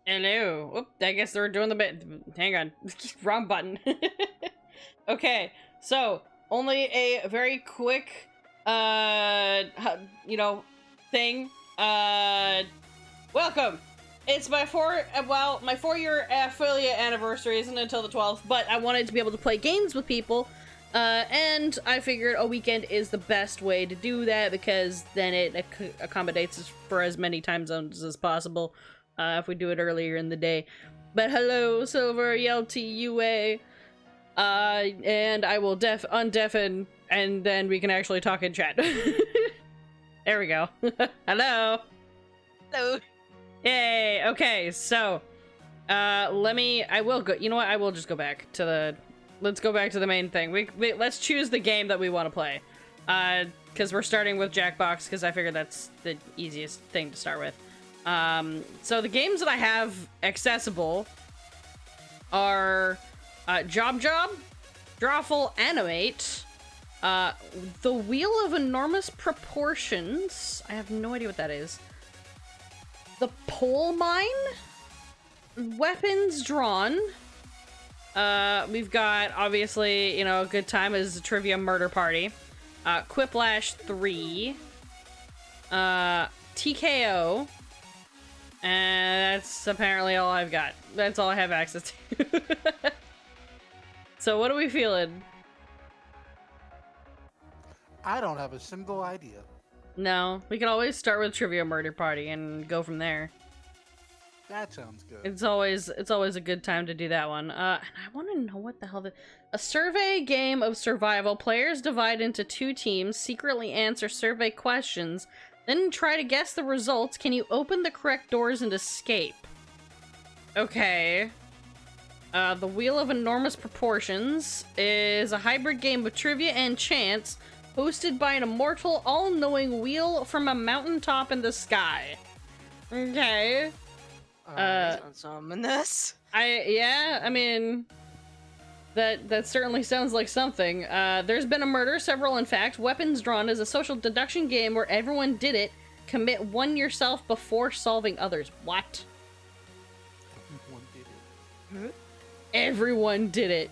Hello. Oop, I guess they're doing the bit. Hang on. Wrong button. Okay, so only a very quick, thing. Welcome. It's my my 4-year affiliate anniversary isn't until the 12th, but I wanted to be able to play games with people. And I figured a weekend is the best way to do that because then it accommodates us for as many time zones as possible. If we do it earlier in the day. But hello, Silver, Yelty, UA. And I will undeafen, and then we can actually talk in chat. There we go. Hello. Hello. Yay. Okay, so, I will go, you know what, I will just go back to let's go back to the main thing. Let's choose the game that we want to play. Because we're starting with Jackbox, because I figured that's the easiest thing to start with. So the games that I have accessible are Job, Drawful Animate, The Wheel of Enormous Proportions, I have no idea what that is, The Pole Mine, Weapons Drawn, we've got, obviously, you know, a good time is Trivia Murder Party, Quiplash 3, TKO, and that's apparently all I've got. That's all I have access to. So what are we feeling? I don't have a single idea. No, we can always start with Trivia Murder Party and go from there. That sounds good. It's always a good time to do that one. And I want to know what the hell a survey game of survival. Players divide into 2 teams, secretly answer survey questions, then try to guess the results. Can you open the correct doors and escape? Okay. The Wheel of Enormous Proportions is a hybrid game of trivia and chance, hosted by an immortal, all-knowing wheel from a mountaintop in the sky. Okay. Sounds ominous. I mean, that certainly sounds like something. There's been a murder, several in fact. Weapons Drawn is a social deduction game where everyone did it. Commit one yourself before solving others. What? Everyone did it. Everyone did it.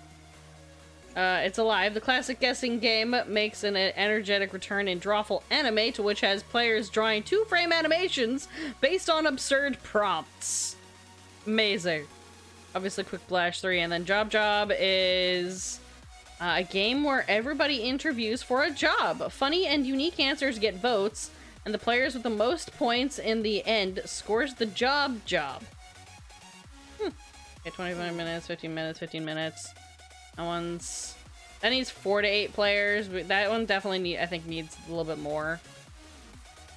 It's alive. The classic guessing game makes an energetic return in Drawful Animate, which has players drawing 2-frame animations based on absurd prompts. Amazing. Obviously, Quiplash 3, and then Job is a game where everybody interviews for a job. Funny and unique answers get votes, and the players with the most points in the end scores the job. Okay, 25 minutes, 15 minutes, 15 minutes. That needs 4 to 8 players. That one definitely I think needs a little bit more.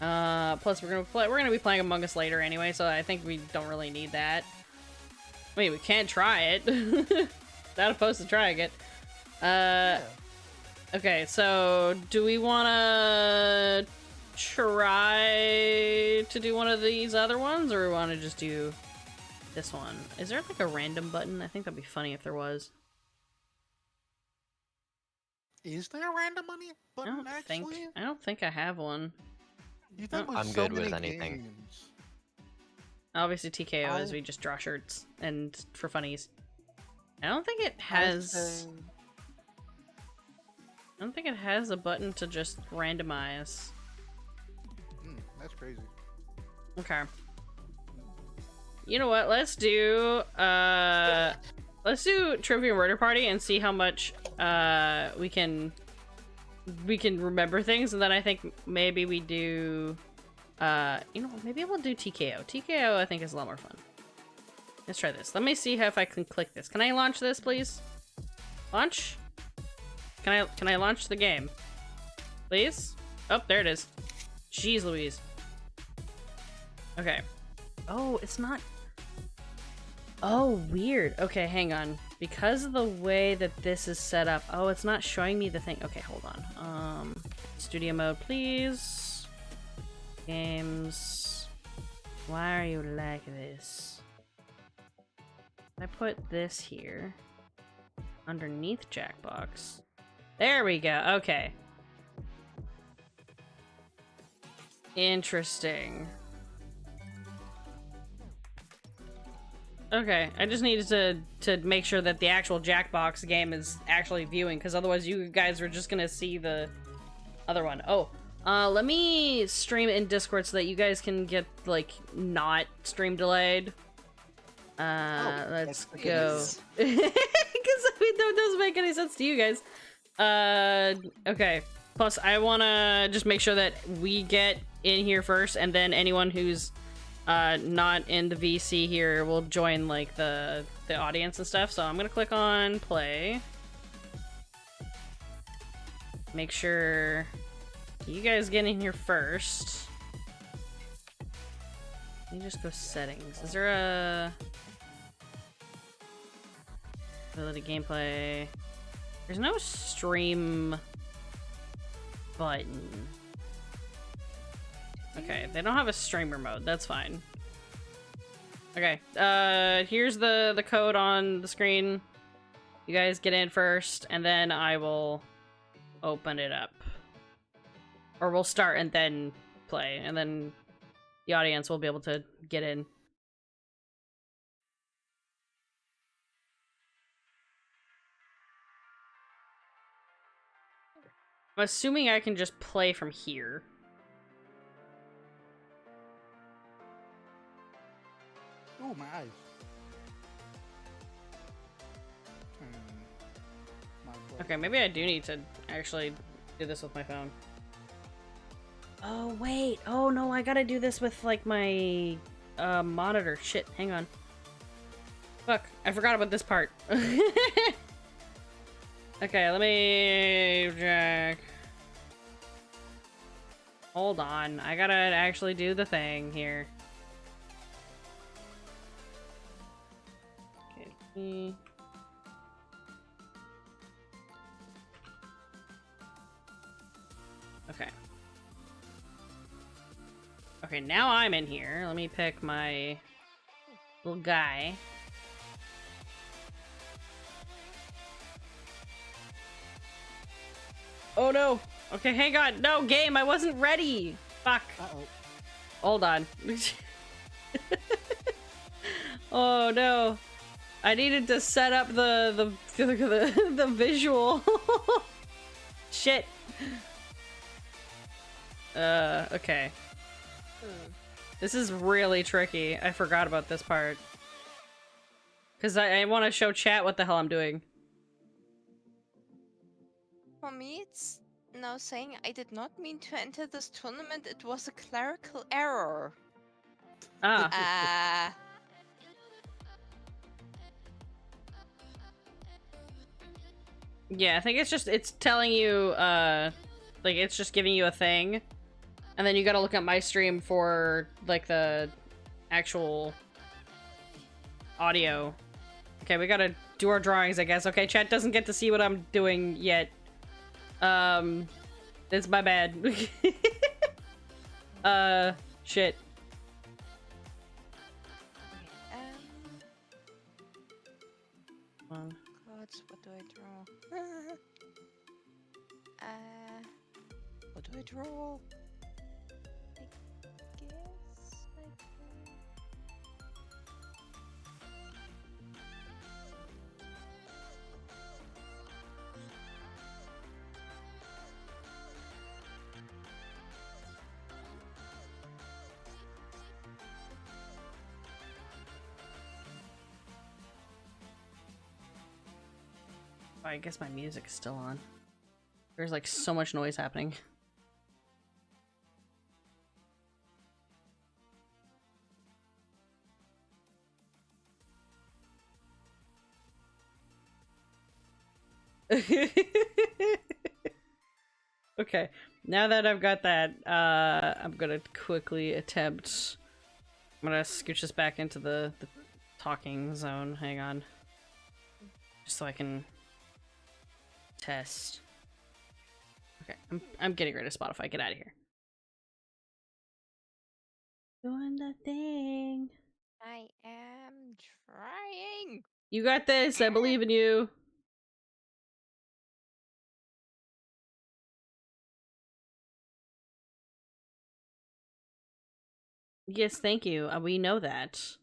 Plus we're gonna be playing Among Us later anyway, so I think we don't really need that. I mean, we can try it. Not opposed to trying it. Yeah. Okay, so do we wanna try to do one of these other ones, or we wanna just do this one? Is there like a random button? I think that'd be funny if there was. Is there a random money button actually? I don't think I have one. You think I'm good with anything. Games. Obviously TKO is we just draw shirts and for funnies. I don't think it has a button to just randomize. That's crazy. Okay. You know what? Let's do Trivia Murder Party and see how much we can remember things, and then I think maybe we do maybe we'll do TKO. TKO I think is a lot more fun. Let's try this. Let me see if I can click this. Can I launch this, please? Launch? Can I launch the game? Please? Oh, there it is. Jeez Louise. Okay. Oh, it's not. Oh, weird. Okay, hang on. Because of the way that this is set up. Oh, it's not showing me the thing. Okay, hold on. Studio mode, please. Games. Why are you like this? I put this here. Underneath Jackbox. There we go. Okay. Interesting. Okay, I just needed to make sure that the actual Jackbox game is actually viewing, because otherwise you guys were just gonna see the other one. Oh, let me stream in Discord so that you guys can get, like, not stream delayed. Let's go. Because, I mean, that doesn't make any sense to you guys. Okay. Plus, I wanna just make sure that we get in here first, and then anyone who's not in the VC here will join, like, the audience and stuff. So I'm gonna click on play. Make sure you guys get in here first. Let me just go settings. Is there a ability gameplay? There's no stream button. Okay, they don't have a streamer mode. That's fine. Okay, here's the code on the screen. You guys get in first, and then I will open it up. Or we'll start and then play, and then the audience will be able to get in. I'm assuming I can just play from here. Oh, my eyes. Okay, maybe I do need to actually do this with my phone. Oh, wait. Oh, no, I gotta do this with, like, my monitor. Shit, hang on. Fuck, I forgot about this part. Okay, let me check. Hold on, I gotta actually do the thing here. Okay. Okay. Okay, now I'm in here. Let me pick my little guy. Oh no! Okay, hang on. No, game, I wasn't ready! Fuck. Uh-oh. Hold on. Oh no. I needed to set up the visual. Shit. Okay. This is really tricky. I forgot about this part. Because I want to show chat what the hell I'm doing. For me, it's now saying I did not mean to enter this tournament. It was a clerical error. Ah. Yeah, I think it's telling you, like, it's just giving you a thing. And then you gotta look at my stream for, like, the actual audio. Okay, we gotta do our drawings, I guess. Okay, chat doesn't get to see what I'm doing yet. It's my bad. Shit. God, what do I draw? What do I draw? I guess I can... I guess my music is still on. There's like so much noise happening. Okay, now that I've got that, I'm gonna quickly attempt. I'm gonna scooch this back into the talking zone. Hang on, just so I can test. Okay, I'm getting rid of Spotify. Get out of here. Doing the thing. I am trying. You got this. I believe in you. Yes, thank you. We know that.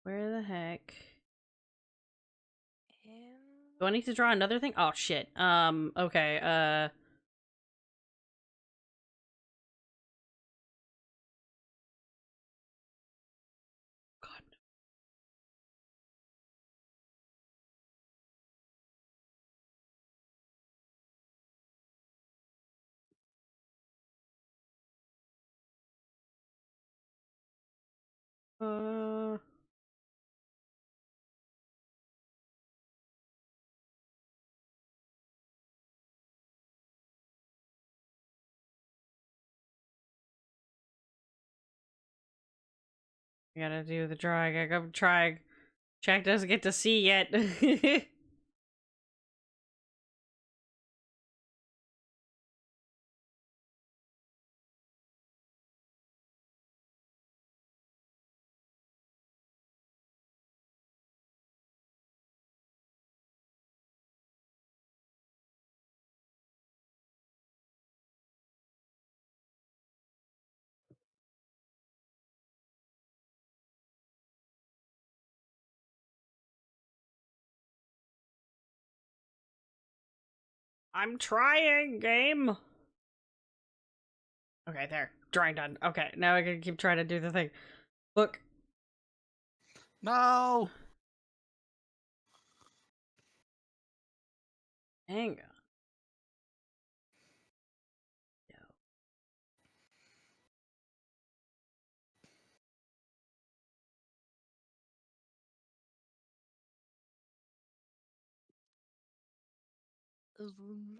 Where the heck? Um, Do I need to draw another thing? Oh shit. Okay, God. I gotta do the drawing. I gotta try. Jack doesn't get to see yet. I'm trying, game. Okay, there. Drawing done. Okay, now I gotta keep trying to do the thing. Look. No. Hang on. room.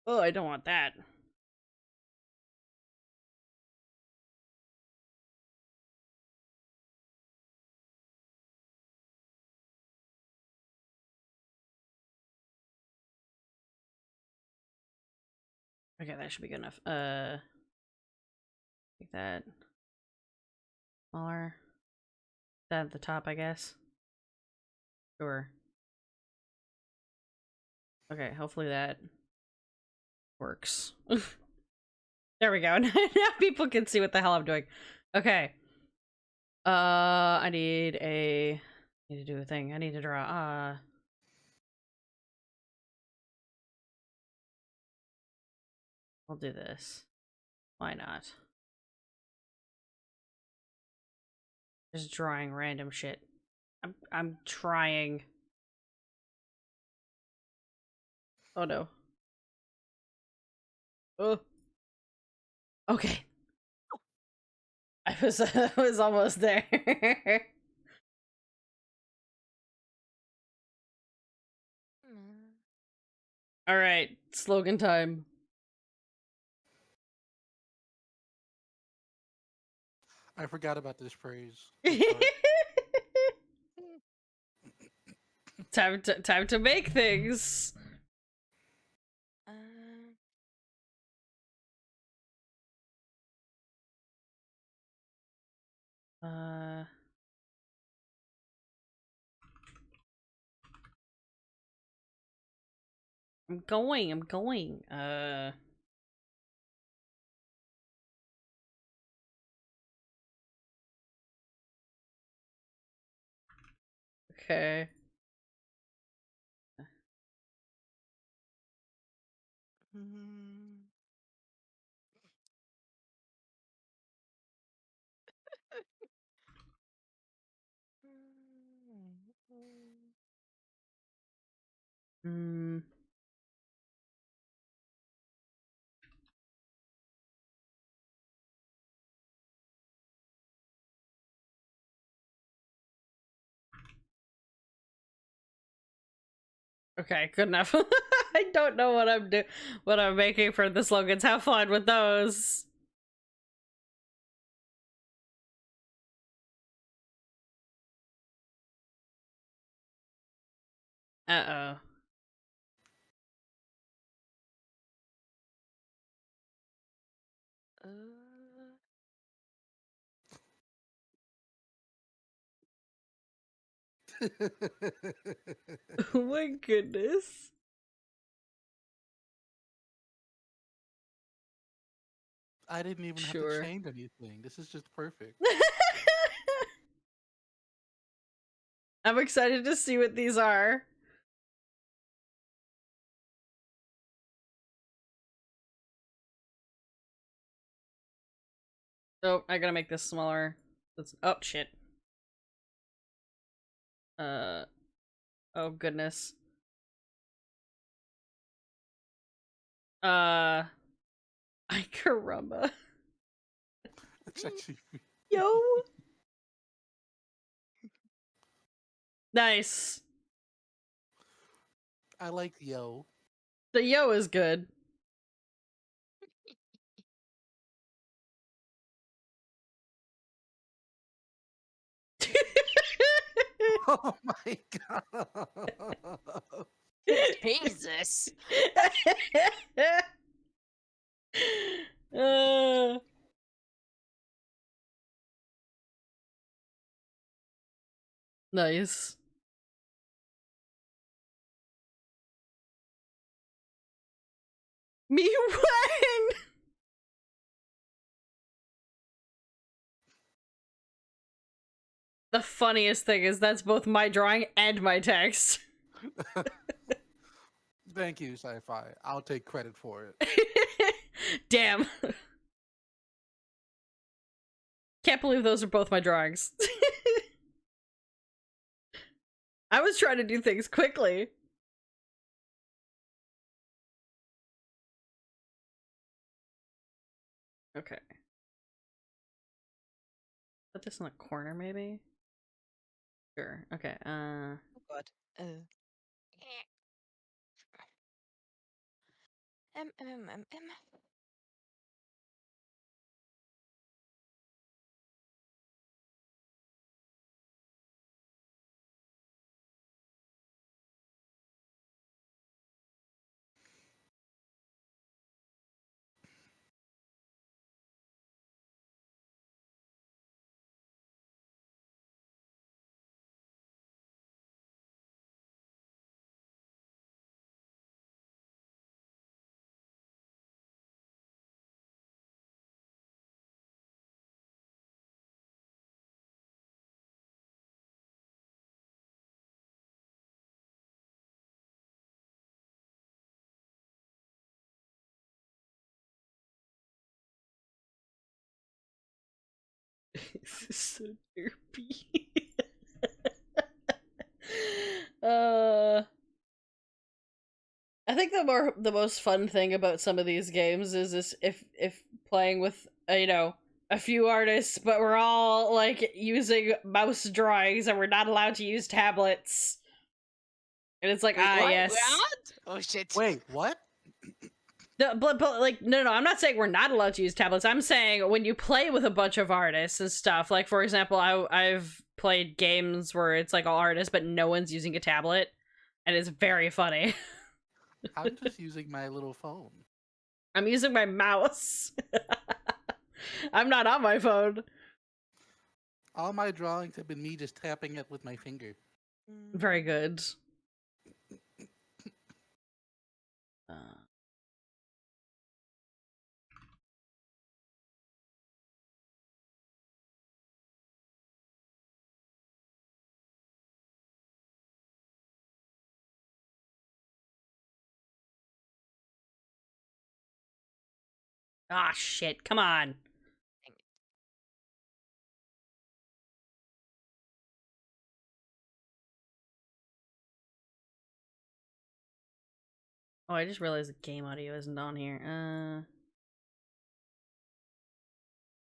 Oh, I don't want that. Okay, that should be good enough. Like that. Smaller. That at the top, I guess. Sure. Okay, hopefully that works. There we go. Now people can see what the hell I'm doing. Okay. I need to do a thing. I need to draw. I'll do this. Why not? Just drawing random shit. I'm trying. Oh no. Oh. Okay. I was I was almost there. All right, slogan time. I forgot about this phrase. Time to make things. Uh, Uh I'm going. Okay. mm. Hmm. Okay, good enough. I don't know what I'm making for the slogans. Have fun with those. Uh-oh. Uh, Oh my goodness. I didn't even have to Sure. change anything. This is just perfect. I'm excited to see what these are. Oh, I gotta make this smaller. Oh, shit. Oh goodness. Ay caramba. It's actually. Yo. Nice. I like yo. The yo is good. Oh my god. Jesus. uh, nice. Me when? The funniest thing is that's both my drawing and my text. Thank you, Sci-Fi. I'll take credit for it. Damn. Can't believe those are both my drawings. I was trying to do things quickly. Okay. Put this in the corner, maybe? Sure. Okay, Oh god. M. This is so derpy. uh I think the most fun thing about some of these games is this if playing with a few artists, but we're all like using mouse drawings and we're not allowed to use tablets. And it's like, Wait, what? yes. What? Oh shit. Wait, what? But like no, I'm not saying we're not allowed to use tablets. I'm saying when you play with a bunch of artists and stuff, like for example, I've played games where it's like all artists but no one's using a tablet, and it's very funny. I'm just using my little phone. I'm using my mouse. I'm not on my phone. All my drawings have been me just tapping it with my finger. Very good. Ah, shit. Come on. Oh, I just realized the game audio isn't on here.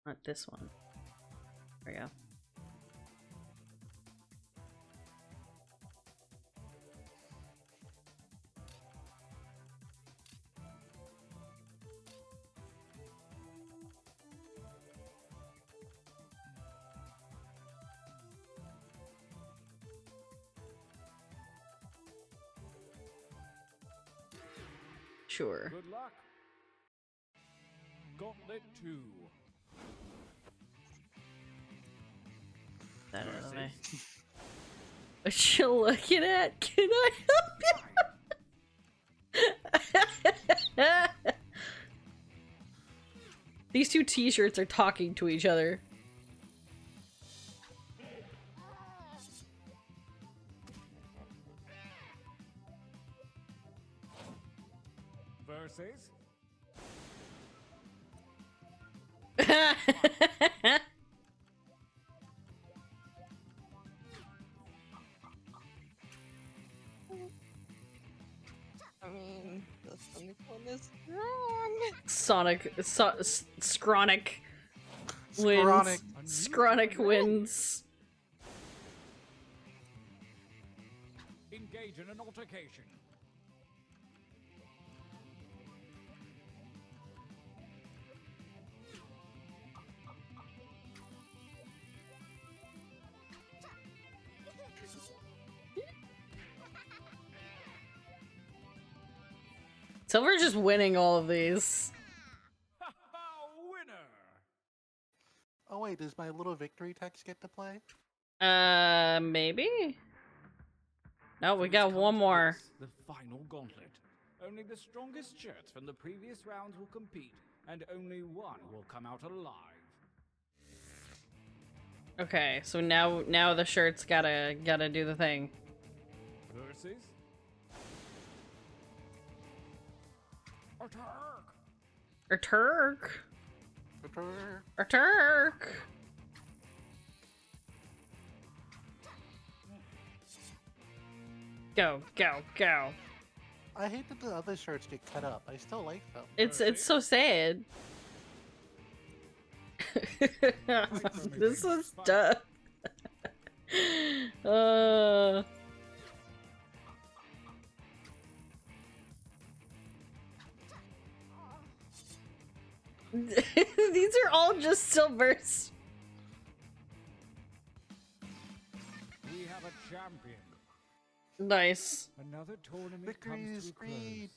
Not this one. There we go. Sure. Good luck. Gauntlet 2. That out of the way. What you looking at? Can I help you? These two t-shirts are talking to each other. Versus? I mean, the Sonic one is wrong. Scronic Scronic. wins. Scronic wins. Engage in an altercation. Silver's just winning all of these. Winner! Oh wait, does my little victory text get to play? Maybe? No, we So got it's come one to more. this, the final gauntlet. Only the strongest shirts from the previous rounds will compete, and only one will come out alive. Okay, so now the shirts gotta do the thing. Versus? Attack! Or Turk. Brr. Or Turk. Go, go, go. I hate that the other shirts get cut up. I still like them. It's so sad. This was tough. These are all just silvers. We have a champion. Nice. Another tournament Victory comes is to a close. great.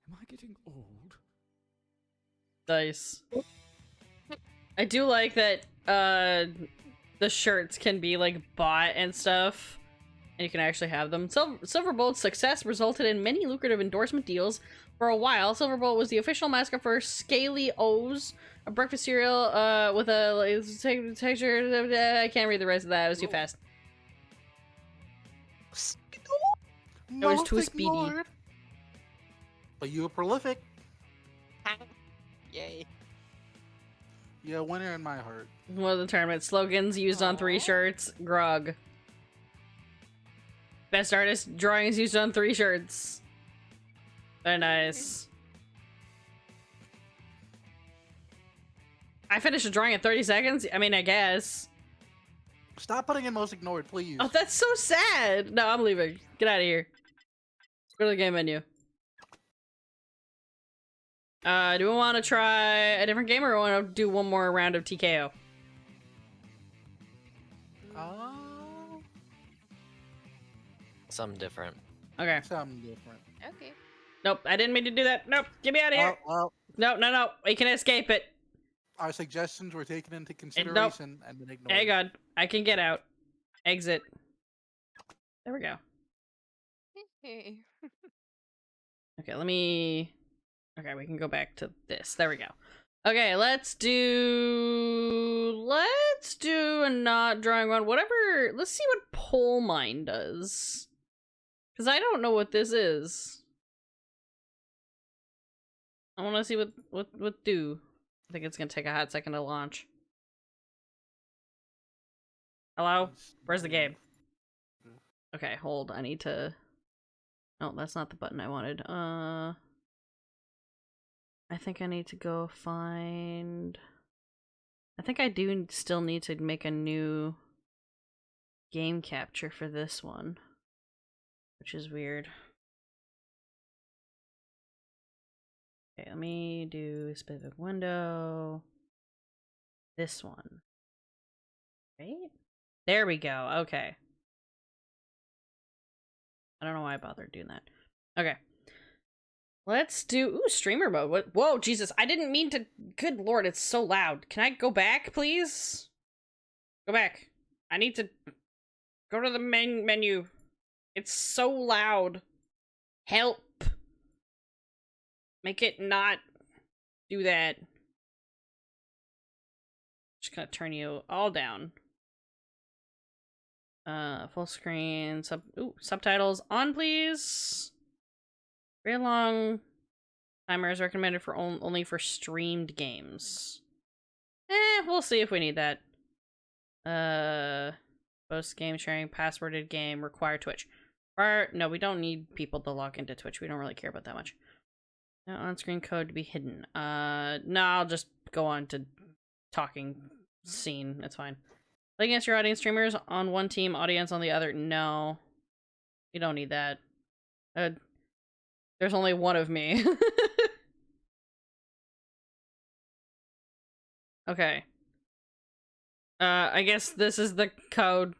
Am I getting old? Nice. I do like that the shirts can be like bought and stuff, and you can actually have them. Silverbolt's success resulted in many lucrative endorsement deals. For a while, Silverbolt was the official mascot for Scaly O's, a breakfast cereal with a texture. I can't read the rest of that. It was too fast. It was too speedy. Ignored. But you were prolific. Yay. Yeah, winner in my heart. One of the tournament slogans used on 3 shirts. Grog. Best artist drawings used on 3 shirts. Very nice. I finished a drawing in 30 seconds? I mean, I guess. Stop putting in most ignored, please. Oh, that's so sad! No, I'm leaving. Get out of here. Go to the game menu. Do we want to try a different game, or want to do one more round of TKO? Something different. Okay. Something different. Okay. Nope, I didn't mean to do that. Nope, get me out of here. Well, No, no, no. We can escape it. our suggestions were taken into consideration and then ignored. Hang on. I can get out. Exit. There we go. Hey. Okay, let me... Okay, we can go back to this. There we go. Okay, let's do a not drawing one. Whatever. Let's see what Pole Mine does. Because I don't know what this is. I want to see what do. I think it's going to take a hot second to launch. Hello? Where's the game? Okay, hold. I need to... No, that's not the button I wanted. I think I need to go find... I think I do still need to make a new game capture for this one. Which is weird. Okay, let me do a specific window. This one. Right? There we go. Okay. I don't know why I bothered doing that. Okay. Let's do... Ooh, streamer mode. What? Whoa, Jesus. I didn't mean to... Good lord, it's so loud. Can I go back, please? Go back. I need to... Go to the main menu. It's so loud. Help. Make it not do that. Just gonna turn you all down. Full screen, subtitles on, please. Very long timer is recommended for only for streamed games. We'll see if we need that. Post game sharing, passworded game, require Twitch. No, we don't need people to log into Twitch. We don't really care about that much. No on-screen code to be hidden. No, I'll just go on to talking scene. That's fine. Play against your audience, streamers on one team, audience on the other. No. You don't need that. There's only one of me. Okay. I guess this is the code.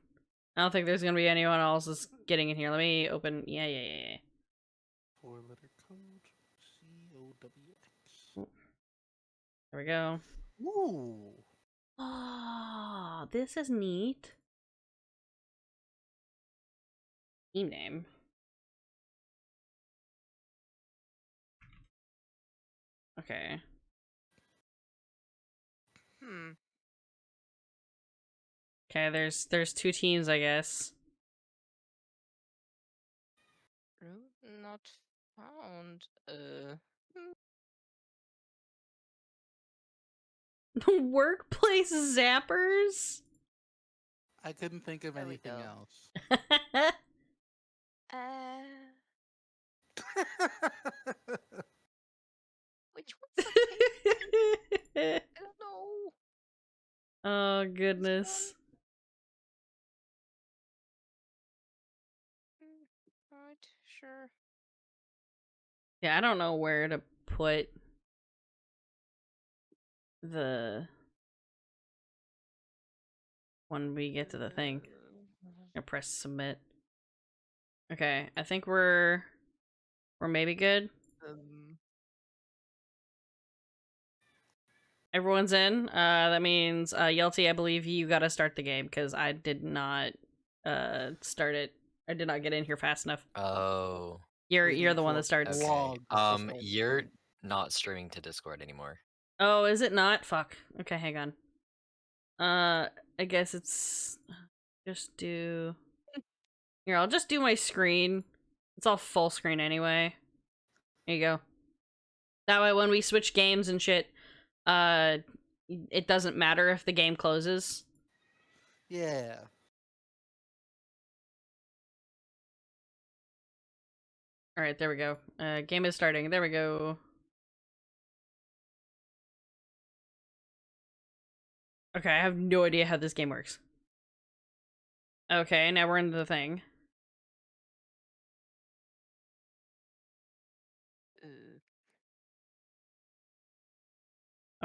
I don't think there's gonna be anyone else is getting in here. Let me open. Yeah. 4-letter code. COWX. There we go. Ooh. Oh, this is neat. Team name. Okay. Okay, there's two teams, I guess. Not found. Workplace zappers? I couldn't think of There we anything go. else. Which one's the pink? I don't know. Oh, goodness. Right, sure. Yeah, I don't know where to put the when we get to the thing. I press submit. Okay, I think we're maybe good. Everyone's in. That means Yelty, I believe you gotta start the game because I did not start it. I did not get in here fast enough. Oh. You're the one that starts. Okay. You're not streaming to Discord anymore. Oh, is it not? Fuck. Okay, hang on. I guess it's just do. Here, I'll just do my screen. It's all full screen anyway. There you go. That way, when we switch games and shit, it doesn't matter if the game closes. Yeah. All right, there we go. Game is starting. There we go. Okay, I have no idea how this game works. Okay, now we're into the thing.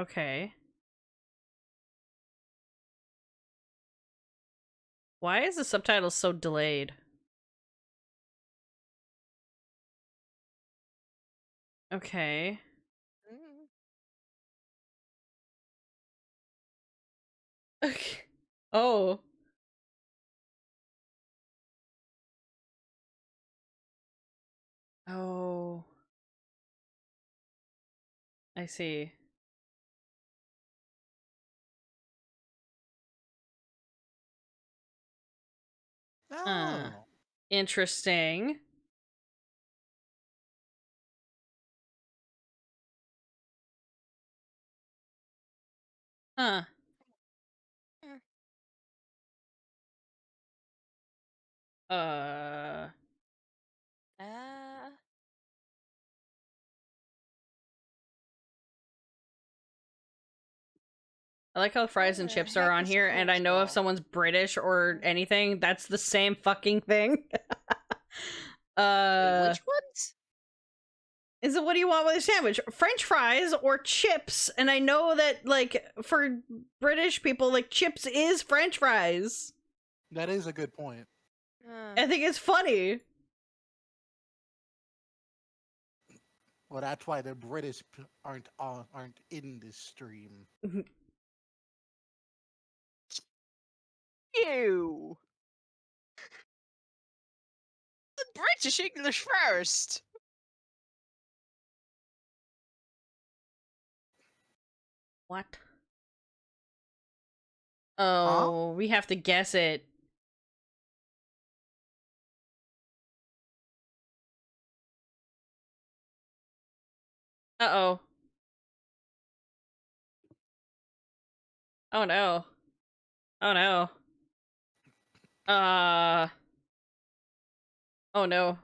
Okay. Why is the subtitle so delayed? Okay. Okay. Oh. Oh. I see. Oh. Interesting. Huh. I like how fries and the chips are heck on is here, and I know if coleslaw? someone's British or anything, that's the same fucking thing. Which ones? Is it what do you want with a sandwich? French fries or chips? And I know that, like, for British people, like, chips is French fries. That is a good point. I think it's funny. Well, that's why the British aren't in this stream. Ew. British English first. What? Oh, we have to guess it. Uh-oh. Oh no. Oh no. Oh no.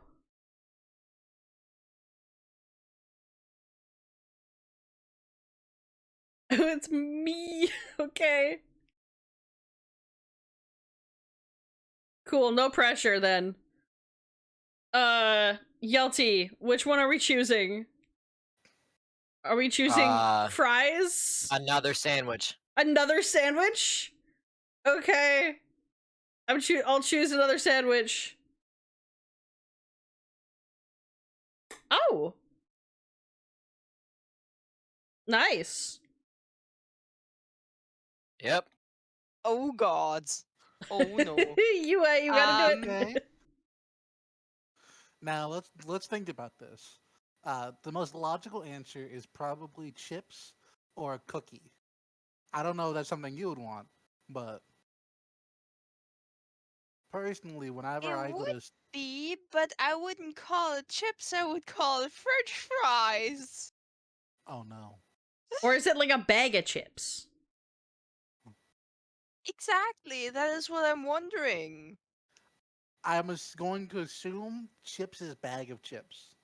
It's me. Okay. Cool, no pressure then. Yelty, which one are we choosing? Are we choosing fries? Another sandwich. Another sandwich? Okay. I'll choose another sandwich. Oh. Nice. Yep. Oh god. Oh no. you gotta do it. Okay. Now let's think about this. The most logical answer is probably chips or a cookie. I don't know if that's something you would want, but personally, whenever I It go would to be, but I wouldn't call it chips, I would call it French fries. oh no, Or is it like a bag of chips? Exactly, that is what I'm wondering. I'm going to assume chips is bag of chips.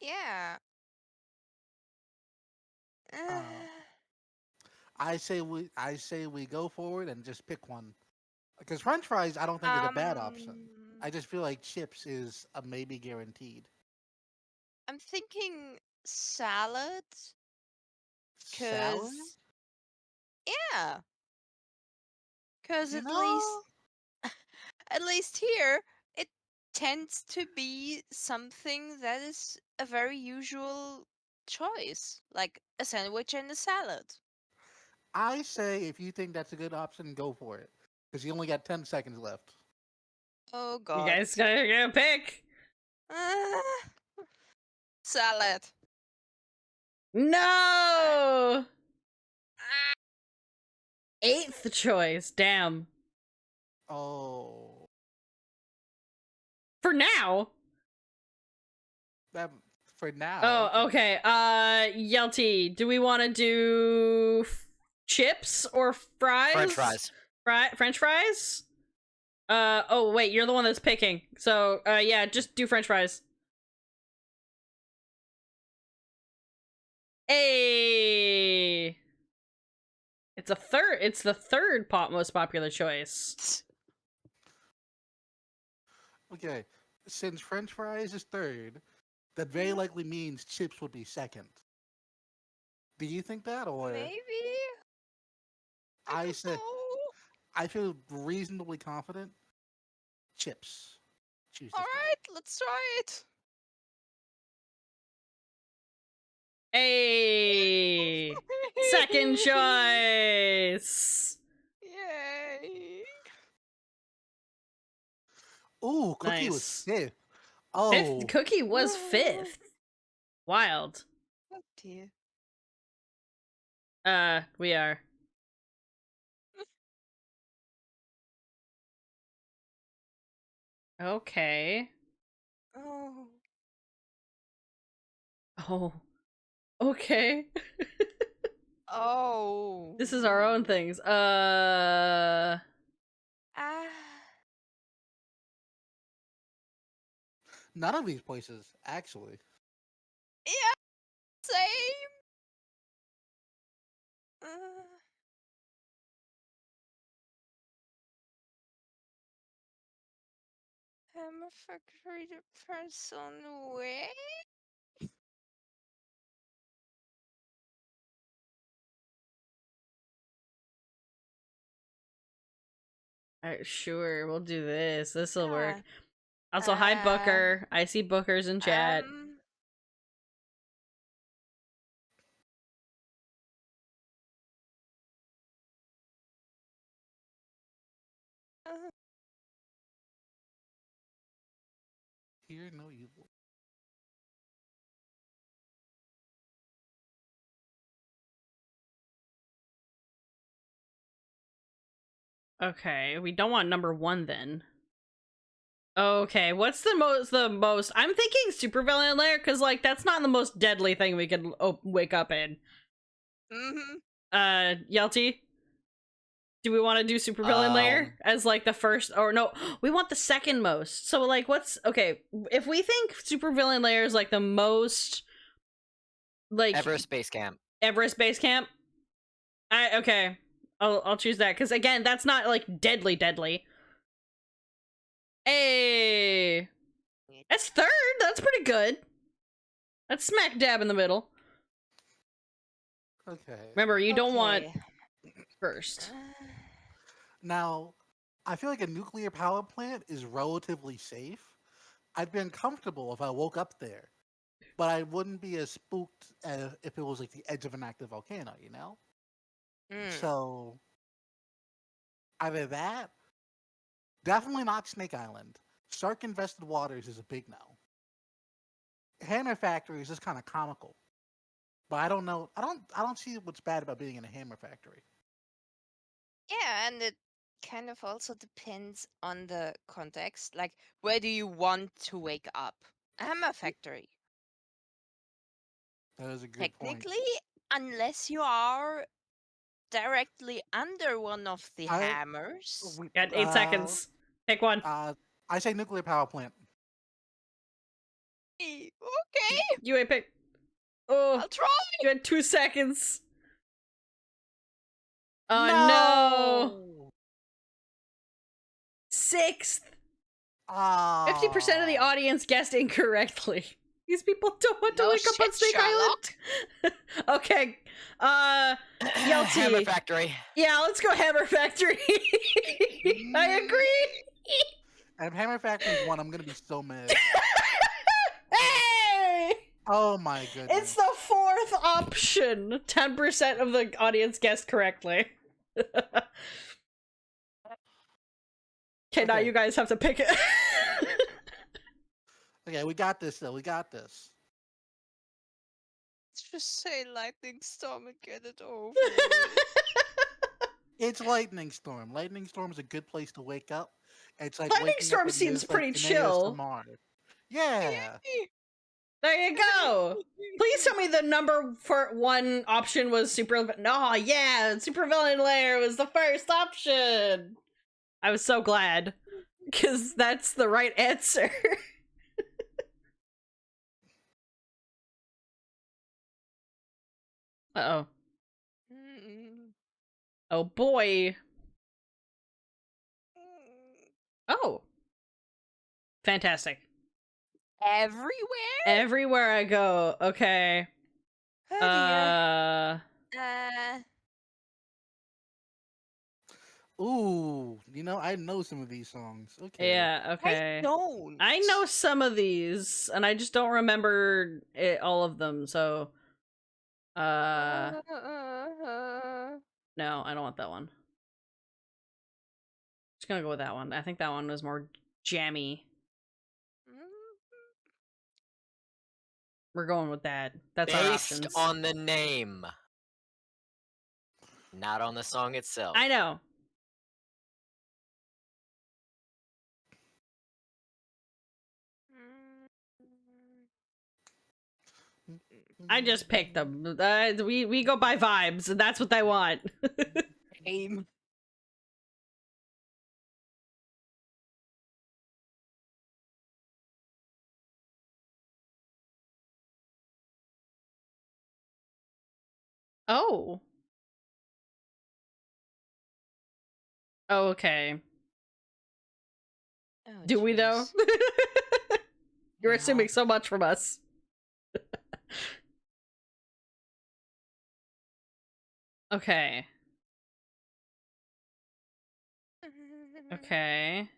Yeah. Uh, I say we go forward and just pick one. Because French fries, I don't think is a bad option. I just feel like chips is a maybe guaranteed. I'm thinking salad, Salad? cause yeah, cause You know, at least here it tends to be something that is a very usual choice, like a sandwich and a salad. I say if you think that's a good option, go for it. Because you only got 10 seconds left. Oh You god. guys gotta pick. Ah, salad. No! Eighth choice. Damn. Oh, For now. that for now. Oh, okay. Yelty, do we want to do chips or fries? French fries. French fries? Oh wait, you're the one that's picking. So, yeah, just do French fries. Hey! It's the third most popular choice. Okay, since French fries is third, that very likely means chips would be second. Do you think that, or Maybe. I I don't said know. I feel reasonably confident. Chips. Choose All this one. right, let's try it. Hey! Second choice! Yay! Ooh, cookie was Nice. fifth. Fifth Oh, cookie was fifth. Wild. Oh dear. We are. Okay. Oh. Oh. Okay. Oh. This is our own things. Ah. none of these places actually. Yeah. Same. Uh, I'm a frustrated person. Way. Alright, sure, we'll do this. This'll work. Yeah. Also, hi Booker. I see Bookers in chat. Um. fear no evil. Okay, we don't want number 1 then. Okay, what's the most? I'm thinking supervillain lair, because, like, that's not the most deadly thing we could wake up in. Yelty? Do we want to do supervillain lair as, like, the first? Or no, we want the second most. So, like, what's... Okay, if we think supervillain lair is, like, the most... Like... Everest Base Camp. Everest Base Camp? Okay. I'll choose that, because, again, that's not, like, deadly. Hey! That's third! That's pretty good. That's smack dab in the middle. Okay. Remember, you don't want first. Now, I feel like a nuclear power plant is relatively safe. I'd be uncomfortable if I woke up there, but I wouldn't be as spooked as if it was like the edge of an active volcano, you know? So, either that, definitely not Snake Island. Shark-infested waters is a big no. Hammer factory is just kind of comical, but I don't know. I don't see what's bad about being in a hammer factory. Yeah, and it kind of also depends on the context. Like, where do you want to wake up? A hammer factory. That is a good point. Technically, unless you are directly under one of the hammers. Got 8 seconds. Pick one. I say nuclear power plant. Okay. You ain't pick. Oh, I'll try. you had 2 seconds. Oh no! 6th. 50% of the audience guessed incorrectly. These people don't want to wake up on Snake Island. Okay. Yelty. Hammer Factory. Yeah, let's go Hammer Factory. I agree. And if Hammer Factory is one, I'm gonna be so mad. Hey! Oh my goodness. It's the 4th option. 10% of the audience guessed correctly. Okay, now you guys have to pick it. Okay, we got this though. We got this. Let's just say lightning storm and get it over. It's lightning storm. Lightning storm is a good place to wake up. It's like Lightning waking up storm and seems there's, pretty like, an chill. ASMR. Yeah. There you go. Please tell me the number for 1 option was super. No, yeah, supervillain lair was the first option. I was so glad, because that's the right answer. Uh-oh. Oh boy. Oh. Fantastic. Everywhere? Everywhere I go. Okay. Oh dear. Ooh, I know some of these songs. Okay. Yeah, okay. I don't. I know some of these, and I just don't remember all of them, so... No, I don't want that one. Just gonna go with that one. I think that one was more jammy. We're going with that. That's our options. Based on the name. Not on the song itself. I know. I just picked them. We go by vibes, and that's what they want. Aim. Oh. Oh, okay. Oh, Do we though? You're assuming so much from us. Okay. Okay.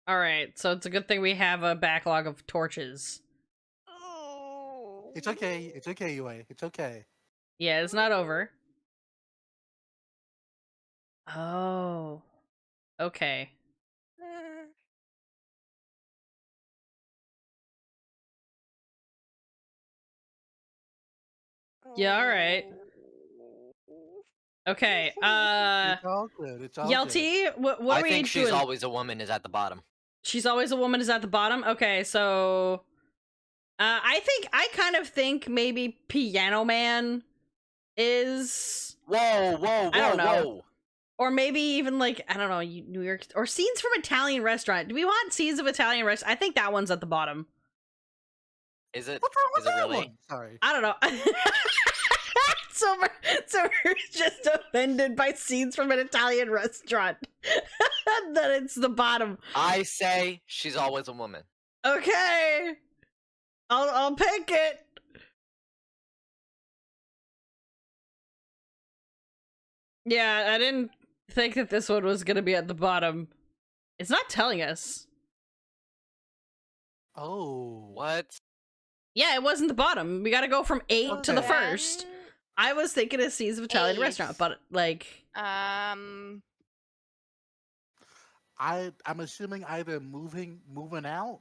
Alright, so it's a good thing we have a backlog of torches. Oh. It's okay. It's okay, Yue. It's okay. Yeah, it's not over. Oh. Okay. Yeah, alright. Okay, It's all good. It's all good. Yelty, what are I we think she's doing? always a woman is at the bottom. She's always a woman is at the bottom? Okay, so... I kind of think maybe Piano Man is... Whoa, whoa, I don't whoa, know. whoa. Or maybe even, like, I don't know, New York... Or Scenes from Italian Restaurant. Do we want Scenes of Italian Restaurant? I think that one's at the bottom. Is it? What's wrong with Is it that really? one? Sorry. I don't know. So we're just offended by Scenes from an Italian Restaurant. That it's the bottom. I say she's always a woman. Okay. I'll pick it. Yeah, I didn't think that this one was gonna be at the bottom. It's not telling us. Oh. What? Yeah, it wasn't the bottom. We gotta go from 8 to the Okay. first. I was thinking of Scenes of Italian Eight. Restaurant, but like... Um, I'm assuming either moving out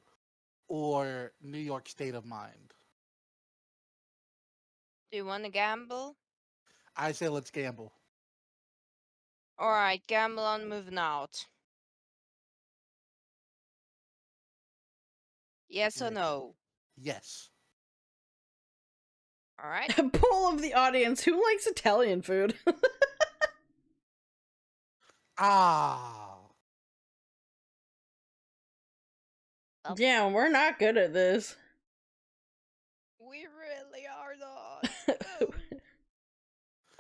or New York State of Mind. do you want to gamble? I say let's gamble. Alright, gamble on moving out. Yes or Yeah. no? Yes. Alright. Poll of the audience, who likes Italian food? Ah. Oh. Damn, we're not good at this. We really are not.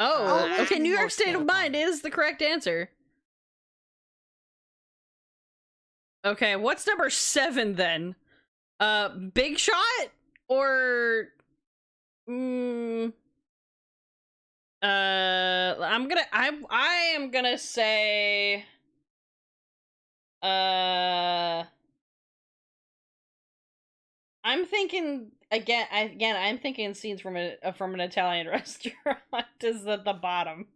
Oh, Oh, okay, New New York York State State of of Mind Mind. is the correct answer. Okay, what's number 7 then? Big Shot? Or... I am gonna say... I'm thinking again. I'm thinking Scenes from an Italian restaurant is at the bottom.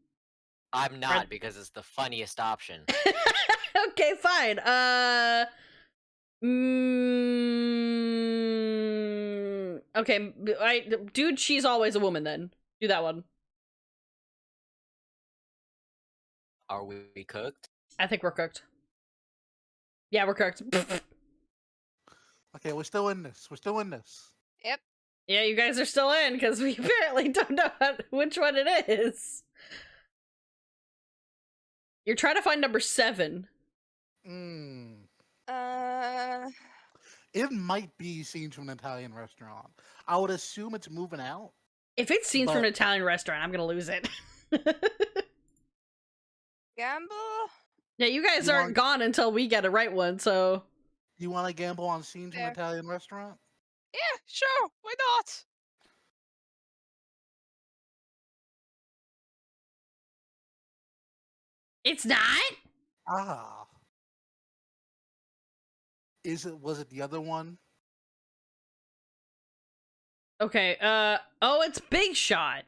I'm not because it's the funniest option. Okay, fine. Okay, dude, she's always a woman. Then do that one. Are we cooked? I think we're cooked. Yeah, we're cooked. Okay, we're still in this. We're still in this. Yep. Yeah, you guys are still in because we apparently don't know which one it is. You're trying to find number 7. Mm. Uh, It might be Scenes from an Italian Restaurant. I would assume it's moving out. If it's Scenes from an But- Italian restaurant, I'm gonna lose it. gamble? Yeah, you guys You aren't want- gone until we get a right one, so... You want to gamble on Scenes from an Fair. Italian Restaurant? Yeah, sure. Why not? It's not? Ah. Was it the other one? Okay, oh, it's Big Shot.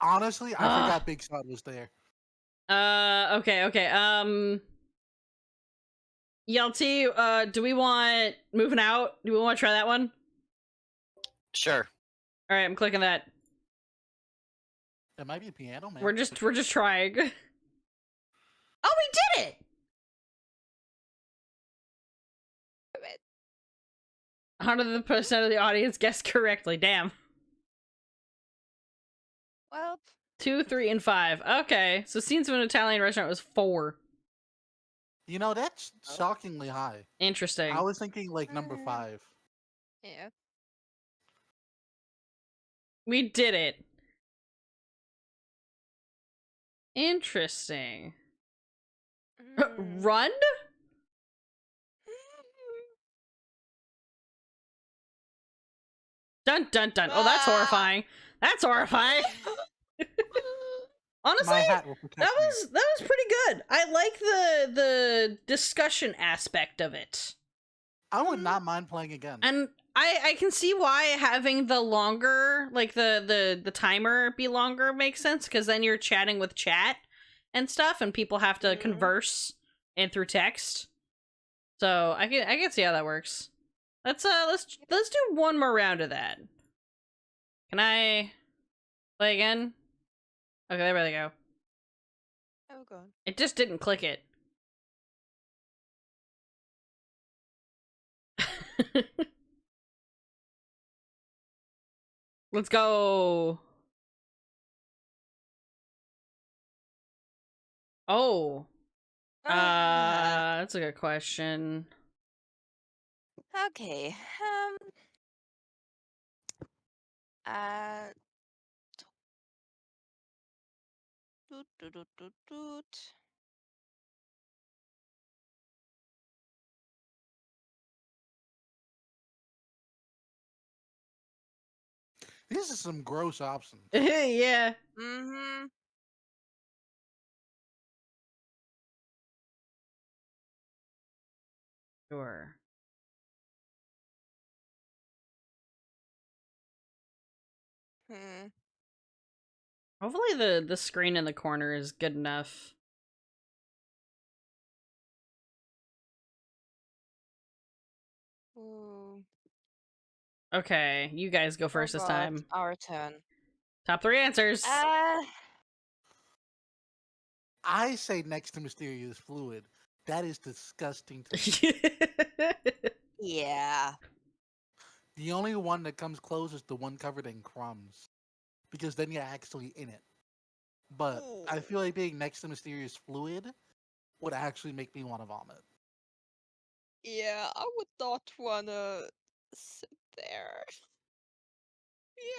Honestly, I Ah. forgot Big Shot was there. Okay, Yelty, do we want Moving Out? Do we want to try that one? Sure. Alright, I'm clicking that. It might be a Piano Man. We're just trying. Oh, we did it! 100% of the audience guessed correctly, damn. Well, 2, 3, and 5. Okay, so Scenes of an Italian Restaurant was 4. You know, that's shockingly high. Interesting. I was thinking like number 5. yeah. We did it. Interesting. Run? Dun dun dun. Oh, that's horrifying. That's horrifying. Honestly, My hat will protect that me. was pretty good. I like the discussion aspect of it. I would not mind playing again. And I can see why having the longer, like the timer be longer makes sense, because then you're chatting with chat and stuff, and people have to converse and through text. So I can see how that works. Let's do one more round of that. Can I play again? Okay, there we go. Oh god. It just didn't click it. Let's go. Oh. That's a good question. Okay. Uh. Doot, doot, doot, doot, doot. These are some gross options. Yeah. Mm-hmm. Sure. Hmm. Hopefully the screen in the corner is good enough. Ooh. Okay, you guys go first Oh this god, time. our turn. Top 3 answers. I say next to mysterious fluid. That is disgusting to me. Yeah. The only one that comes close is the one covered in crumbs, because then you're actually in it. But I feel like being next to mysterious fluid would actually make me want to vomit. Yeah, I would not wanna sit there.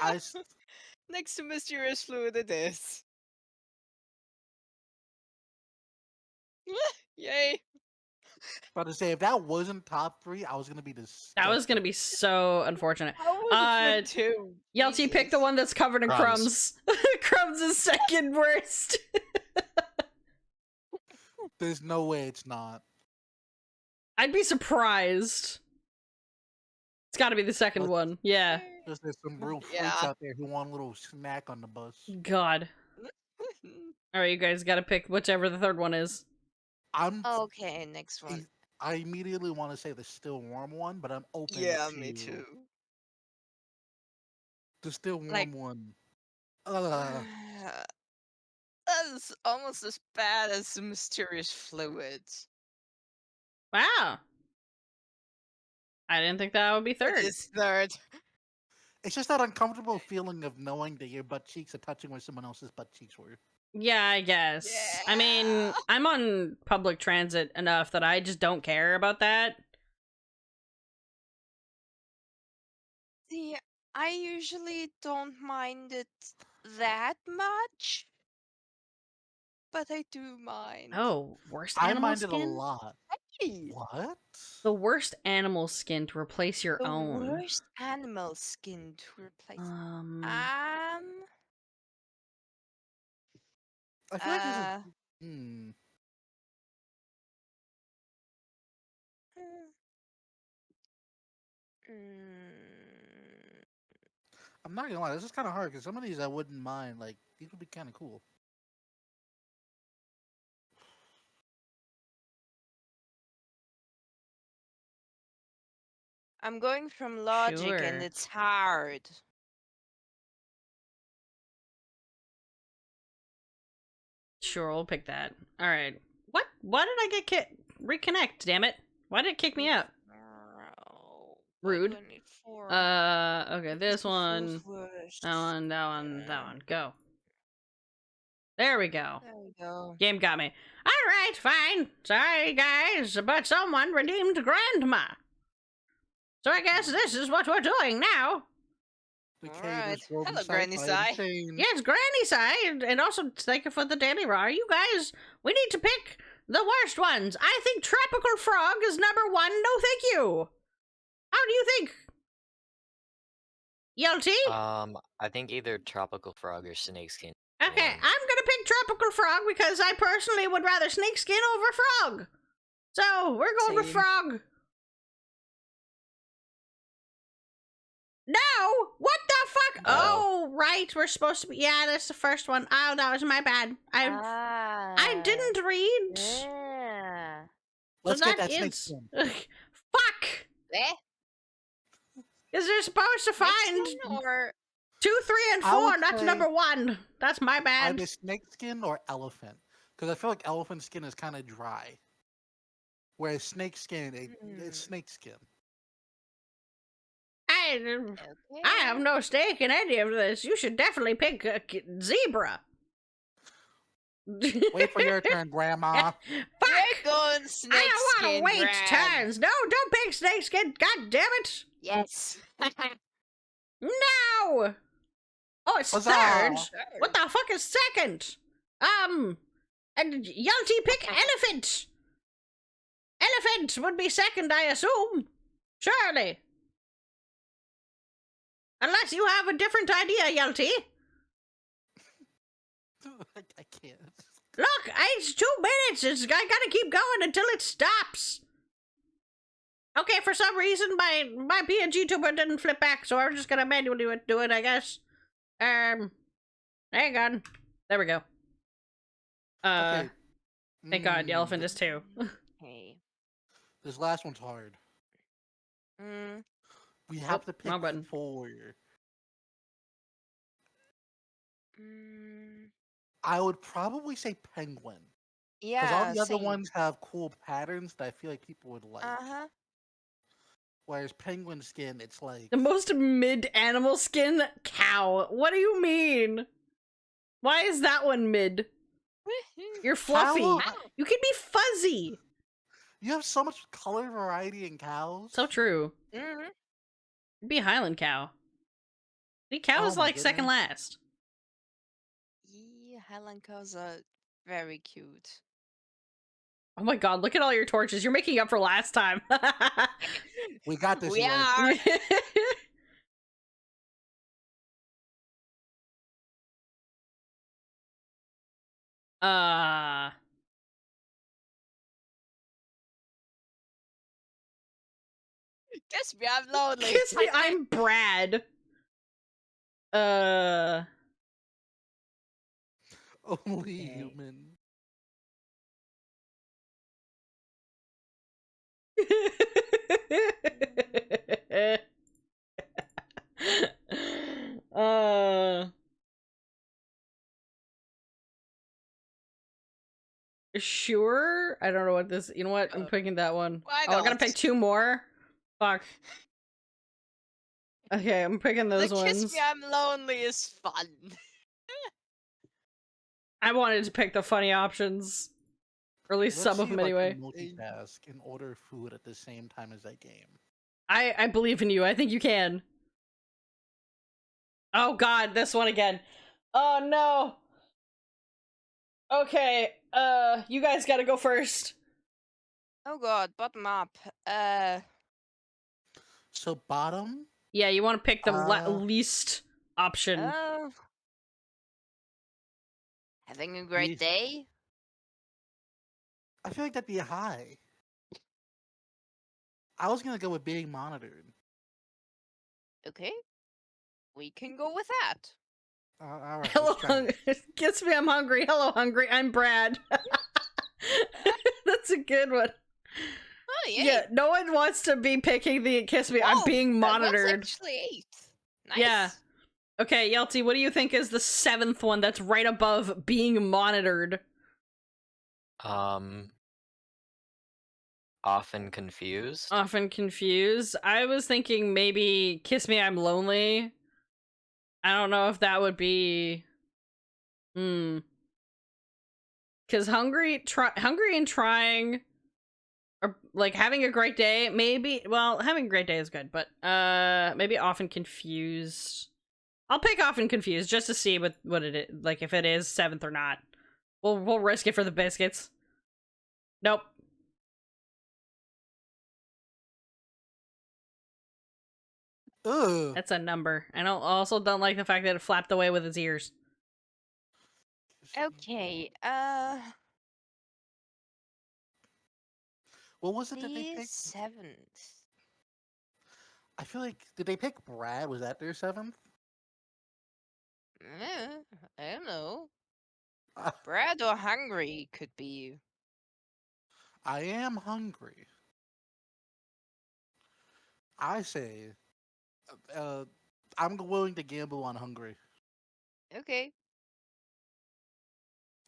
I Yeah. s- Next to mysterious fluid it is. Yay. about to say, if that wasn't top 3, I was gonna be disgusted. That was gonna be so unfortunate. I would have been too. Yelty, pick the Jesus. one that's covered in crumbs. Crumbs is second worst. There's no way it's not. I'd be surprised. It's gotta be the second one. Yeah. Because there's some real freaks Yeah. out there who want a little snack on the bus. God. Alright, you guys gotta pick whichever the third one is. Okay, next one. I immediately want to say the still warm one, but I'm open Yeah, to me too. the still warm Like- one. That is almost as bad as the mysterious fluids. Wow. I didn't think that would be third. It is third. It's just that uncomfortable feeling of knowing that your butt cheeks are touching where someone else's butt cheeks were. Yeah, I guess. I mean, Yeah. I'm on public transit enough that I just don't care about that. See, I usually don't mind it that much, but I do mind. Oh, worst I animal mind it a skin? lot. Hey, What? The worst animal skin to replace your the own. worst animal skin to replace. I feel like this is. Hmm. I'm not gonna lie, this is kind of hard because some of these I wouldn't mind. Like these would be kind of cool. I'm going from logic and Sure. it's hard. Sure, we'll pick that. Alright. What? Why did I get reconnect, damn it? Why did it kick me out? Rude. Okay, this one. That one, that one, that one. Go. There we go. There we go. Game got me. Alright, fine. Sorry, guys, but someone redeemed Grandma. So I guess this is what we're doing now. The cave Alright. is rolled Hello, inside Granny by Sai. insane. Yes, Granny Side, and also thank you for the daily raw. You guys, we need to pick the worst ones. I think Tropical Frog is number 1. No, thank you. How do you think? Yelty? I think either tropical frog or snakeskin. Okay, I'm gonna pick Tropical Frog because I personally would rather snakeskin over frog. So, we're going with Same. frog. No! What the fuck? No. Oh, right. We're supposed to be. Yeah, that's the first one. Oh, that was my bad. I didn't read. Yeah. Let's so get that that snake is. skin. Fuck! Eh? Is they're supposed to Snake find skin or 2, 3, and I 4? would That's say number 1. That's my bad. either snake skin or elephant, because I feel like elephant skin is kind of dry, whereas snake skin, it's snake skin. I have okay. no stake in any of this. You should definitely pick zebra. Wait for your turn, Grandma. Fuck! We're going snake I don't skin. want to wait Gran. turns. No, don't pick snakeskin. God damn it! Yes. No! Oh, it's Huzzah! third. What the fuck is second? And Yalti pick elephant. Elephant would be second, I assume. Surely. Unless you have a different idea, Yalti. I can't. Look, it's 2 minutes. I gotta keep going until it stops. Okay, for some reason my PNG tuber didn't flip back, so I'm just gonna manually do it, I guess. Hang on. There we go. Okay. Thank God, the elephant is 2. Okay. This last one's hard. We have Oh, to pick wrong button. 4. Mm, I would probably say penguin, because yeah. all the other same. ones have cool patterns that I feel like people would like. Uh-huh. Whereas penguin skin, it's like The most mid animal skin? Cow. What do you mean? Why is that one mid? You're fluffy. Cow- You can be fuzzy. you have so much color variety in cows. So true. Mhm. Be Highland cow. The cow is Oh my like second goodness. last. Yeah, Highland cows are very cute. Oh my God, look at all your torches. You're making up for last time. We got this. We Eli. are. uh Kiss me, I'm lonely. Kiss me, I'm Brad. Only Okay. human. uh Sure? I don't know what this. You know what? I'm picking that one. Why Oh, I gotta not? pick 2 more? Fuck. Okay, I'm picking those The ones. Kiss Me, I'm lonely is fun. I wanted to pick the funny options. Or at least Let's some of see them if I anyway. can multitask and order food at the same time as that game. I believe in you. I think you can. Oh God, this one again. Oh no. Okay, you guys gotta go first. Oh god, bottom up. So bottom. Yeah, you want to pick the Uh, least option. Having a great Least- day? I feel like that'd be high. I was gonna go with being monitored. Okay. We can go with that. All right. Hello, let's try it. Kiss me, I'm hungry. Hello, hungry. I'm Brad. That's a good one. Oh, yay. Yeah, no one wants to be picking the kiss me. I'm Whoa, being that one's monitored. actually 8. Nice. Yeah. Okay, Yelty, what do you think is the 7th one that's right above being monitored? Often confused. Often confused. I was thinking maybe kiss me, I'm lonely. I don't know if that would be. Because hungry and trying, or like having a great day. Maybe. Well, having a great day is good, but maybe often confused. I'll pick often confused just to see what it is, like if it is 7th or not. We'll risk it for the biscuits. Nope. Ugh. That's a number. I also don't like the fact that it flapped away with its ears. Okay, What was it that they the picked? 7th. I feel like did they pick Brad? Was that their 7th? I don't know. Uh, Bread or hungry could be. I am hungry. I say, uh, I'm willing to gamble on hungry. Okay.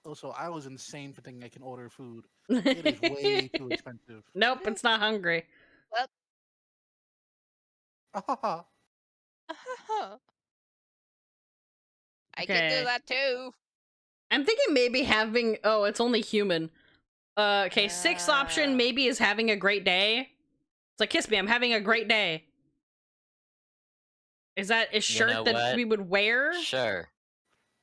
Also, I was insane for thinking I can order food. It is way too expensive. Nope, it's not hungry. Well, Ah, I can do Okay. that too. I'm thinking maybe having. Oh, it's only human. Okay, 6th option Ah. maybe is having a great day. It's like, kiss me, I'm having a great day. Is that a shirt know that what? we would wear? Sure.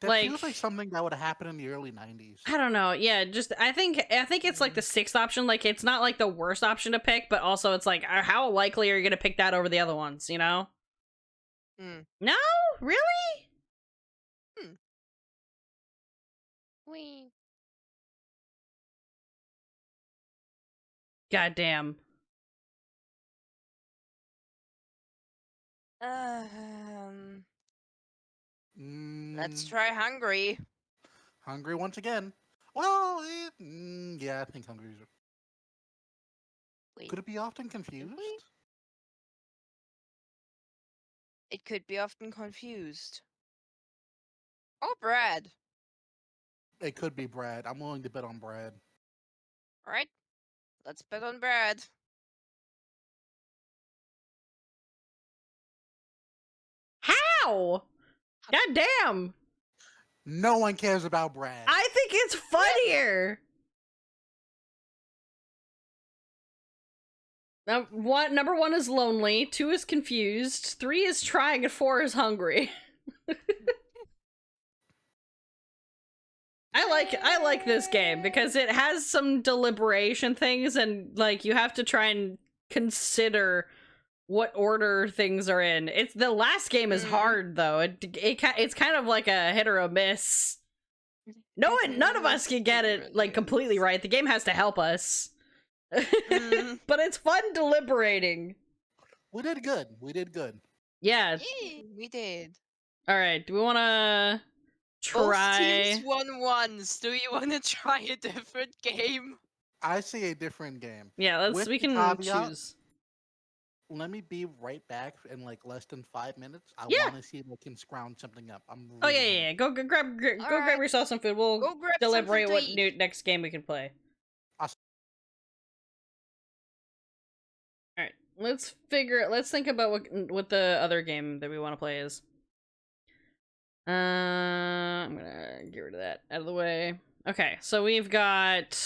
that feels like something that would happen in the early 90s. I don't know. Yeah, just I think it's like the 6th option. Like, it's not like the worst option to pick, but also it's like, how likely are you gonna pick that over the other ones? You know? No, really? Wee. Goddamn. Let's Mm, try hungry. hungry once again. Well, yeah, I think hungry. Wait, Could it be often confused? it could be often confused. Or bread. It could be Brad. I'm willing to bet on Brad. Alright. Let's bet on bread. How? Goddamn. No one cares about Brad. I think it's funnier. Number 1 is lonely, 2 is confused, 3 is trying, and 4 is hungry. I like this game because it has some deliberation things, and like you have to try and consider what order things are in. It's the last game is hard though. It's kind of like a hit or a miss. None of us can get it like completely right. The game has to help us. But it's fun deliberating. We did good. We did good. Yeah. We did. All right. Do we want to Both try? teams won once. Do you want to try a different game? I see a different game. Yeah. With We the can caveat, choose. Let me be right back in like less than 5 minutes. I Yeah. want to see if I can scrounge something up. I'm Oh really yeah, hungry. yeah. Go grab Alright. yourself some food. We'll Go grab deliberate something what to eat. next game we can play. Awesome. All right. Let's think about what the other game that we want to play is. I'm gonna get rid of that out of the way. Okay, so we've got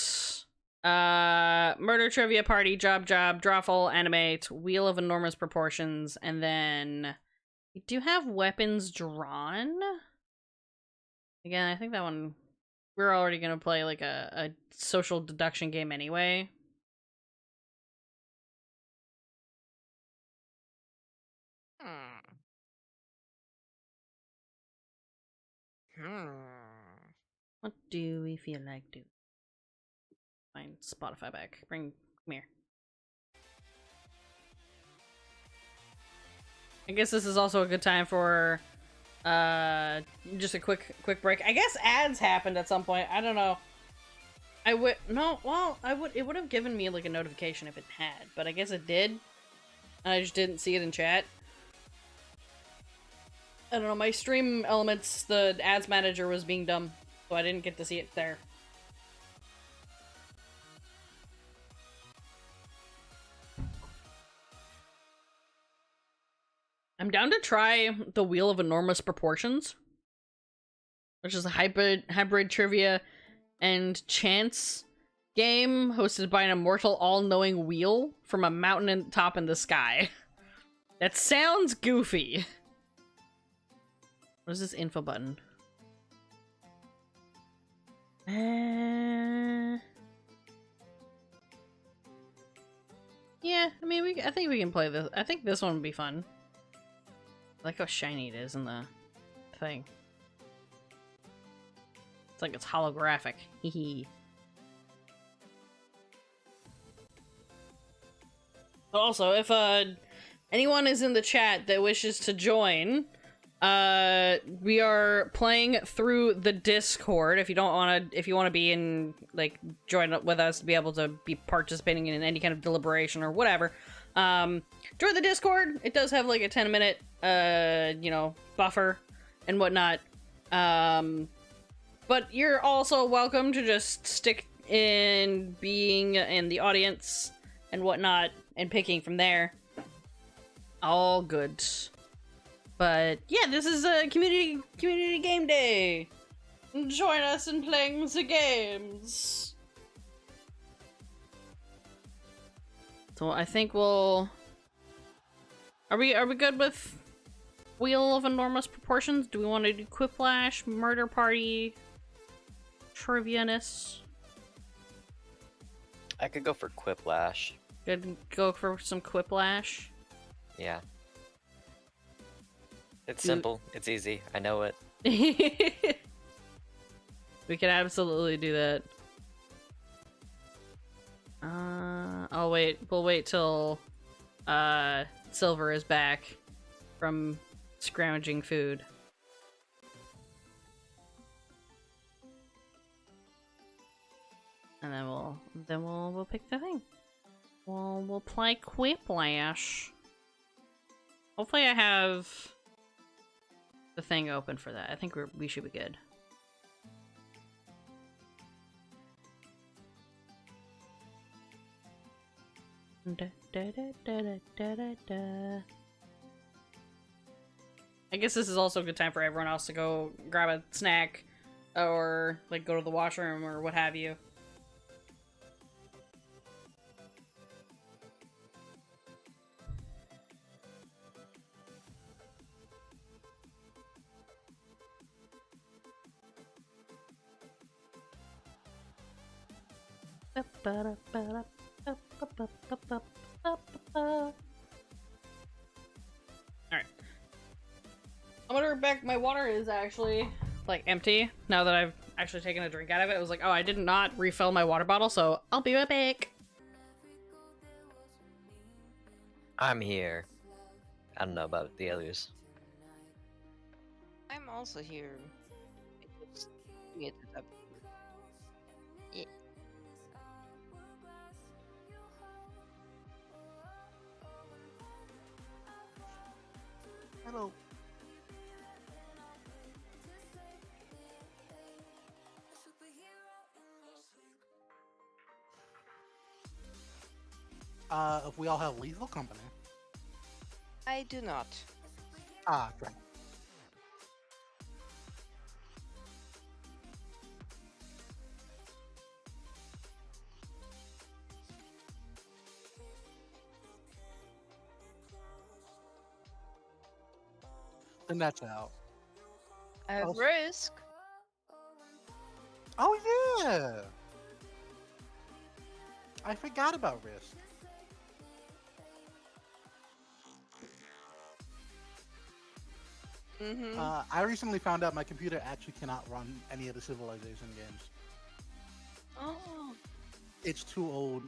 murder trivia party, job, drawful, animate, wheel of enormous proportions, and then we do have weapons drawn. Again, I think that one we're already gonna play like a social deduction game anyway. What do we feel like doing? Find Spotify back. Come here. I guess this is also a good time for just a quick break. I guess ads happened at some point. I don't know. It would have given me like a notification if it had, but I guess it did. I just didn't see it in chat. I don't know, my stream elements, the ads manager was being dumb, so I didn't get to see it there. I'm down to try the Wheel of Enormous Proportions, which is a hybrid trivia and chance game hosted by an immortal all-knowing wheel from a mountain top in the sky. That sounds goofy. What is this info button? Yeah, I mean, I think we can play this. I think this one would be fun. I like how shiny it is in the thing. It's like it's holographic. Hee. Also, if anyone is in the chat that wishes to join, we are playing through the Discord. If you want to be in, like, join up with us to be able to be participating in any kind of deliberation or whatever, join the Discord. It does have like a 10-minute, buffer and whatnot. But you're also welcome to just stick in being in the audience and whatnot and picking from there. All good. But yeah, this is a community game day. Join us in playing the games. So I think we'll. Are we good with Wheel of Enormous Proportions? Do we want to do Quiplash, Murder Party, Trivianess? I could go for Quiplash. Good, go for some Quiplash. Yeah. It's simple. It's easy. I know it. We can absolutely do that. I'll wait. We'll wait till Silver is back from scrounging food. And then we'll pick the thing. We'll play Quiplash. Hopefully I have the thing open for that. I think we should be good. I guess this is also a good time for everyone else to go grab a snack or like go to the washroom or what have you. Alright. I'm gonna back. My water is actually like empty now that I've actually taken a drink out of it. I was like, oh, I did not refill my water bottle, so I'll be right back. I'm here. I don't know about the others. I'm also here. Just get it up. Yeah. Hello. If we all have lethal company. I do not. Ah, great. Then that's out. I have Oh. Risk. Oh yeah! I forgot about Risk. Mm-hmm. I recently found out my computer actually cannot run any of the Civilization games. Oh. It's too old.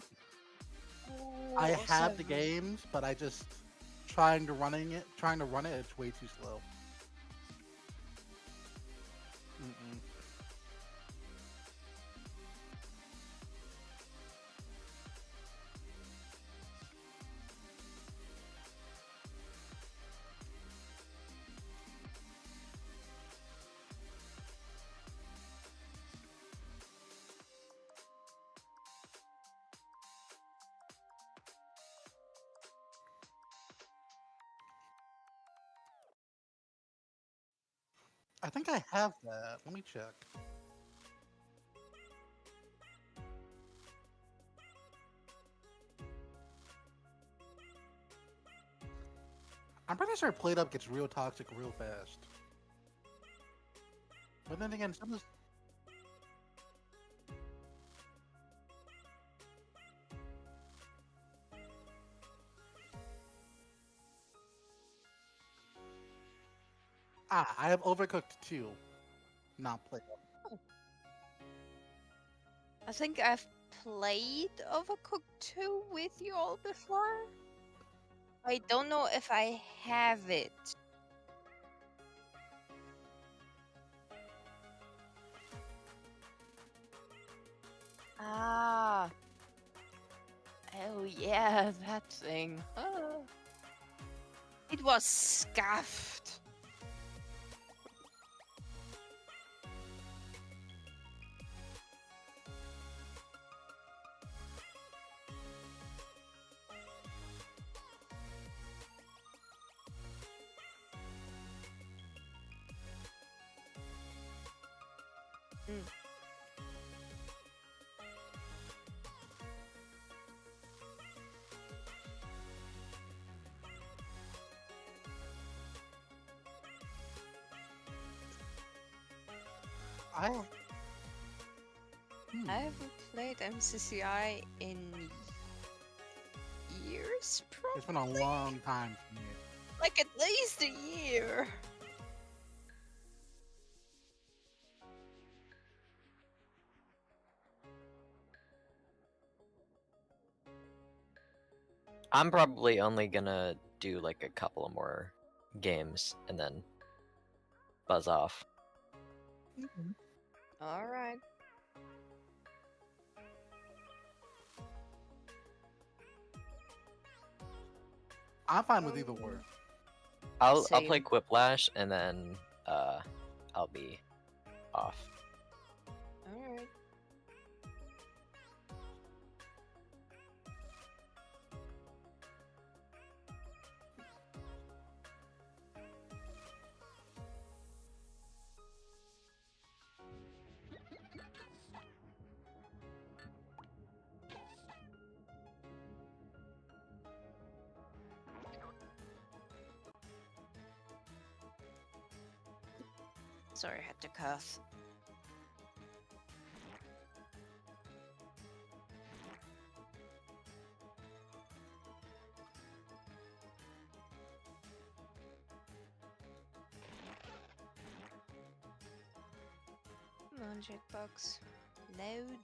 Oh, I have the 07. games, but I just trying to run it. It's way too slow. Mm-mm. I think I have that. Let me check. I'm pretty sure Played Up gets real toxic real fast. But then again, some of I have Overcooked 2, not Played Up. I think I've played Overcooked 2 with you all before. I don't know if I have it. Ah. Oh yeah, that thing. Ah. It was scuffed. Mm. I. I haven't played MCCI in years, It's been probably. a long time for me. Like at least a year. I'm probably only gonna do like a couple of more games and then buzz off. All right. I'm fine with either or. I'll Same. play Quiplash and then I'll be off. All right. Sorry, I had to cough. Come on, Jackbox. Load.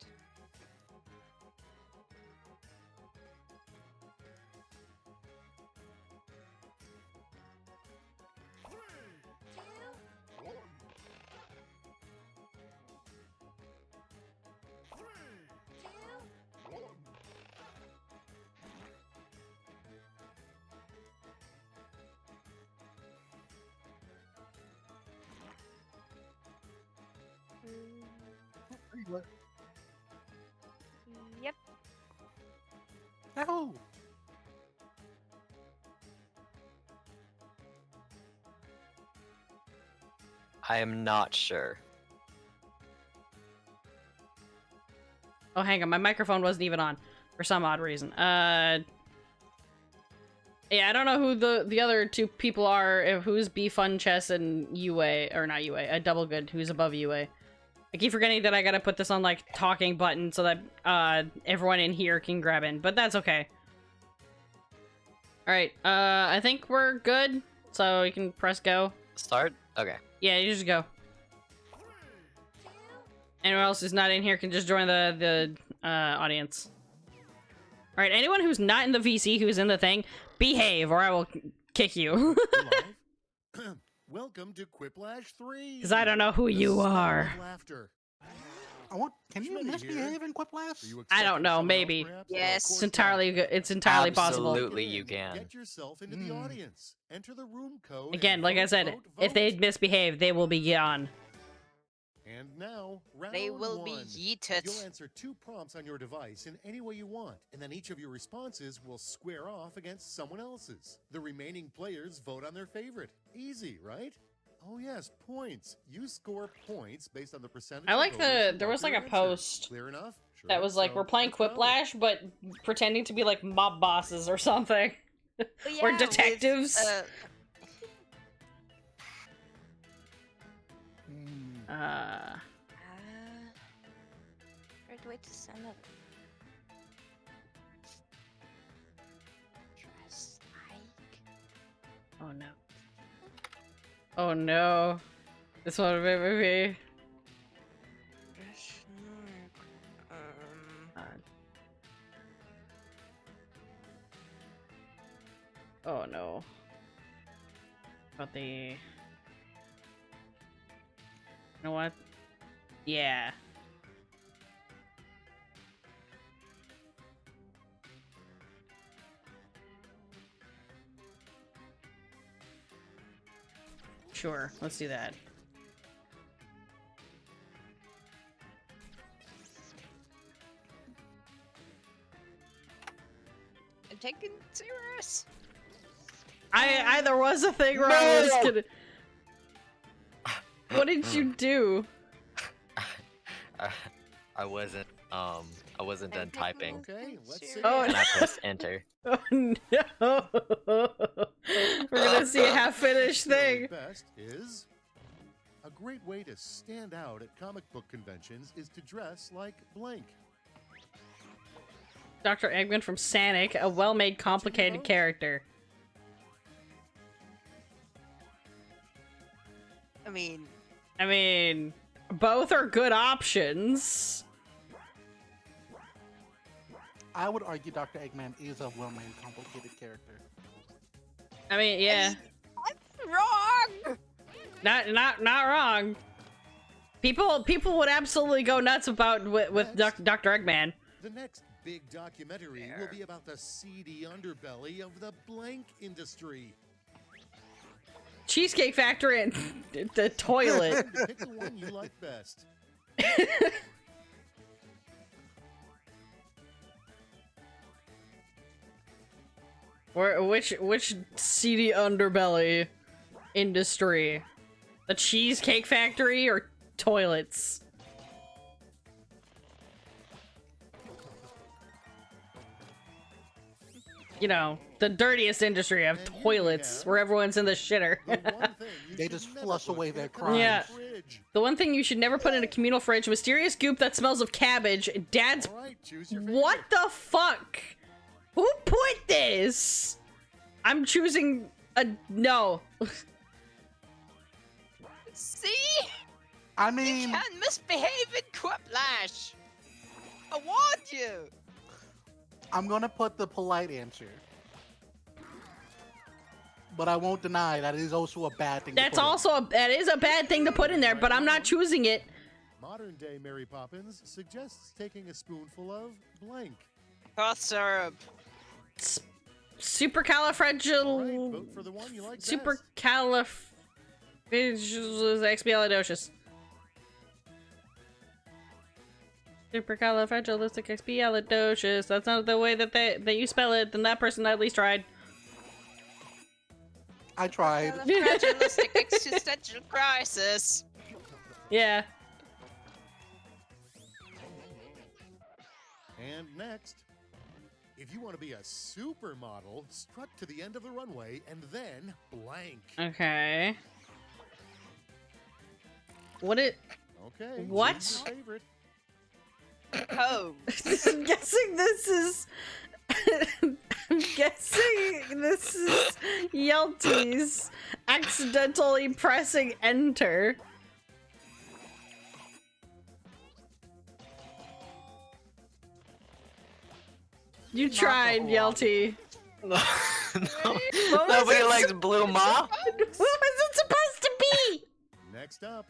Yep. Yahoo! I am not sure. Oh, hang on, my microphone wasn't even on for some odd reason. Yeah, I don't know who the other two people are. Who's B Fun Chess and UA, or not UA, Double Good, who's above UA. I keep forgetting that I gotta put this on like talking button so that everyone in here can grab in, but that's okay. All right, I think we're good, so you can press go. Start? Okay. Yeah, you just go. Anyone else who's not in here can just join the audience. All right, anyone who's not in the VC, who's in the thing, behave, or I will kick you. Welcome to Quiplash 3. Because I don't know who The you Spell of are. Laughter. Can you Schmitty misbehave here. in Quiplash? Are you I don't expecting know, someone else, maybe. perhaps? Yes. Of course It's entirely not. good. It's entirely possible. Absolutely, you can. Get yourself into the audience. Enter the room code. Again, and like I vote, said, vote, if they vote. misbehave, they will be gone. And now, round They will one. be You'll yeeted. answer 2 prompts on your device in any way you want, and then each of your responses will square off against someone else's. The remaining players vote on their favorite. Easy, right? Oh yes, points. You score points based on the percentage. I of like voters who there want was like your a answer. post Clear enough? Sure that hope was like, so. we're playing Let's go. Quiplash, but pretending to be like mob bosses or something. Oh, Or yeah, detectives. With, great way to send it. Dress like. Oh no. Oh no. This one maybe. Dress like. Oh no. About the... You know what? Yeah. Sure, let's do that. I'm taking serious. There was a thing where I was gonna... What did you do? I wasn't done typing. Okay, let's see. Oh, And I pressed enter. Oh no! We're gonna see a half-finished thing. Best is a great way to stand out at comic book conventions is to dress like blank. Dr. Eggman from Sonic, a well-made, complicated character. I mean, Both are good options. I would argue Dr. Eggman is a well-made, complicated character. I mean, yeah. I'm wrong. Not wrong. People would absolutely go nuts about with Dr. Eggman. The next big documentary will be about the seedy underbelly of the blank industry. Cheesecake Factory and the toilet. Pick the one you like best. Which seedy underbelly industry? The Cheesecake Factory or toilets? You know, the dirtiest industry of toilets, where everyone's in the shitter. They just flush away their crimes. Yeah. The one thing you should never put in a communal fridge: mysterious goop that smells of cabbage. Dad's. What the fuck? Who put this? I'm choosing a no. See? I mean, You can't misbehave in Quiplash. I warned you. I'm gonna put the polite answer, but I won't deny that it is also a bad thing. That is a bad thing to put in there, but I'm not choosing it. Modern day Mary Poppins suggests taking a spoonful of blank. Cough syrup. Supercalifragilistic. Vote for the one you like best. Supercalifragilisticexpialidocious. Supercalifragilisticexpialidocious. That's not the way that you spell it. Then that person at least tried. I tried. Fragilistic existential crisis. Yeah. And next, if you want to be a supermodel, strut to the end of the runway and then blank. Okay. What it? Okay. What? choose your favorite. Oh. I'm guessing this is. I'm guessing this is Yelty's accidentally pressing enter. You tried, Yelty. No, nobody likes Blue Ma. What was it supposed to be? Next up.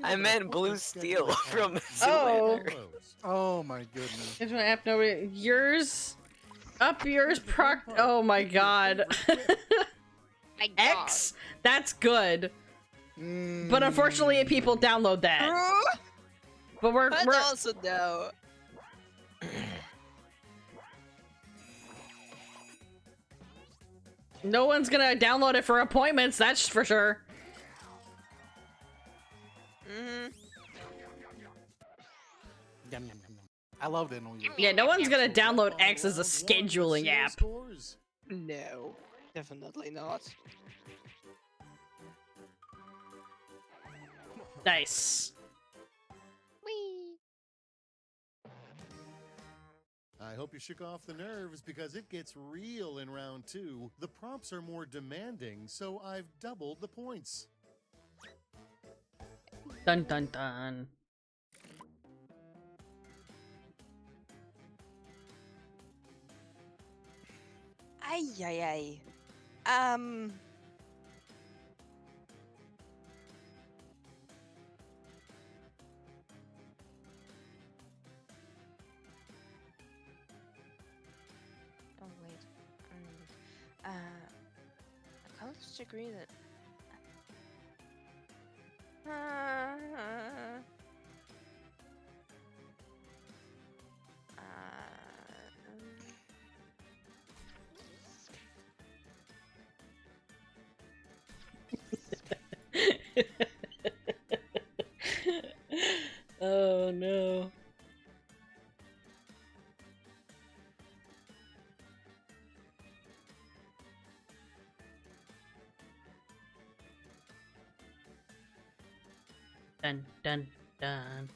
I meant Blue Steel from Oh. Zoolander. Oh my goodness. Here's my app. Nobody. Yours. Up yours. Oh my god. My God. X. That's good. But unfortunately, people download that. True. But we're But also no. no one's gonna download it for appointments. That's for sure. Mm-hmm. Yum, yum, yum, yum. I love it. Yeah, no one's gonna download X as a scheduling app. No, definitely not. Nice. Whee! I hope you shook off the nerves because it gets real in round 2. The prompts are more demanding, so I've doubled the points. Dun dun dun. I Ay, ay, ay. Oh wait. A college degree that. Oh no. Dun dun dun.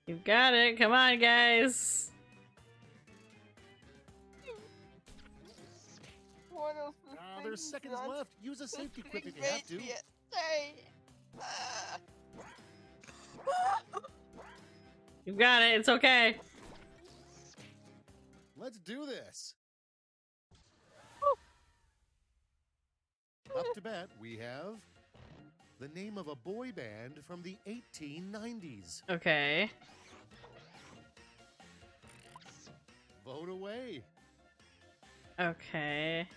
You've got it. Come on, guys. What else? There's seconds left. Use a safety quip if you have to. You've got it. It's okay. Let's do this. Up to bat, we have the name of a boy band from the 1890s. Okay. Vote away. Okay.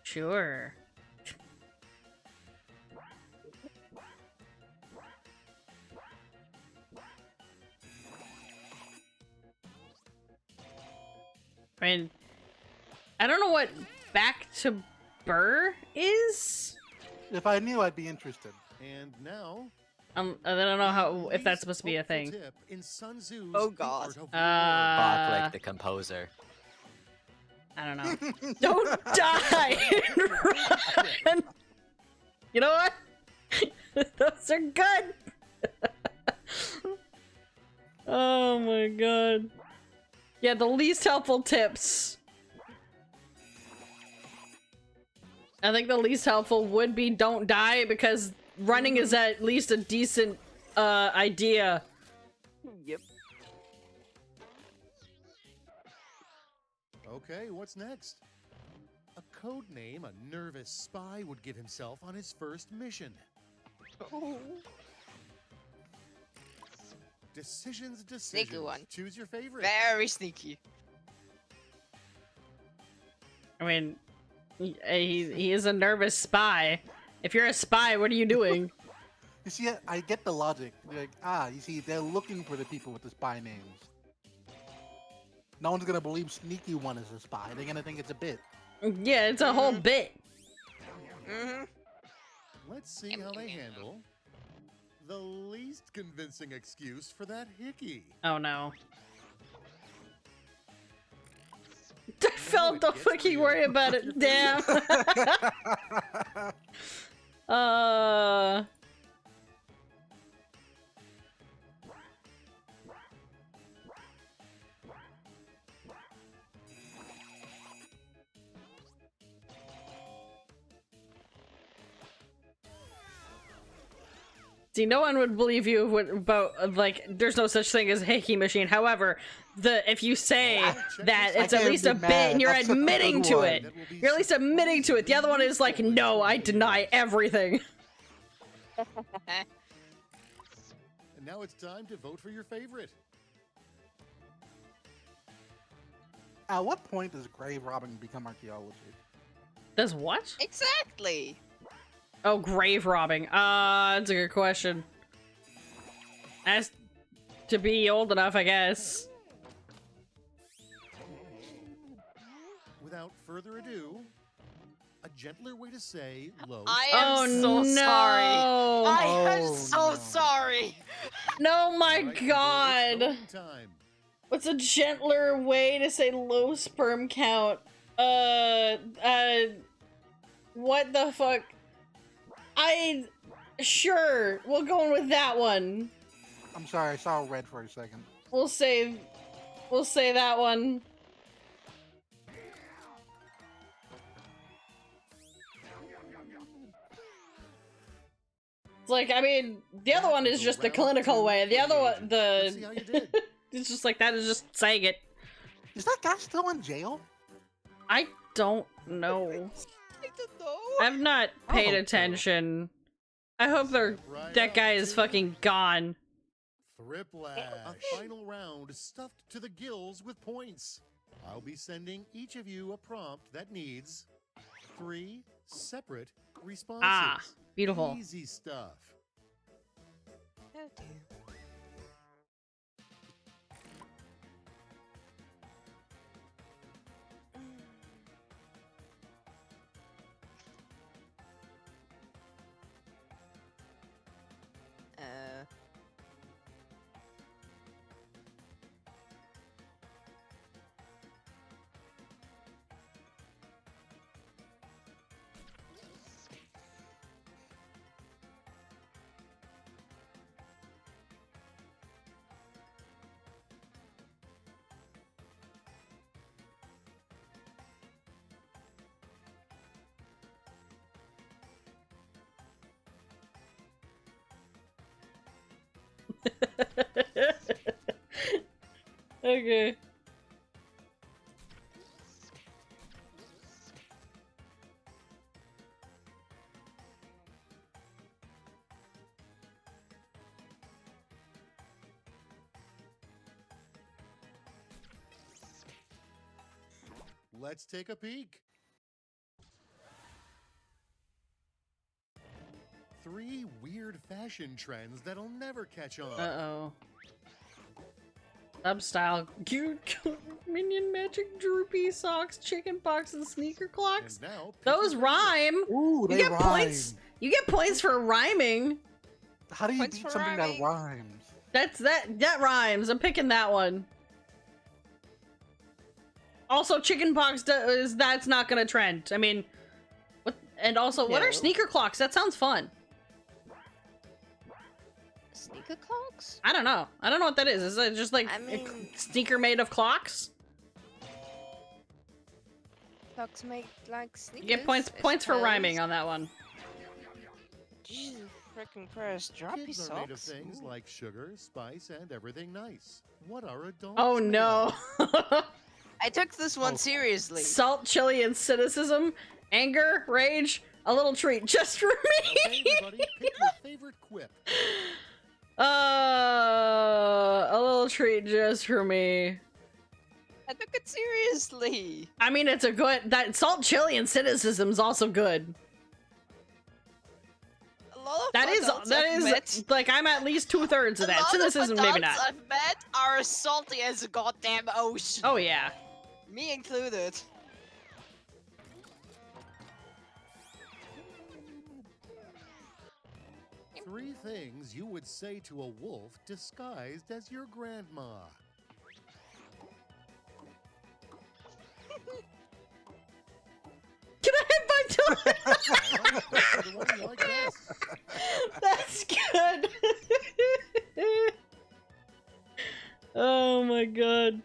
Sure. I mean, I don't know what Back to Burr is. If I knew, I'd be interested. And now, I don't know how if that's least supposed to be a hopeful thing. tip in Sun Tzu's Oh, The God. Art of War. Bach like the composer. I don't know. Don't die! Run! You know what? Those are good! Oh my god. Yeah, the least helpful tips. I think the least helpful would be don't die, because running is at least a decent idea. Yep. Okay, what's next? A code name a nervous spy would give himself on his first mission. Decisions. Sneaky one. Choose your favorite. Very sneaky. I mean, he is a nervous spy. If you're a spy, what are you doing? You see, I get the logic. Like, you see, they're looking for the people with the spy names. No one's gonna believe Sneaky One is a spy. They're gonna think it's a bit. Yeah, it's a whole bit. Let's see how they handle the least convincing excuse for that hickey. Oh no. I felt the fucking worry about it. Damn. See, no one would believe you about, like, there's no such thing as a hickey machine. However, if you say that it's at least a bit and you're admitting to it, you're at least admitting to it. The other one is like, no, I deny everything. And now it's time to vote for your favorite. At what point does grave robbing become archaeology? Does what? Exactly. Oh, grave robbing. That's a good question. As to be old enough, I guess. Without further ado, a gentler way to say low. I am Oh, so sorry. no. I am Oh, so no. sorry. No, my Right, god. voting time. What's a gentler way to say low sperm count? What the fuck? Sure, we'll go with that one. I'm sorry, I saw red for a second. We'll say that one. like, I mean, the other one is just the clinical way. The other one, Let's see how you did. it's just like that is just saying it. Is that guy still in jail? I don't know. I don't know. I've not paid hope so. attention. I hope that guy is fucking gone. Thriplash. A final round stuffed to the gills with points. I'll be sending each of you a prompt that needs 3 separate responses. Ah, beautiful. Easy stuff. Oh dear. Okay. Let's take a peek. 3 weird fashion trends that'll never catch on. Uh-oh. Sub-style cute minion magic droopy socks, chicken pox, and sneaker clocks. And now, pick Those your rhyme. Ooh, You they get rhyme. points. You get points for rhyming. How do you Points beat for something rhyming. that rhymes? That rhymes. I'm picking that one. Also, chicken pox that's not gonna trend. I mean, what? And also, what are No. sneaker clocks? That sounds fun. Sneaker clocks? I don't know. I don't know what that is. Is it just like I a mean- sneaker made of clocks? Clocks make like sneakers. You get points I for suppose. rhyming on that one. Jesus freaking Christ, droppy Kids are made of socks. things Ooh. like sugar, spice, and everything nice. What are adults Oh made no. of? I took this one Oh. seriously. Salt, chili, and cynicism, anger, rage, a little treat just for me. Okay, everybody, pick your favorite quip. A little treat just for me. I took it seriously. I mean, it's a good. That salt, chili, and cynicism's also good. A lot of That adults I've met, is like I'm at least 2/3 of a that. lot Cynicism, of maybe adults not. I've met are as salty as a goddamn ocean. Oh yeah. Me included. Three things you would say to a wolf disguised as your grandma. Can I hit my toe? Alright, that's the one you like best. That's good. Oh my god.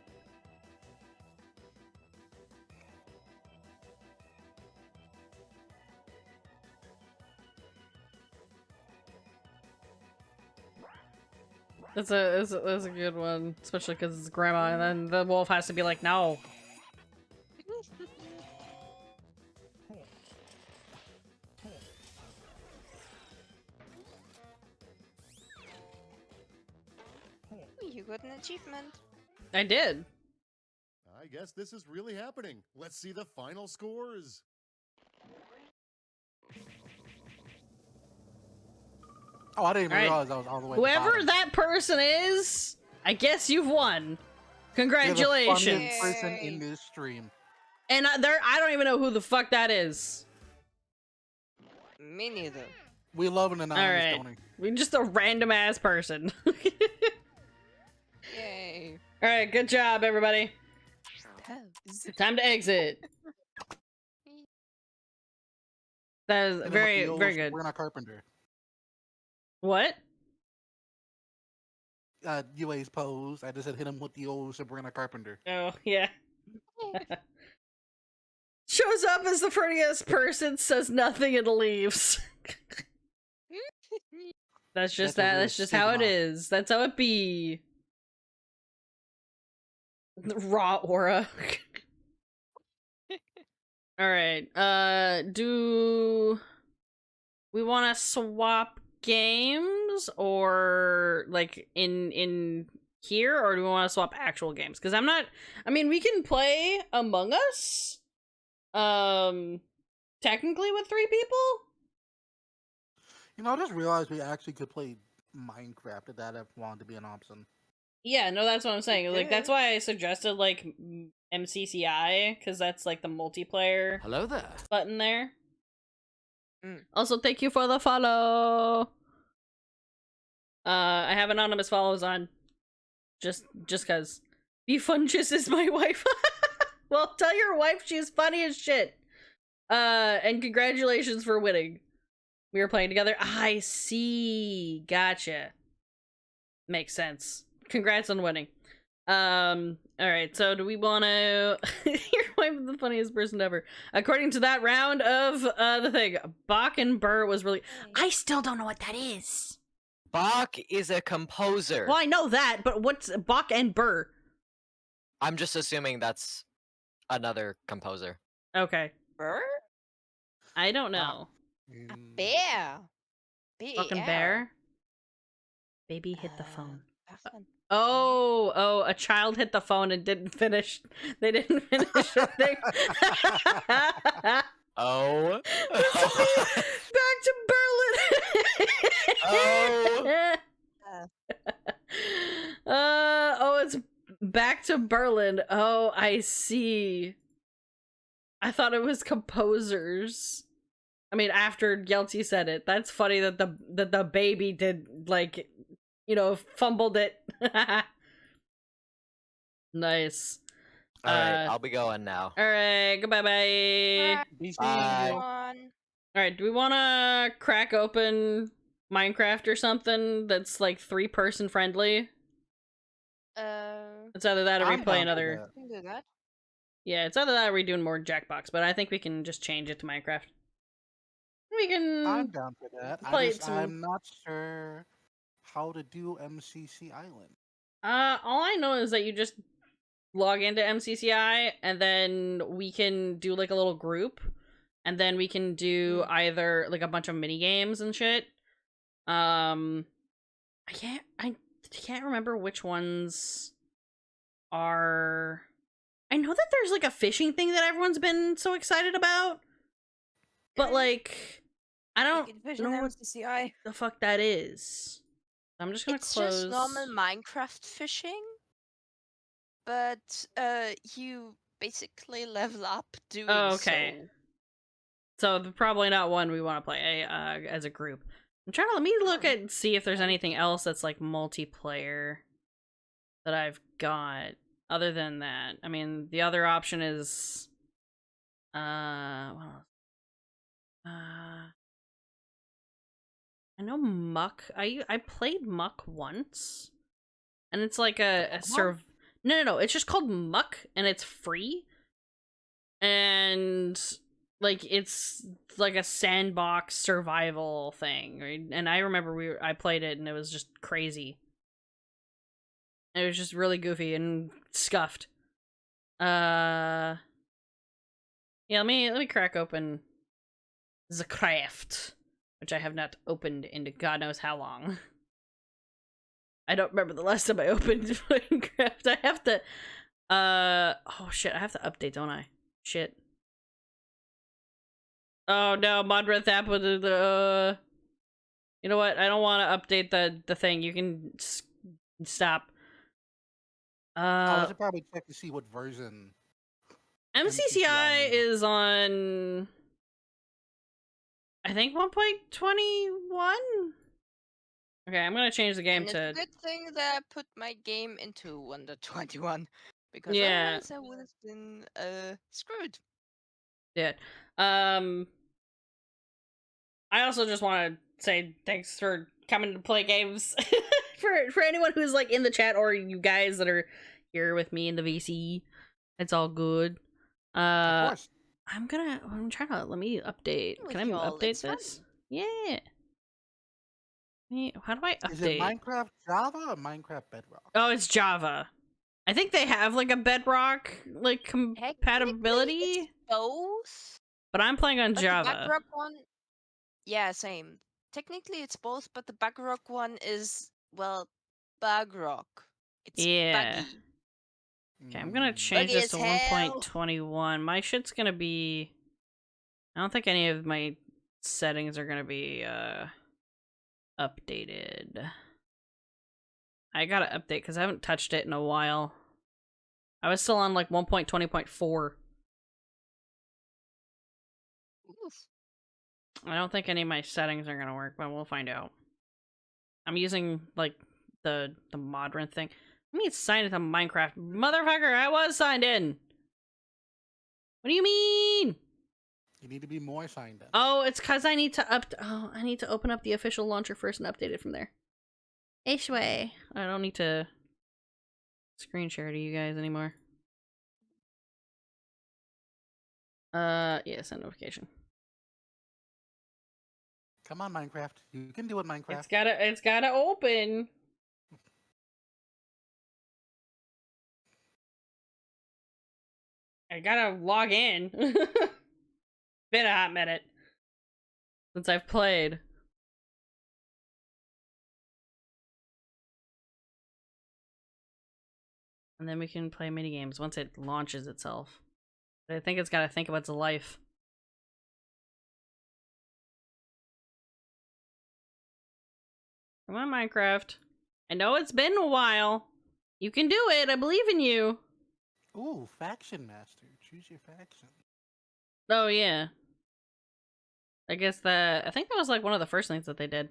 That's a good one, especially because it's grandma, and then the wolf has to be like, no. You got an achievement. I did. I guess this is really happening. Let's see the final scores. Oh, I didn't even Alright. realize I was all the way. at the Whoever bottom. that person is, I guess you've won. You're the Congratulations. funniest person Yay. in this stream. And I don't even know who the fuck that is. Me neither. We love an anonymous Alright. donor. We're just a random ass person. Yay. Alright, good job, everybody. Pose. Time to exit. That is And then very, with the very old good. Sabrina Carpenter. What? UA's pose. I just said hit him with the old Sabrina Carpenter. Oh, yeah. Shows up as the prettiest person, says nothing, and leaves. That's just That's a that. real That's just how it stigma. is. That's how it be. Raw aura. All right. Do we want to swap games or like in here, or do we want to swap actual games? Because I'm not. I mean, we can play Among Us. Technically with 3 people. You know, I just realized we actually could play Minecraft if that ever wanted to be an option. Yeah, no, that's what I'm saying. Like, that's could. why I suggested like MCCI, because that's like the multiplayer Hello there. button there. Mm. Also, thank you for the follow. I have anonymous follows on, just cause. Be fun, just is my wife. Well, tell your wife she's funny as shit. And congratulations for winning. We were playing together. I see. Gotcha. Makes sense. Congrats on winning. Alright, so do we wanna your wife is the funniest person ever. According to that round of the thing, Bach and Burr was really I still don't know what that is. Bach is a composer. Well, I know that, but what's Bach and Burr? I'm just assuming that's another composer. Okay. Burr? I don't know. Bear. Fucking bear? Baby hit the phone. Bachen. Oh, a child hit the phone and didn't finish. They didn't finish the thing. Oh. Back to Berlin. Oh. Oh, it's back to Berlin. Oh, I see. I thought it was composers. I mean, after Yelty said it, that's funny that the baby did, like, you know, fumbled it. Nice. All right, I'll be going now. All right, goodbye, bye. Be seeing Bye. you. One. All right, do we want to crack open Minecraft or something that's like 3-person friendly? It's either that or we I'm play down for another. that. Can do that. Yeah, it's either that or we doing more Jackbox, but I think we can just change it to Minecraft. We can. I'm down for that. play it some- I'm not sure how to do MCC Island. All I know is that you just log into MCCI and then we can do like a little group, and then we can do either like a bunch of mini games and shit. I can't remember which ones are. I know that there's like a fishing thing that everyone's been so excited about, but like I don't know what MCCI. the fuck that is. I'm just gonna It's close. just normal Minecraft fishing, but you basically level up doing Okay. So probably not one we want to play as a group. I'm trying to let me look at see if there's anything else that's like multiplayer that I've got other than that. I mean, the other option is what else? I know Muck. I played Muck once, and it's like a No, it's just called Muck, and it's free, and like it's like a sandbox survival thing, right? And I remember I played it, and it was just crazy. It was just really goofy and scuffed. Yeah, let me crack open the craft, which I have not opened into God knows how long. I don't remember the last time I opened Minecraft. I have to oh shit, I have to update, don't I? Shit. Oh no, Modreth app with the you know what? I don't want to update the thing. You can stop. I should probably check to see what version. MCCI is on, I think, 1.21. Okay, I'm gonna change the game and to. It's a good thing that I put my game into 1.21 because Yeah. otherwise I would have been screwed. Yeah. I also just want to say thanks for coming to play games. for anyone who's like in the chat or you guys that are here with me in the VC, it's all good. Of course. I'm trying to let me update. With Can I y'all, update it's fun. this? Yeah. How do I Is it update? Minecraft Java or Minecraft Bedrock? Oh, it's Java. I think they have like a Bedrock like Technically, it's compatibility, both. but I'm playing on But Java. the Bedrock one, yeah, same. Technically, it's both, but the Bedrock one is, well, bug rock. It's Yeah. buggy. Okay, I'm gonna Mm. change Buggy this as to hell. 1.21. My shit's gonna be. I don't think any of my settings are gonna be updated. I gotta update because I haven't touched it in a while. I was still on like 1.20.4. Oof. I don't think any of my settings are gonna work, but we'll find out. I'm using like the modern thing. Let me sign into Minecraft. Motherfucker, I was signed in. What do you mean? You need to be more signed in. Oh, it's cause I need to open up the official launcher first and update it from there. Ishway. I don't need to screen share to you guys anymore. Yeah, send notification. Come on, Minecraft. You can do it, Minecraft. It's gotta open. I gotta log in. Been a hot minute since I've played. And then we can play mini games once it launches itself. But I think it's gotta think of its life. Come on, Minecraft. I know it's been a while. You can do it. I believe in you. Ooh, Faction Master. Choose your faction. Oh yeah. I guess I think that was like one of the first things that they did.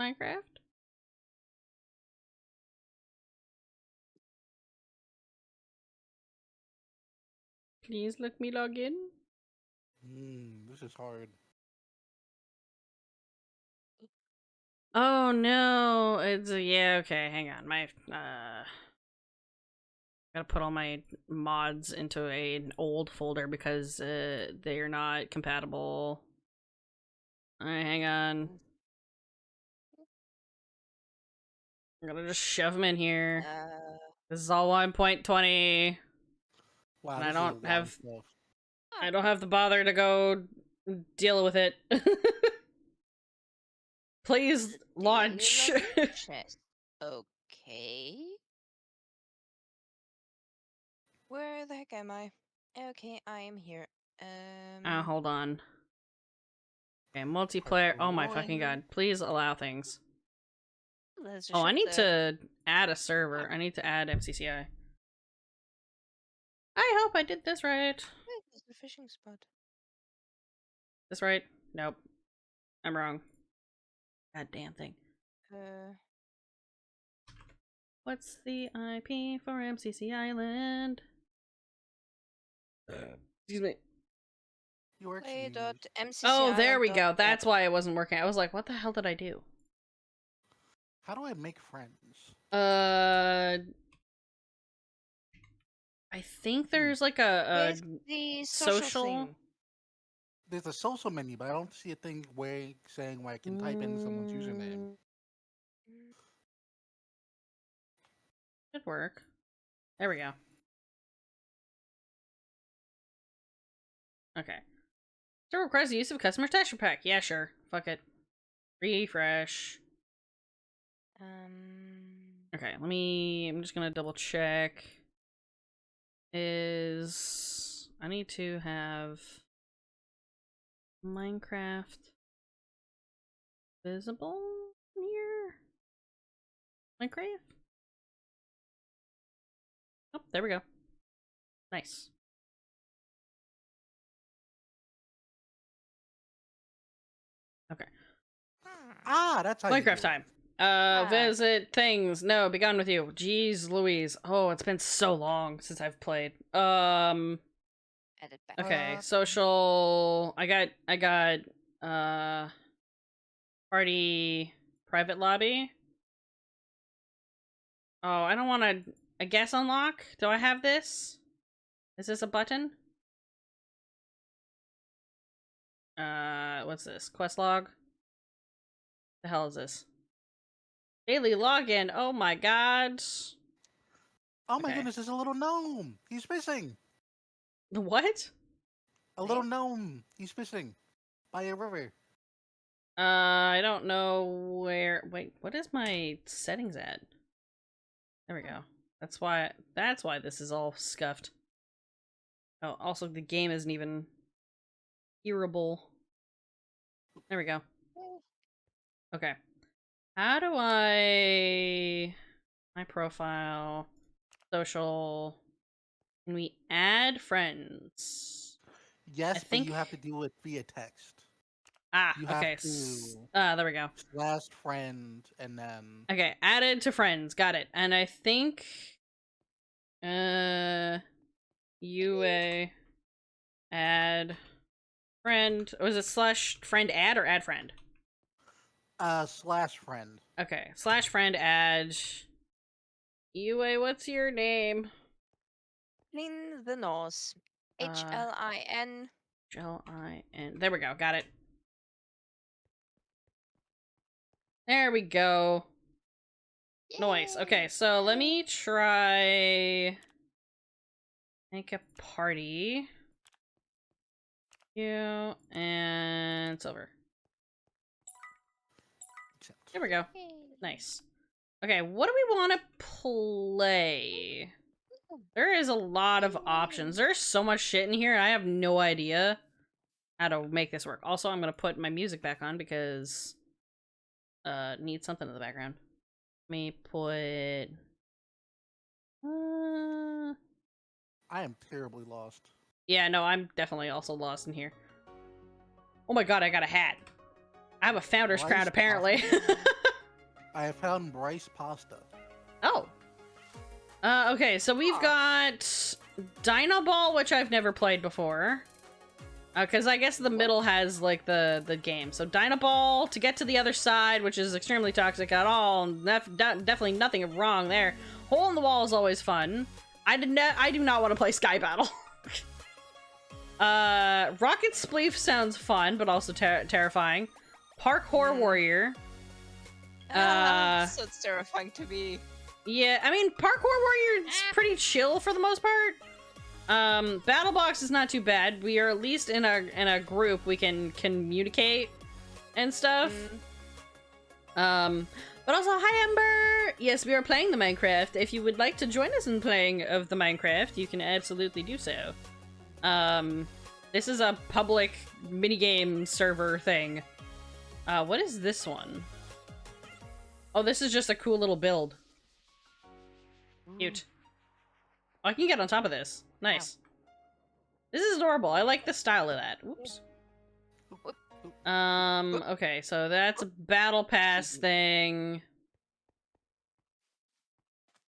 Minecraft? Please let me log in. This is hard. Oh no, it's yeah, okay, hang on. My gotta put all my mods into an old folder because they're not compatible. Alright, hang on. I'm gonna just shove them in here. This is all 1.20. Wow, And this is a lot of stuff. I don't have the bother to go deal with it. Please launch. Chest. Okay. Where the heck am I? Okay, I am here. Hold on. Okay, multiplayer. Oh my fucking god. Please allow things. Let's just Oh, I ship need there. to add a server. I need to add MCCI. I hope I did this right. Wait, there's the fishing spot. This right? Nope. I'm wrong. God damn thing. What's the IP for MCC Island? Excuse me. Play.mcc Oh, there we Island go. dot That's why it wasn't working. I was like, what the hell did I do? How do I make friends? I think there's like a With the social social. thing. There's a social menu, but I don't see a thing saying where I can type in someone's username. Should work. There we go. Okay. To request the use of customer texture pack. Yeah, sure. Fuck it. Refresh. Okay, I'm just gonna double check. I need to have Minecraft visible here? Minecraft? Oh, there we go. Nice. Okay. That's how Minecraft time. Visit things. No, be gone with you. Jeez Louise. Oh, it's been so long since I've played. Edit back. Okay, social. I got party private lobby. Oh, I don't want to. I guess unlock. Do I have this? Is this a button? What's this? Quest log? The hell is this? Daily login. Oh my god. Oh my Okay. goodness, there's a little gnome. He's missing. What? A little gnome. He's missing by a river. I don't know where. Wait, what is my settings at? There we go. That's why this is all scuffed. Oh, also the game isn't even hearable. There we go. Okay. How do I... My profile... Social... Can we add friends? Yes, I think... but you have to do it via text. Ah, You have okay. to- There we go. Last friend, and then... Okay, added to friends. Got it. And I think... UA... Add... Friend... Was it slash friend add or add friend? Slash friend. Okay, slash friend add... UA, what's your name? Lin the Norse. HLIN. L-I-N. There we go. Got it. There we go. Nice. Okay, so let me try... Make a party. You and Silver. There we go. Nice. Okay, what do we want to play? There is a lot of options. There's so much shit in here, and I have no idea how to make this work. Also, I'm gonna put my music back on because need something in the background. Let me put I am terribly lost. yeah, no, I'm definitely also lost in here. Oh my god, I got a hat. I have a founder's Rice crown, apparently. I have found Bryce Pasta. Oh. Okay, so we've got Dino Ball, which I've never played before. Because I guess the middle has, like, the game. So Dino Ball, to get to the other side, which is extremely toxic at all. Definitely nothing wrong there. Hole in the Wall is always fun. I do not want to play Sky Battle. Rocket Spleef sounds fun, but also terrifying. Parkour Warrior. So it's terrifying to be. Yeah, I mean, Parkour Warrior is pretty chill for the most part. Battle Box is not too bad. We are at least in a group. We can communicate and stuff. But also, hi Ember! Yes, we are playing the Minecraft. If you would like to join us in playing of the Minecraft, you can absolutely do so. This is a public minigame server thing. What is this one? Oh, this is just a cool little build. Cute. Oh, I can get on top of this. Nice. This is adorable. I like the style of that. Oops. Okay, so that's a battle pass thing.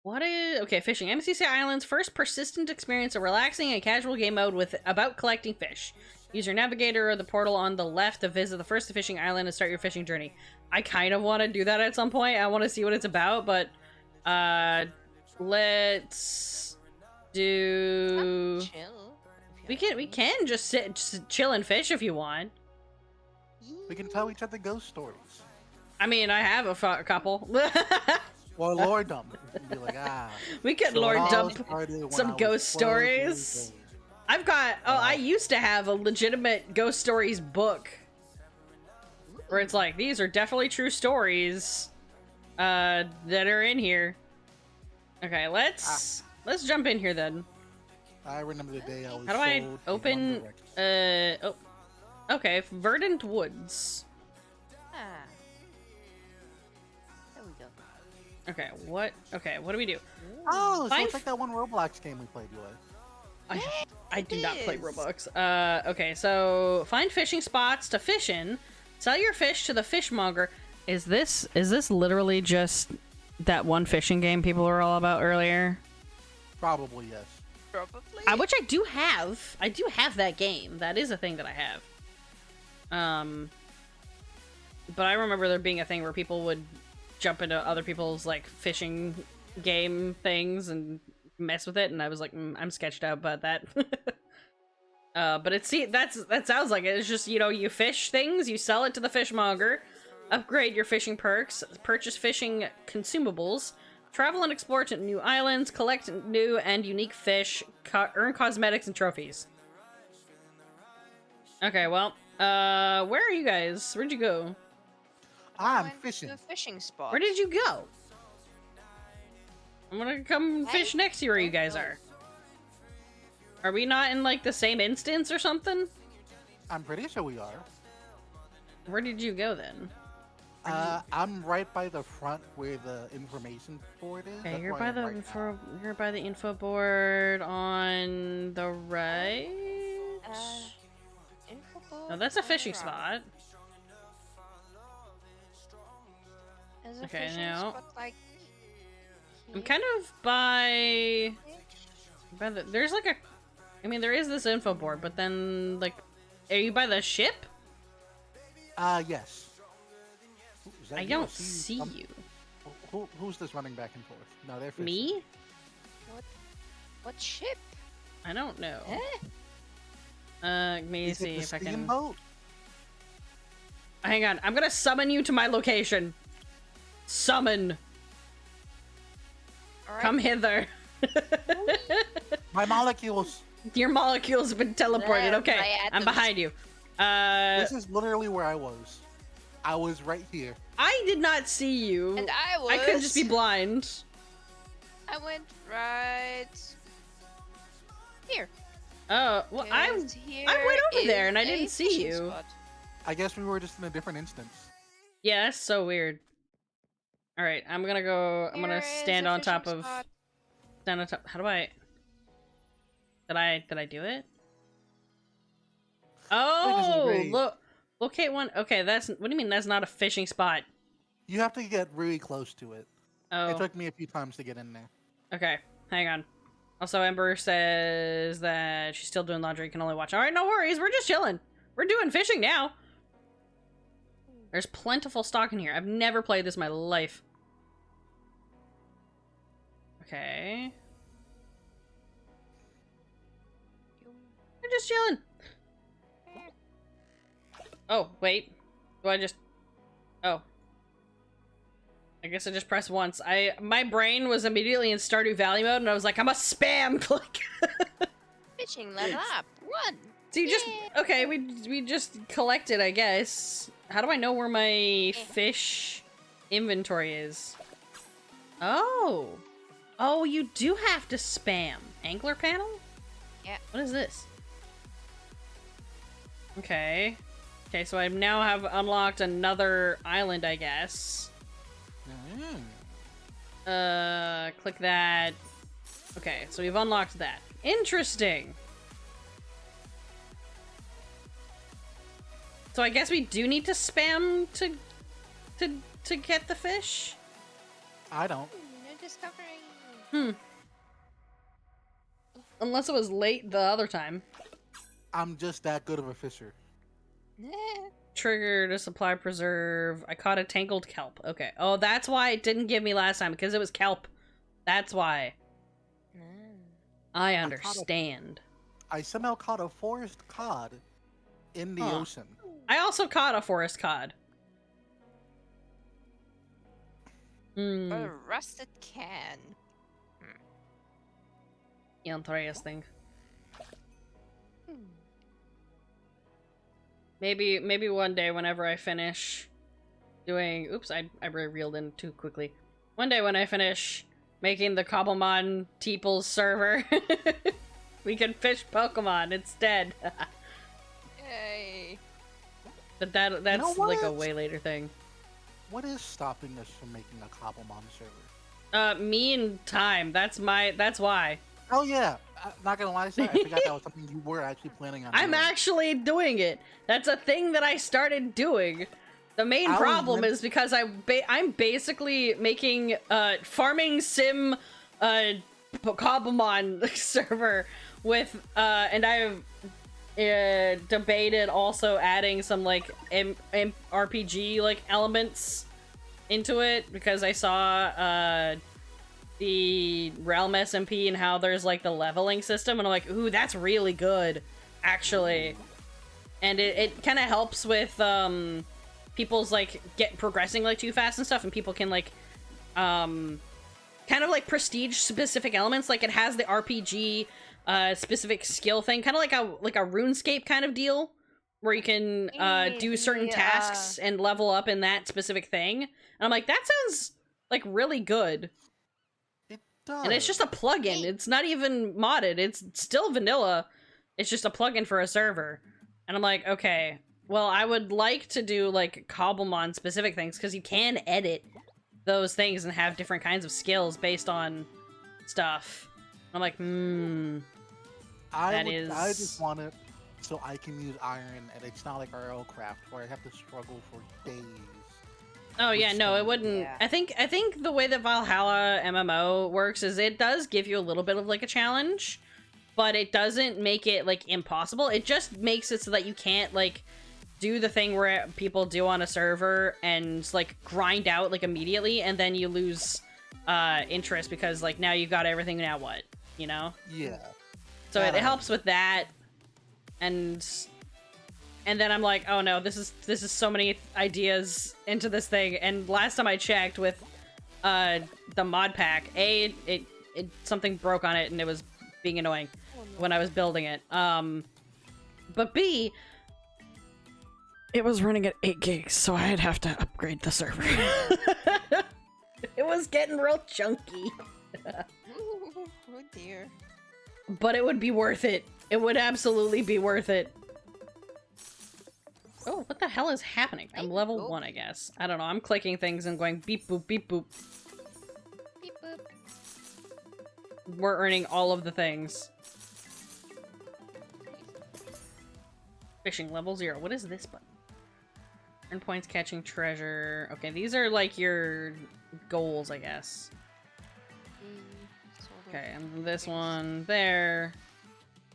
What is... Okay, fishing. MCC Island's first persistent experience, a relaxing and casual game mode about collecting fish. Use your navigator or the portal on the left to visit the first fishing island and start your fishing journey. I kind of want to do that at some point. I want to see what it's about, but let's do... Chill. We can just chill and fish if you want. We can tell each other ghost stories. I mean, I have a couple. Or lore dump. Be like, we could so lore it all dump started when some I was ghost 12 years stories. old. I've got... Oh, I used to have a legitimate ghost stories book. Where it's like, these are definitely true stories that are in here. Okay, let's jump in here then. I remember the day I was How do I sold open... in oh. Okay, Verdant Woods. There we go. Okay, what do we do? Oh, so Find it's like that one Roblox game we played, Joy. I do not play is. Roblox. Okay, so find fishing spots to fish in. Sell your fish to the fishmonger. Is this literally just that one fishing game people were all about earlier? Probably, yes. Probably. Which I do have. I do have that game. That is a thing that I have. But I remember there being a thing where people would jump into other people's like fishing game things and mess with it, and I was like, I'm sketched out about that. But that sounds like it. It's just, you know, you fish things, you sell it to the fishmonger, upgrade your fishing perks, purchase fishing consumables, travel and explore to new islands, collect new and unique fish, earn cosmetics and trophies. Okay, well, where are you guys? Where'd you go? I'm Went fishing. to a fishing spot. Where did you go? I'm gonna come fish next to where you guys are. Are we not in, like, the same instance or something? I'm pretty sure we are. Where did you go, then? I'm right by the front where the information board is. Okay, That's you're where I by am the right now. you're by the info board on the right. Info board No, that's a on the fishing right. spot. There's a Okay, fishing now- spot, like, I'm here? kind of by the. There's like a. I mean, there is this info board, but then, like, are you by the ship? Yes. Is that I you? don't see some- you. Who's this running back and forth? No, they're fishing. Me? What ship? I don't know. Eh? Let me Is see it the if I can. steamboat? Hang on, I'm gonna summon you to my location. Summon. Alright. Come hither. My molecules. Your molecules have been teleported. Yeah, Okay, my I'm atoms. behind you. This is literally where I was. I was right here. I did not see you. And I was. I could just be blind. I went right here. Oh, well, I And here went over there is and I a didn't see fishing you. spot. I guess we were just in a different instance. Yeah, that's so weird. All right, I'm gonna go. I'm gonna Here is stand a on top fishing of. spot. Stand on top. How do I? Did I do it? Oh, great. look. Locate one. Okay, that's. What do you mean? That's not a fishing spot. You have to get really close to it. It Oh, took me a few times to get in there. okay. Hang on. Also, Ember says that she's still doing laundry. Can only watch. All right, no worries. We're just chilling. We're doing fishing now. There's plentiful stock in here. I've never played this in my life. Okay. We're just chilling. Oh, wait. Do I just... Oh. I guess I just pressed once. My brain was immediately in Stardew Valley mode, and I was like, I'm a spam click. Fishing level up. One. So you just... Yeah. Okay, we just collected, I guess. How do I know where my fish inventory is? Oh. Oh, you do have to spam. Angler panel? Yeah. What is this? Okay. Okay, so I now have unlocked another island, I guess. Click that. Okay, so we've unlocked that. Interesting. So I guess we do need to spam to get the fish? I don't. New discovery. Hmm. Unless it was late the other time. I'm just that good of a fisher. Triggered a supply preserve. I caught a tangled kelp. Okay. Oh, that's why it didn't give me last time, because it was kelp. That's why. I understand. I somehow caught a forest cod in the Huh. ocean. I also caught a forest cod. Hmm. A rusted can. Interesting. Maybe one day whenever I finish doing... Oops, I reeled in too quickly. One day when I finish making the Cobblemon Teeples server, we can fish Pokemon instead. Yay. But that's know like a what? way later thing. What is stopping us from making a Cobblemon server? Me and time. That's why. Oh yeah, not gonna lie, Sarah, I forgot that was something you were actually planning on. I'm doing. actually doing it. That's a thing that I started doing. The main I was problem meant- is because I'm basically making farming sim Cobblemon server with and I've debated also adding some like RPG like elements into it because I saw the Realm SMP and how there's like the leveling system and I'm like, ooh, that's really good. actually. And it kind of helps with people's like progressing like too fast and stuff, and people can like kind of like prestige specific elements. Like it has the RPG specific skill thing, kind of like a RuneScape kind of deal, where you can do certain tasks and level up in that specific thing. And I'm like, that sounds like really good. It does. And it's just a plugin. It's not even modded. It's still vanilla. It's just a plugin for a server. And I'm like, okay, well, I would like to do like Cobblemon specific things, because you can edit those things and have different kinds of skills based on stuff. I'm like, I just want it so I can use iron, and it's not like Arrowcraft where I have to struggle for days. Oh yeah, no, it wouldn't. Yeah. I think the way that Valhalla MMO works is it does give you a little bit of like a challenge, but it doesn't make it like impossible. It just makes it so that you can't like do the thing where people do on a server and like grind out like immediately, and then you lose interest because like now you've got everything, now what, you know? Yeah. So it helps with that, and then I'm like, oh no, this is so many ideas into this thing. And last time I checked with the mod pack, it something broke on it and it was being annoying when I was building it. But B, it was running at 8 gigs, so I'd have to upgrade the server. It was getting real chunky. Oh dear. But it would be worth it. It would absolutely be worth it. Oh, what the hell is happening? I'm level 1, I guess. I don't know. I'm clicking things and going beep boop, beep boop. Beep boop. We're earning all of the things. Fishing level 0. What is this button? Earn points catching treasure. Okay, these are like your goals, I guess. Sort of. Okay, and this one there.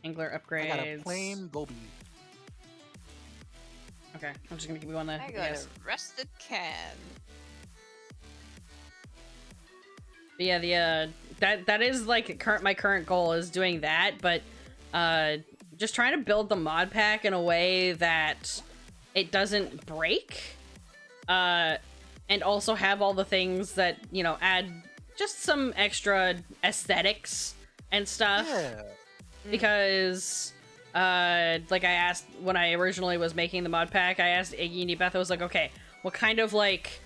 Angler upgrades. I got a plain goby. Okay, I'm just gonna keep going there. I got a rusted can. But yeah, that is like my current goal is doing that, but just trying to build the mod pack in a way that it doesn't break, and also have all the things that, you know, add just some extra aesthetics and stuff. Yeah. Because like I asked when I originally was making the mod pack, I asked Iggy and Beth, I was like, okay, what kind of like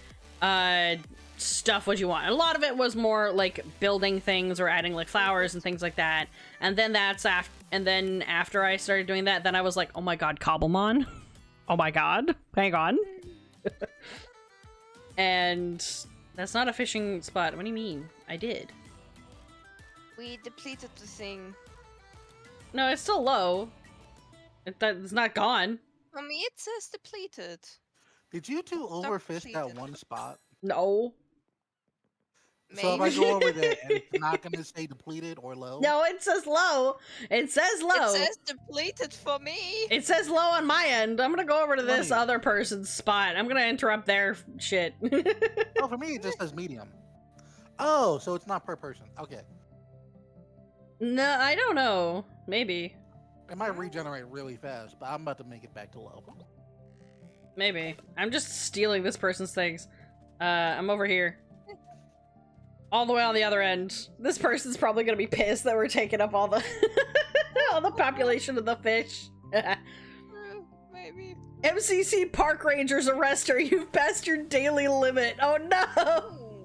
stuff would you want? And a lot of it was more like building things or adding like flowers and things like that. And then after I started doing that, then I was like, oh my god, Cobblemon. Oh my god, hang on. And that's not a fishing spot. What do you mean? I did. We depleted the thing. No, it's still low. It's not gone. For me, it says depleted. Did you two overfish that depleted. one spot? No. Maybe. So if I go over there, and it's not going to say depleted or low? No, it says low. It says low. It says depleted for me. It says low on my end. I'm gonna go over to this Funny. other person's spot. I'm gonna interrupt their shit. Oh, for me, it just says medium. Oh, so it's not per person. Okay. No, I don't know. Maybe. It might regenerate really fast, but I'm about to make it back to low. Maybe. I'm just stealing this person's things. I'm over here. All the way on the other end. This person's probably gonna be pissed that we're taking up all the all the population of the fish. Maybe. MCC Park Rangers arrest her. You've passed your daily limit. Oh no!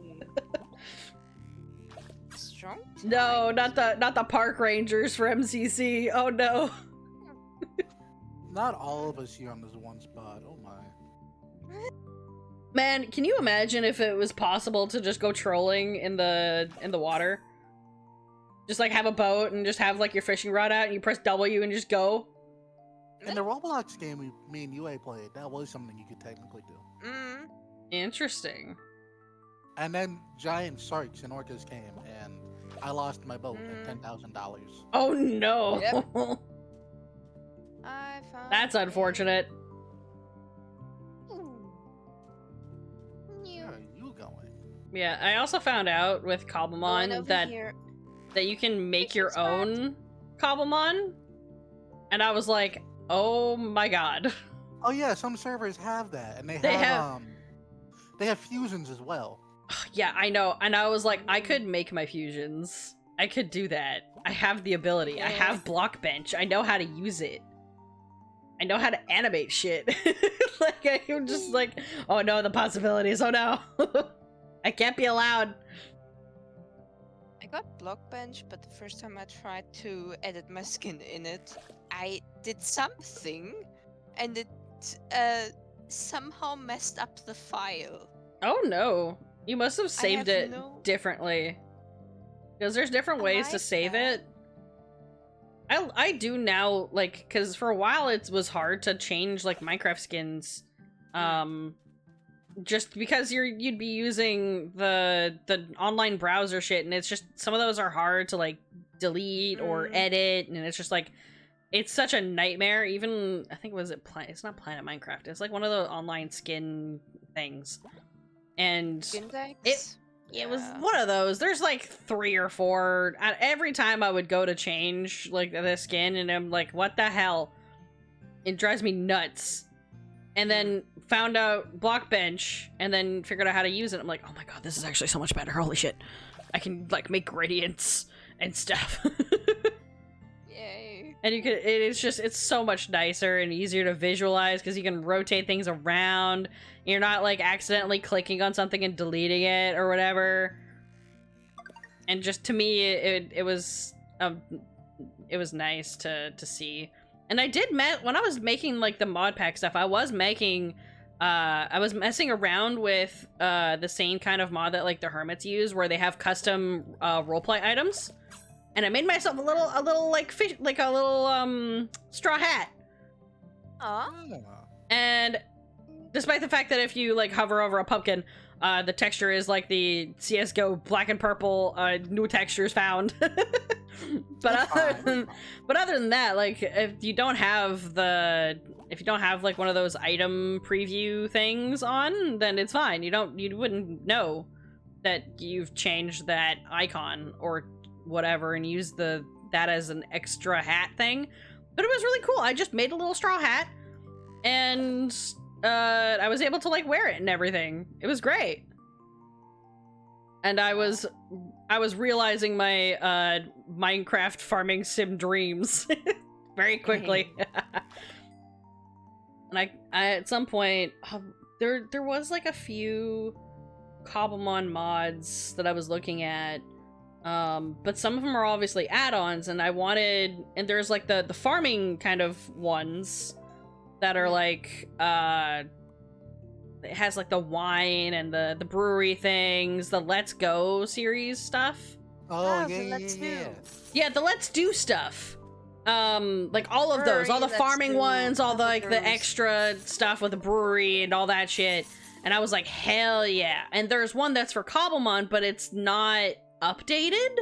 Strong. No, not the park rangers for MCC. Oh no. Not all of us here on this one spot. Oh my. Man, can you imagine if it was possible to just go trolling in the water? Just like have a boat and just have like your fishing rod out and you press W and just go? In the Roblox game me and UA played, that was something you could technically do. Mm. Interesting. And then giant sharks and orcas came, and I lost my boat and $10,000. Oh no. Yep. I found That's unfortunate. Where are you going? Yeah, I also found out with One Cobblemon over that here. you can make Fishing your spot. own Cobblemon. And I was like, oh my god. Oh yeah, some servers have that, and They have they have fusions as well. Yeah, I know. And I was like, I could make my fusions. I could do that. I have the ability. I have block bench. I know how to use it. I know how to animate shit. Like, I'm just like, oh no, the possibilities. Oh no. I can't be allowed. I got block bench, but the first time I tried to edit my skin in it, I did something, and it somehow messed up the file. Oh no. You must have saved it no- differently. Because there's different ways to save it. I do now, like, because for a while it was hard to change, like, Minecraft skins. Just because you'd be using the online browser shit, and it's just, some of those are hard to, like, delete or edit, and it's just, like, it's such a nightmare. Even, I think, it's not Planet Minecraft, it's, like, one of the online skin things. And Skin decks? it was one of those. There's like 3 or 4. Every time I would go to change like the skin, and I'm like, what the hell? It drives me nuts. And then found out block bench, and then figured out how to use it. I'm like, oh my god, this is actually so much better. Holy shit. I can like make gradients and stuff. Yay. And it's so much nicer and easier to visualize because you can rotate things around. You're not like accidentally clicking on something and deleting it or whatever. And just to me, it was nice to see. And I did when I was making like the mod pack stuff, I was messing around with the same kind of mod that like the hermits use, where they have custom roleplay items. And I made myself a little like fish, like a little straw hat. And despite the fact that if you like hover over a pumpkin, the texture is like the CS:GO black and purple new textures found. But other than that, like if you don't have like one of those item preview things on, then it's fine. You wouldn't know that you've changed that icon or whatever and use that as an extra hat thing. But it was really cool. I just made a little straw hat, and I was able to like wear it and everything. It was great. And I was realizing my Minecraft farming sim dreams very quickly. And I at some point there was like a few Cobblemon mods that I was looking at. But some of them are obviously add-ons, and and there's like the farming kind of ones that are like it has like the wine and the brewery things, the Let's Go series stuff. Oh yeah. Yeah, the Let's Do stuff. Like all of those, all the farming ones, all the like the extra stuff with the brewery and all that shit. And I was like, hell yeah. And there's one that's for Cobblemon, but it's not updated.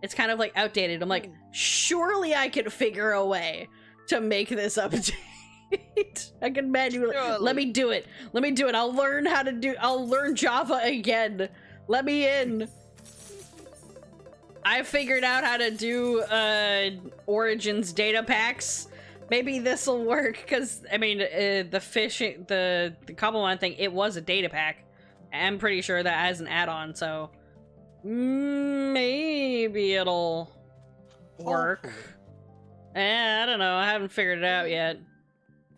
It's kind of like outdated. I'm like, surely I could figure a way to make this update. I can manually. Let me do it. I'll learn Java again. Let me in. I figured out how to do Origins data packs. Maybe this'll work, because I mean the Cobblemon thing, it was a data pack. I'm pretty sure that as an add-on, so maybe it'll work. I don't know. I haven't figured it out yet.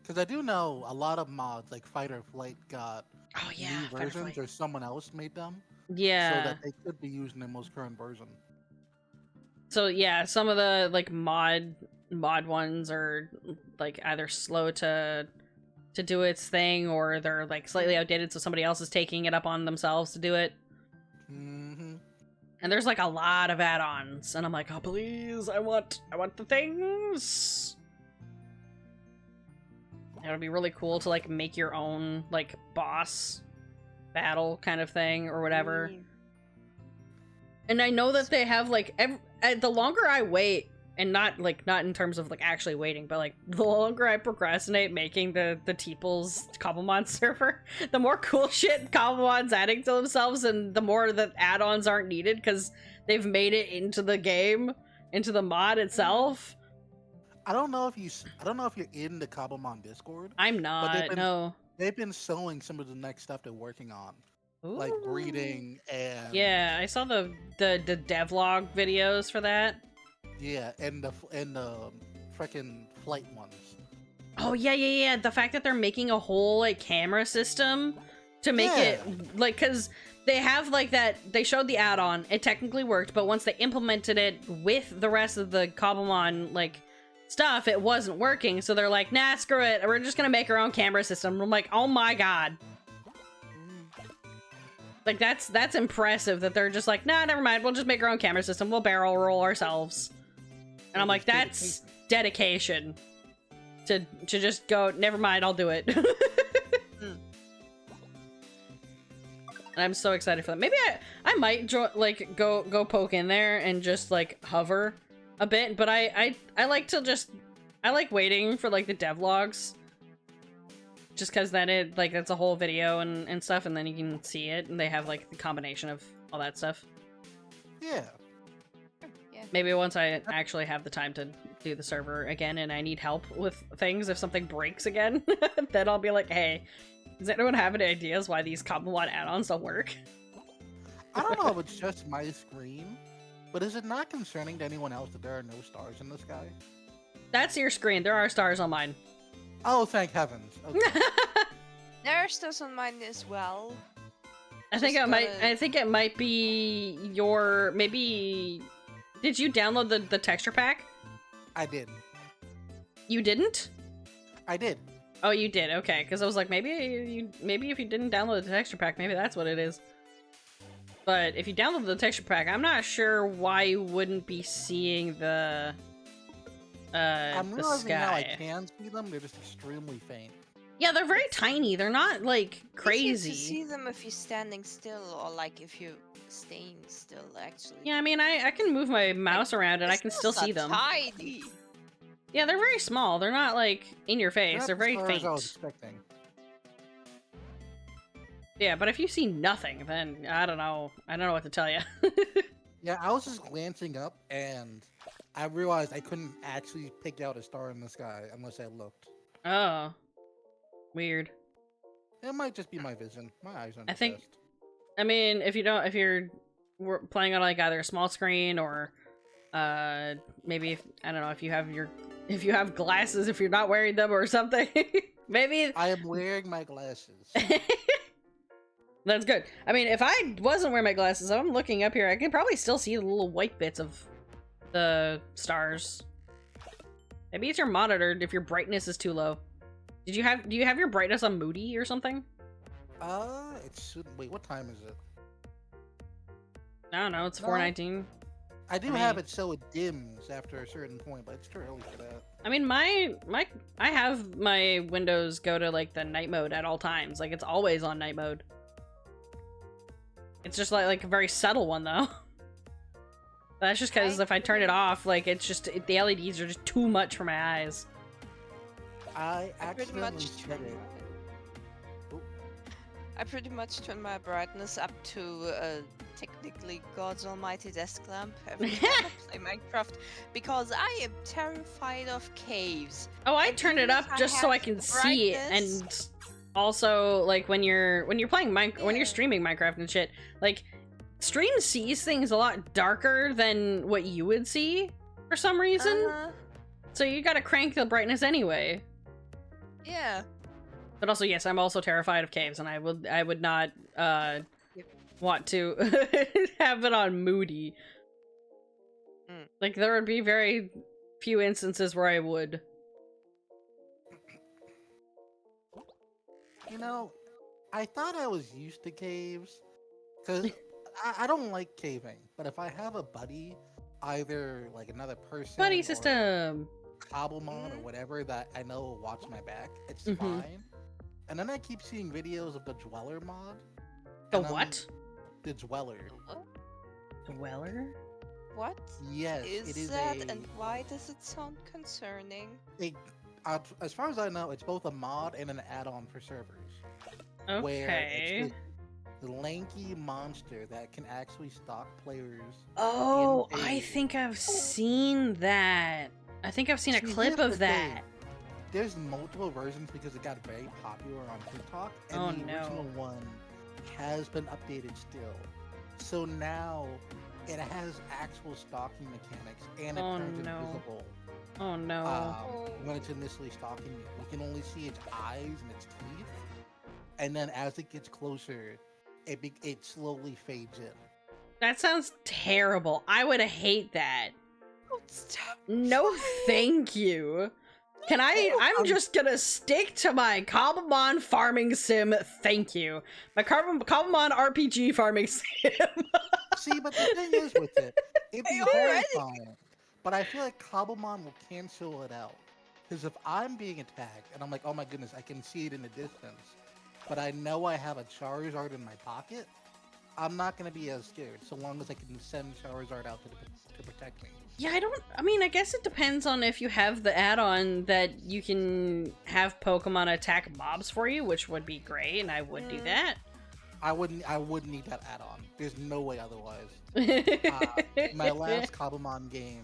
Because I do know a lot of mods, like Fight or Flight, got new Fight or versions, Flight. or someone else made them. Yeah. So that they could be using the most current version. So yeah, some of the like mod ones are like either slow to do its thing, or they're like slightly outdated, so somebody else is taking it up on themselves to do it. Mm-hmm. And there's like a lot of add-ons, and I'm like, oh please, I want the things. It would be really cool to like make your own like boss battle kind of thing or whatever. And I know that they have like the longer I wait, and not in terms of like actually waiting, but like the longer I procrastinate making the Teeples Cobblemon server, the more cool shit Cobblemon's adding to themselves, and the more that add-ons aren't needed because they've made it into the game, into the mod itself. I don't know if I don't know if you're in the Cobblemon Discord, I'm but not. No. they've been showing some of the next stuff they're working on, like Ooh. breeding and Yeah, I saw the devlog videos for that. yeah, and the freaking flight ones. Oh yeah. The fact that they're making a whole like camera system to make it like, cause they have like that. They showed the add-on. It technically worked, but once they implemented it with the rest of the Cobblemon like stuff, it wasn't working. So they're like, nah, screw it. We're just gonna make our own camera system. I'm like, oh my god. Like that's impressive that they're just like, nah, never mind. We'll just make our own camera system. We'll barrel roll ourselves. And I'm like, that's dedication. To just go, never mind, I'll do it. And I'm so excited for that. Maybe I might go poke in there and just like hover a bit, but I like to just I like waiting for like the devlogs. Just because then it's a whole video and stuff, and then you can see it, and they have like the combination of all that stuff. Yeah. Maybe once I actually have the time to do the server again and I need help with things, if something breaks again, then I'll be like, hey, does anyone have any ideas why these Cobblemon add-ons don't work? I don't know if it's just my screen, but is it not concerning to anyone else that there are no stars in the sky? That's your screen. There are stars on mine. Oh, thank heavens. Okay. There are stars on mine as well. I think it might be your maybe. Did you download the texture pack? I did. You didn't? I did. Oh, you did. Okay, because I was like, maybe if you didn't download the texture pack, maybe that's what it is. But if you download the texture pack, I'm not sure why you wouldn't be seeing the I'm realizing now I sky. can see them. They're just extremely faint. Yeah, they're very tiny. They're not like crazy. Easier to see them if you're standing still, or like if you're staying still. Actually. Yeah, I mean, I can move my mouse around and I can still see them. Tiny. Yeah, they're very small. They're not like in your face. They're very As faint. I was expecting. Yeah, but if you see nothing, then I don't know. I don't know what to tell you. Yeah, I was just glancing up and I realized I couldn't actually pick out a star in the sky unless I looked. Oh, weird. It might just be my vision. My eyes aren't I the think- best. I mean, if you're playing on like either a small screen or maybe I don't know if you have glasses, if you're not wearing them or something. Maybe I am wearing my glasses. that's good. I mean, if I wasn't wearing my glasses, I'm looking up here, I can probably still see the little white bits of the stars. Maybe it's your monitor if your brightness is too low. Do you have your brightness on moody or something? It should. Wait, what time is it? I don't know. It's No. 4:19. I do I have mean- it so it dims after a certain point, but it's too early for that. I mean, I have my windows go to like the night mode at all times. Like it's always on night mode. It's just like a very subtle one though. That's just because if I turn it off, like it's just the LEDs are just too much for my eyes. I Pretty accidentally much said turn. it. I pretty much turn my brightness up to technically God's almighty desk lamp every time I play Minecraft because I am terrified of caves. Oh, I And turn it even up if I just so I have can see it, brightness- and also like when you're playing when you're streaming Minecraft and shit, like stream sees things a lot darker than what you would see for some reason. So you gotta crank the brightness anyway. Yeah. But also, yes, I'm also terrified of caves, and I would not want to have it on moody. Mm. Like there would be very few instances where I would. You know, I thought I was used to caves, because I don't like caving. But if I have a buddy, either like another person, Buddy or system. Cobblemon or whatever that I know will watch my back, it's Mhm. fine. And then I keep seeing videos of the Dweller mod. The and I'm- what? The Dweller. Dweller? What Yes, is it is that, a. and why does it sound concerning? As far as I know, it's both a mod and an add-on for servers. Where Okay. it's the lanky monster that can actually stalk players. Oh, in I a- think I've seen that. I think I've seen a See, clip here's of the that. thing. There's multiple versions because it got very popular on TikTok, and Oh, the original no. one has been updated still. So now it has actual stalking mechanics, and it Oh, turns no. invisible. Oh no. When it's initially stalking you, you can only see its eyes and its teeth, and then as it gets closer, it slowly fades in. That sounds terrible. I would hate that. Oh, stop. No, thank you. I'm just gonna stick to my Cobblemon farming sim, thank you. My Cobblemon RPG farming sim. See, but the thing is with it, it'd be I already- horrifying. But I feel like Cobblemon will cancel it out. Because if I'm being attacked and I'm like, oh my goodness, I can see it in the distance, but I know I have a Charizard in my pocket, I'm not going to be as scared so long as I can send Charizard out to protect me. Yeah, I guess it depends on if you have the add-on that you can have Pokemon attack mobs for you, which would be great, and I would do that. I wouldn't need that add-on. There's no way otherwise. My last Cobblemon game,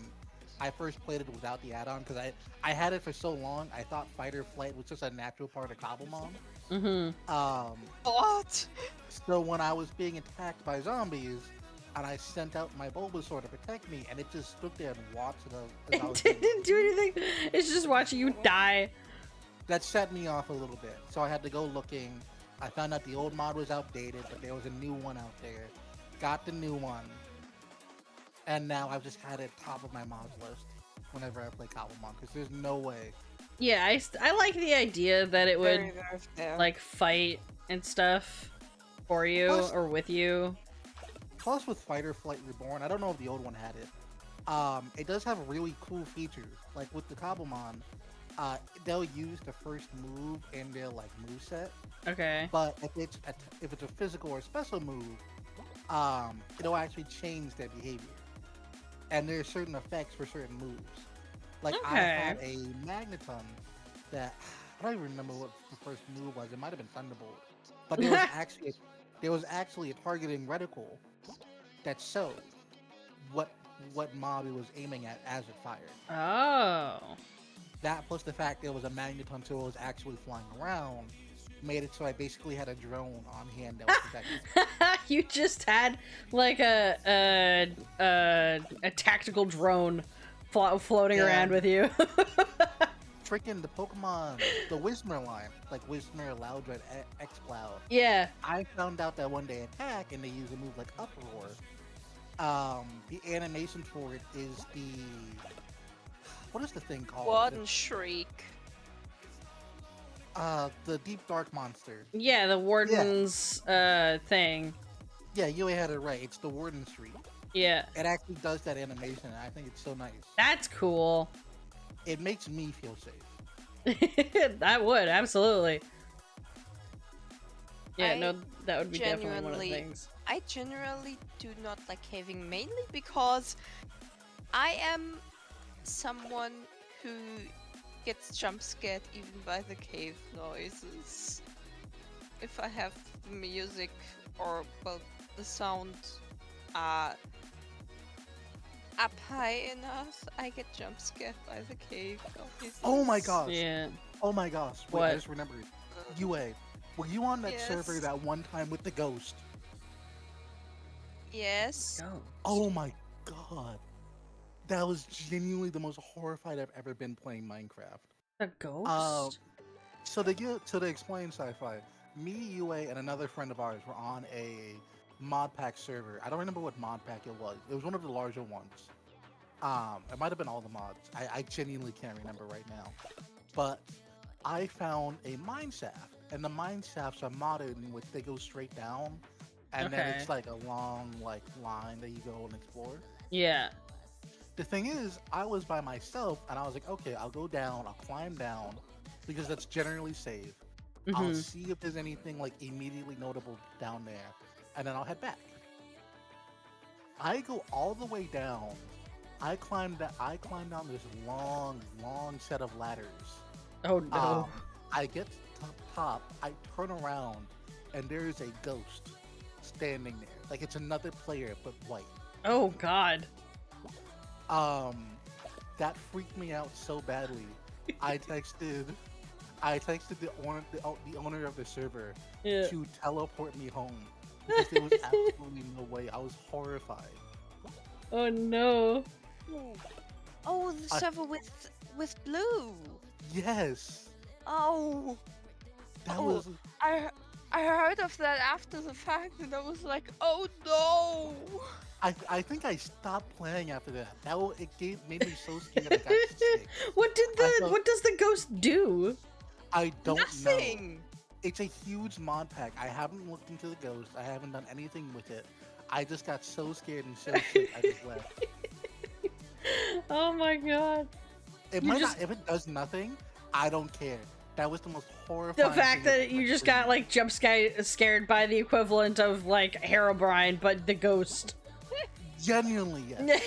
I first played it without the add-on because I had it for so long. I thought Fight or Flight was just a natural part of Cobblemon. What? So when I was being attacked by zombies, and I sent out my Bulbasaur to protect me, and it just stood there and watched it. As I It was didn't do anything. It's just watching you die. That set me off a little bit. So I had to go looking. I found out the old mod was outdated, but there was a new one out there. Got the new one. And now I've just had it top of my mods list whenever I play Cobblemon, because there's no way. Yeah, I like the idea that it would Very, very fair. like fight and stuff for you Plus- or with you. Plus with Fight or Flight Reborn, I don't know if the old one had it. It does have really cool features. Like with the Cobblemon, they'll use the first move in their like moveset. Okay. But if it's a physical or special move, it'll actually change their behavior. And there's certain effects for certain moves. Like I had a Magneton that I don't even remember what the first move was. It might have been Thunderbolt, but there was actually a targeting reticle that showed what mob it was aiming at as it fired. Oh. That plus the fact there was a Magneton so it was actually flying around made it so I basically had a drone on hand that was protecting. You just had like a tactical drone floating around with you. Freaking the Pokemon, the Whismur line, like Whismur, Loudred, X-Cloud. Yeah. I found out that when they attack and they use a move like Uproar, the animation for it is what is the thing called? Warden Shriek. The Deep Dark Monster. Yeah, the Warden's thing. Yeah, you had it right. It's the Warden Shriek. Yeah. It actually does that animation, and I think it's so nice. That's cool. It makes me feel safe. That would, absolutely. Yeah, I no, that would be definitely one of the genuinely- things. I generally do not like caving, mainly because I am someone who gets jump scared even by the cave noises. If I have the music or well the sound up high enough, I get jump scared by the cave noises. Oh my gosh. Yeah. Oh my gosh. Wait, What? I just remembered. UA, were you on that server Yes. that one time with the ghost? Yes. Go. Oh my god. That was genuinely the most horrified I've ever been playing Minecraft. The ghost? So to explain sci-fi, me, UA, and another friend of ours were on a mod pack server. I don't remember what mod pack it was. It was one of the larger ones. It might have been all the mods. I genuinely can't remember right now. But I found a mine shaft, and the mine shafts are modded in which they go straight down, and then Okay. it's like a long like line that you go and explore. Yeah. The thing is, I was by myself, and I was like, okay, I'll go down, I'll climb down, because that's generally safe. I'll Mhm. see if there's anything like immediately notable down there, and then I'll head back. I go all the way down. I climb down this long set of ladders. Oh no. I get to the top, I turn around, and there is a ghost standing there. Like it's another player, but white. Oh god. That freaked me out so badly. I texted the owner of the server Yeah. to teleport me home because there was absolutely no way. I was horrified. Oh no. Oh, the server with blue. Yes, Oh, that Oh. was. I heard of that after the fact, and I was like, oh no. I think I stopped playing after that. Made me so scared I got sick. What felt- what does the ghost do? I don't know. Nothing. It's a huge mod pack. I haven't looked into the ghost. I haven't done anything with it. I just got so scared and so sick I just left. Oh my god. It You might just- not. If it does nothing, I don't care. That was the most horrifying. The fact thing that you just got like jump scared by the equivalent of like Herobrine, but the ghost. Genuinely, yes.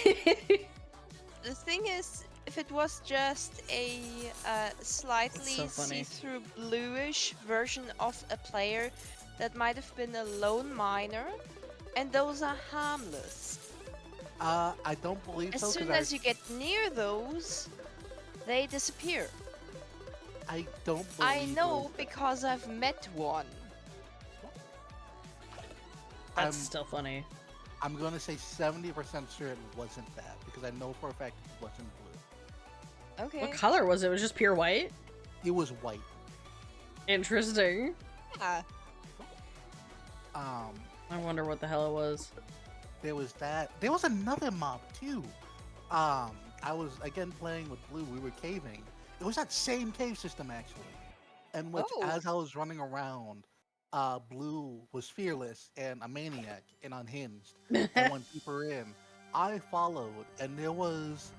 The thing is, if it was just a slightly so funny. see-through bluish version of a player, that might have been a lone miner, and those are harmless. I don't believe As so. soon 'Cause as you get near those, they disappear. I don't believe I know those. because I've met one. That's I'm- still funny. I'm gonna say 70% sure it wasn't that because I know for a fact it wasn't blue. Okay. What color was it? It was just pure white? It was white. Interesting. Yeah. I wonder what the hell it was. There was that. There was another mob too. I was again playing with blue. We were caving. It was that same cave system actually, in which Oh. as I was running around, blue was fearless and a maniac and unhinged and went deeper in. I followed, and there was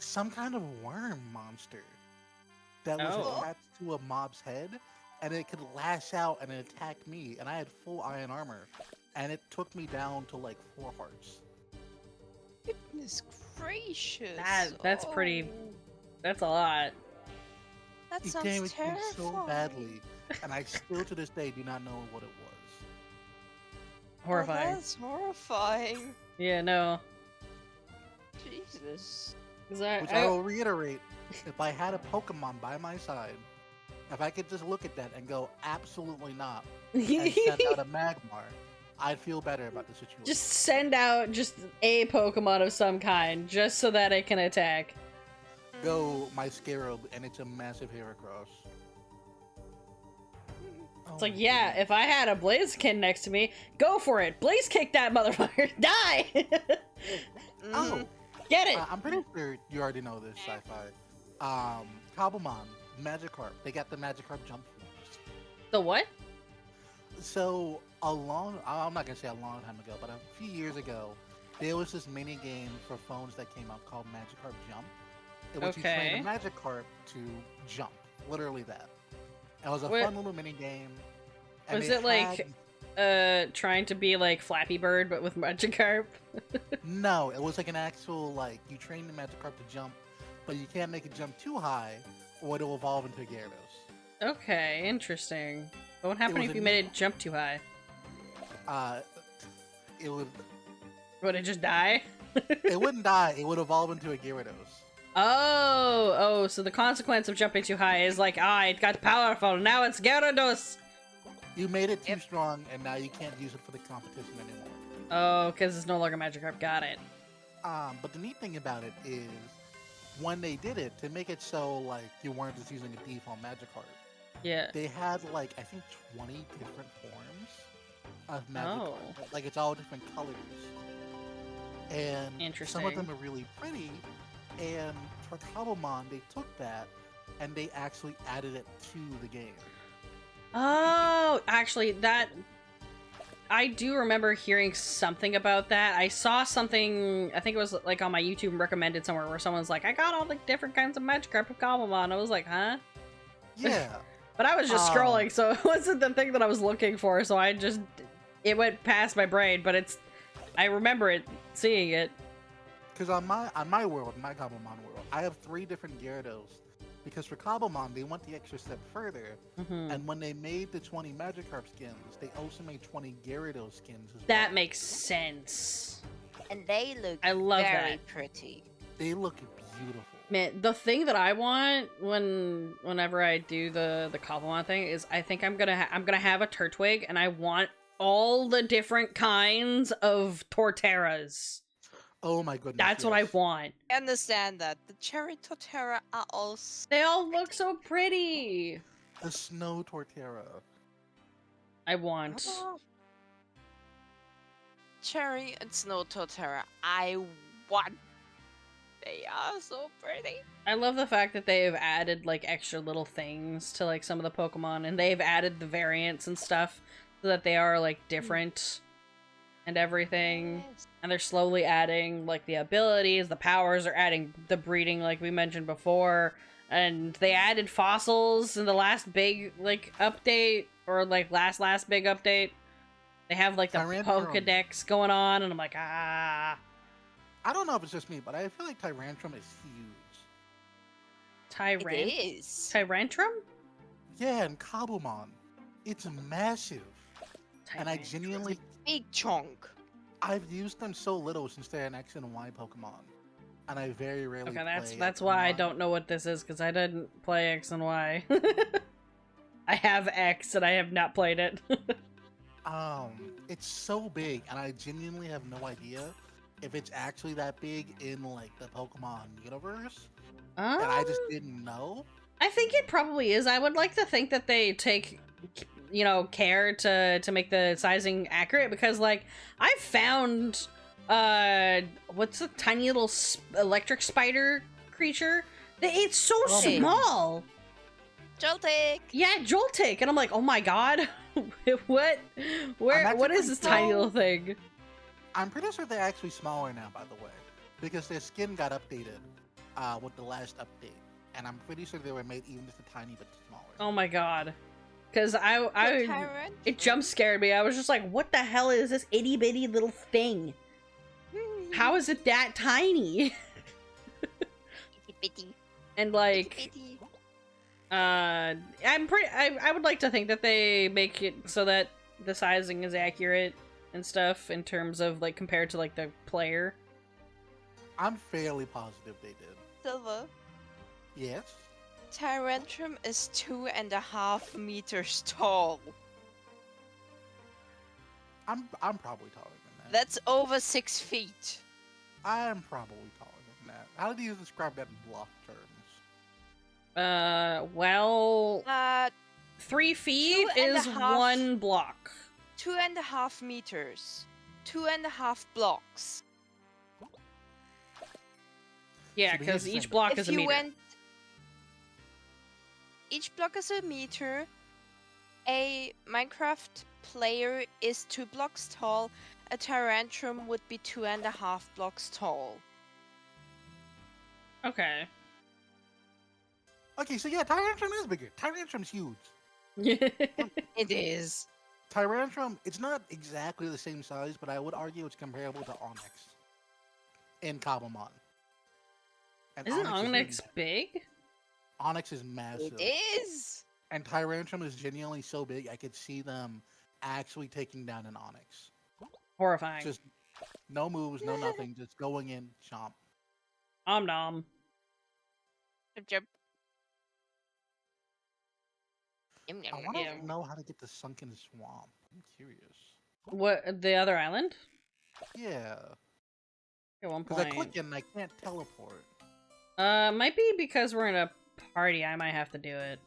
some kind of worm monster that was Oh. attached to a mob's head, and it could lash out and it attacked me, and I had full iron armor, and it took me down to like 4 hearts. Goodness gracious. That's pretty- That's a lot. That It sounds damaged me terrifying. so badly, and I still to this day do not know what it was. Horrifying. Oh, that's horrifying. Yeah, no. Jesus. 'Cause I- Which I will reiterate, if I had a Pokemon by my side, if I could just look at that and go, absolutely not, and send out a Magmar, I'd feel better about the situation. Just send out just a Pokemon of some kind, just so that it can attack. Go my Scarab, and it's a massive Heracross. It's like, yeah, if I had a Blaziken next to me, go for it. Blaze kick that motherfucker. Die! Oh, Get it! I'm pretty sure you already know this, Sci-Fi. Cobblemon, Magikarp, they got the Magikarp jump forms. The what? So I'm not gonna say a long time ago, but a few years ago, there was this mini game for phones that came out called Magikarp Jump, in which you train a Magikarp to jump, literally that. It was a Wait. fun little mini game. and Was they it like trying to be like Flappy Bird but with Magikarp? No, it was like an actual like you train the Magikarp to jump, but you can't make it jump too high, or it'll evolve into a Gyarados. Okay, interesting. What would happen was if a you made it jump too high? It would Would it just die? it wouldn't die. It would evolve into a Gyarados. Oh, so the consequence of jumping too high is like, it got powerful, now it's Gyarados! You made it too strong, and now you can't use it for the competition anymore. Oh, because it's no longer Magikarp, got it. But the neat thing about it is, when they did it, to make it so like you weren't just using a default Magikarp, Yeah. they had like I think 20 different forms of Magikarp. Oh. Like it's all different colors, and some of Interesting. them are really pretty. And for Cobblemon, they took that and they actually added it to the game. Oh, actually, that... I do remember hearing something about that. I saw something, I think it was like on my YouTube recommended somewhere, where someone's like, I got all the different kinds of Magikarp of Cobblemon. I was like, huh? Yeah. But I was just scrolling, so it wasn't the thing that I was looking for, so I just... It went past my brain, but it's... I remember it, seeing it. Because on my world, my Cobblemon world, I have 3 different Gyarados. Because for Cobblemon, they went the extra step further, Mhm. and when they made the 20 Magikarp skins, they also made 20 Gyarados skins as That well. makes sense. And they look I love very that. pretty. They look beautiful. Man, the thing that I want whenever I do the Cobblemon thing is I think I'm gonna have a Turtwig, and I want all the different kinds of Torterras. Oh my goodness. That's what I yes. want. I understand that. The cherry tortera are all They all look so pretty. The snow Torterra. I want. cherry and snow tortera. I want. They are so pretty. I love the fact that they've added like extra little things to like some of the Pokemon, and they've added the variants and stuff so that they are like different and everything. Yes. And they're slowly adding like the abilities, the powers, they're adding the breeding like we mentioned before. And they added fossils in the last big like update, or like last big update. They have like the Tyrantrum. Pokedex going on, and I'm like, ah. I don't know if it's just me, but I feel like Tyrantrum is huge. It is. Tyrantrum? Yeah, and Cobblemon. It's massive. And I genuinely, Big chunk. I've used them so little since they're an X and Y Pokemon. And I very rarely Okay, play that's X why I and Y. don't know what this is, because I didn't play X and Y. I have X and I have not played it. It's so big, and I genuinely have no idea if it's actually that big in like the Pokemon universe. And I just didn't know. I think it probably is. I would like to think that they take, you know, care to make the sizing accurate, because like I found what's the tiny little electric spider creature? It's so Okay. small. Joltik. Yeah, Joltik, and I'm like, oh my god, what? What actually is this tiny so- little thing? I'm pretty sure they're actually smaller now, by the way, because their skin got updated with the last update, and I'm pretty sure they were made even just a tiny bit smaller. Oh my god, because I Tyrant. it jump scared me. I was just like, what the hell is this itty bitty little thing? How is it that tiny? Itty bitty. And Itty like, bitty. I would like to think that they make it so that the sizing is accurate and stuff in terms of like compared to like the player. I'm fairly positive they did. Silver. Yes. Tyrantrum is 2.5 meters tall. I'm probably taller than that. That's over 6 feet. I'm probably taller than that. How do you describe that in block terms? Well, 3 feet is 2.5 1 block. 2.5 meters. 2.5 blocks. Yeah, So because here's the each thing. block If is a you meter. went, each block is a meter. A Minecraft player is 2 blocks tall. A Tyrantrum would be 2.5 blocks tall. Okay. Okay, so yeah, Tyrantrum is bigger. Tyrantrum's huge. It is. Tyrantrum, it's not exactly the same size, but I would argue it's comparable to Onyx in Cobblemon. And Isn't Onyx Onyx big? Onyx is massive. It is. And Tyrantrum is genuinely so big, I could see them actually taking down an Onyx. Horrifying. Just no moves, no nothing, just going in, chomp. Om nom. Jump, jump. Yum, I yum, want yum. to know how to get the Sunken Swamp. I'm curious. What, the other island? Yeah, At one because I point. click it and I can't teleport. Might be because we're in a party. I might have to do it.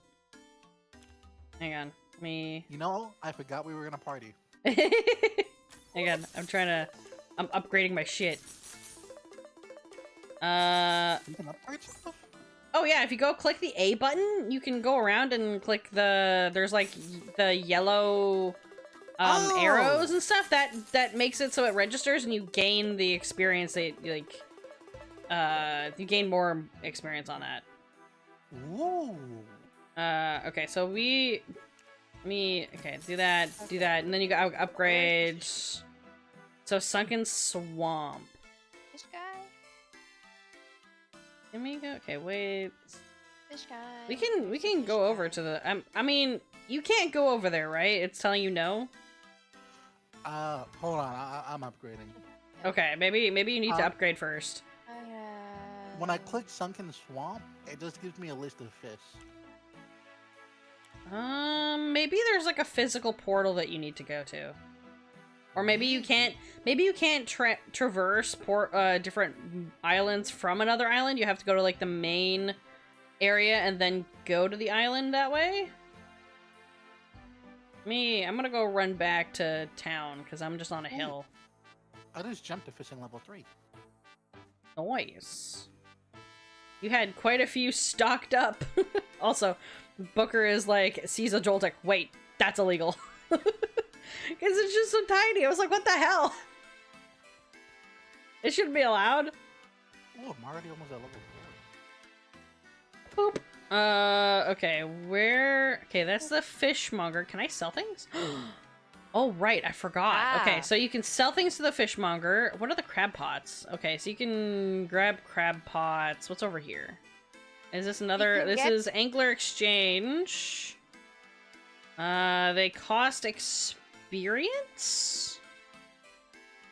Hang on. Me. You know, I forgot we were in a party. Hang on. I'm upgrading my shit. You can upgrade stuff? Oh yeah, if you go click the A button, you can go around and click there's like the yellow Oh! arrows and stuff that makes it so it registers and you gain the experience that like you gain more experience on that. Ooh. Okay, so okay, do that, and then you go upgrade. So Sunken Swamp. This guy. Can we go? Okay, wait. This guy. We can go over to the. I mean, you can't go over there, right? It's telling you no. Hold on, I'm upgrading. Okay, maybe you need to upgrade first. when I click Sunken Swamp, it just gives me a list of fish. Maybe there's like a physical portal that you need to go to. Or maybe you can't traverse different islands from another island. You have to go to like the main area and then go to the island that way. I'm gonna go run back to town because I'm just on a hill. I just jumped to fishing level 3. Nice. You had quite a few stocked up. Also, Booker is like, sees a Joltik. Wait, that's illegal. Because it's just so tiny. I was like, what the hell? It shouldn't be allowed. Oh, I'm already almost at level 4. Boop. Okay, okay, that's the fishmonger. Can I sell things? Oh, right, I forgot. Okay, so you can sell things to the fishmonger. What are the crab pots? Okay, so you can grab crab pots. What's over here? Is this another? This is Angler Exchange. They cost experience?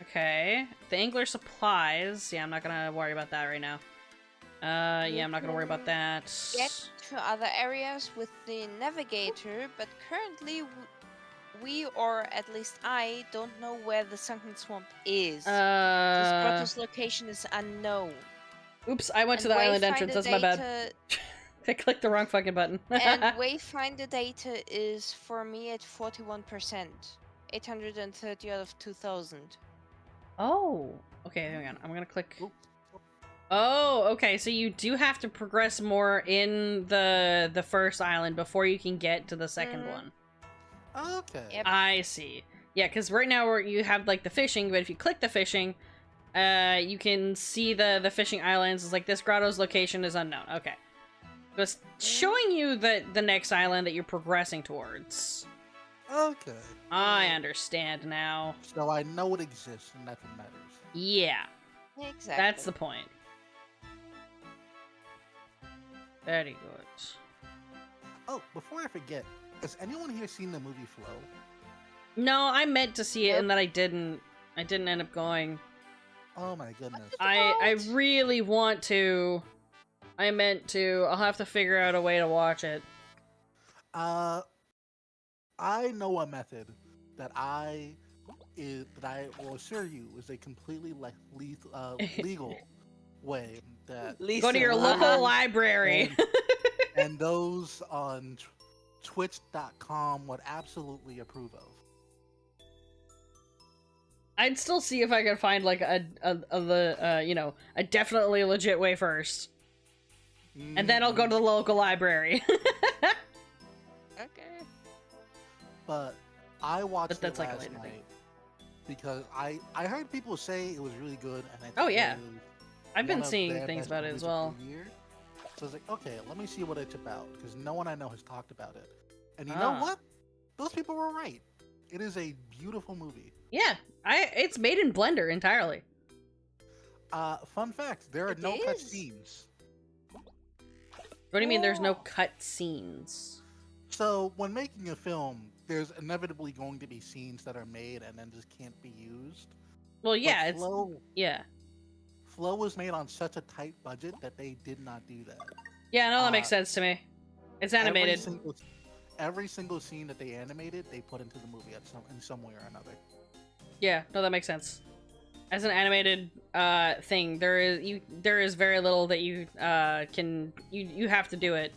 Okay. The Angler Supplies. Yeah, I'm not gonna worry about that right now. Yeah, I'm not gonna worry about that. Get to other areas with the navigator, but currently we, or at least I, don't know where the Sunken Swamp is. This grotto's location is unknown. Oops, I went to the island entrance, that's my bad. I clicked the wrong fucking button. And Wayfinder data is, for me, at 41%. 830 out of 2,000. Oh, okay, hang on. I'm gonna click. Oh, okay, so you do have to progress more in the first island before you can get to the second one. Okay. Yep. I see. Yeah, because right now you have like the fishing, but if you click the fishing, you can see the fishing islands. It's like this grotto's location is unknown. Okay. Just showing you the next island that you're progressing towards. Okay. I understand now. So I know it exists and that's what matters. Yeah. Exactly. That's the point. Very good. Oh, before I forget, has anyone here seen the movie Flow? No, I meant to see it and then I didn't. I didn't end up going. Oh my goodness. I really want to. I meant to. I'll have to figure out a way to watch it. I know a method that I will assure you is a completely legal way that Go to your local library. and those on Twitch.com would absolutely approve of. I'd still see if I could find like a definitely legit way first, and then I'll go to the local librry. Okay. But I watched that's it like a last later night thing. because I heard people say it was really good, and Oh, yeah. it was I've been one of seeing their things best about it movies as well. of the year. So I was like, okay, let me see what it's about because no one I know has talked about it. And you know what? Those people were right. It is a beautiful movie. Yeah, it's made in Blender entirely. Fun fact: there are It no cut is? scenes. What do you mean there's no cut scenes? So when making a film, there's inevitably going to be scenes that are made and then just can't be used. Well, yeah, But Flow yeah. Flow was made on such a tight budget that they did not do that. Yeah, no, that makes sense to me. It's animated. Every single scene that they animated, they put into the movie in some way or another. Yeah, no, that makes sense. As an animated thing, there is very little that you you have to do it.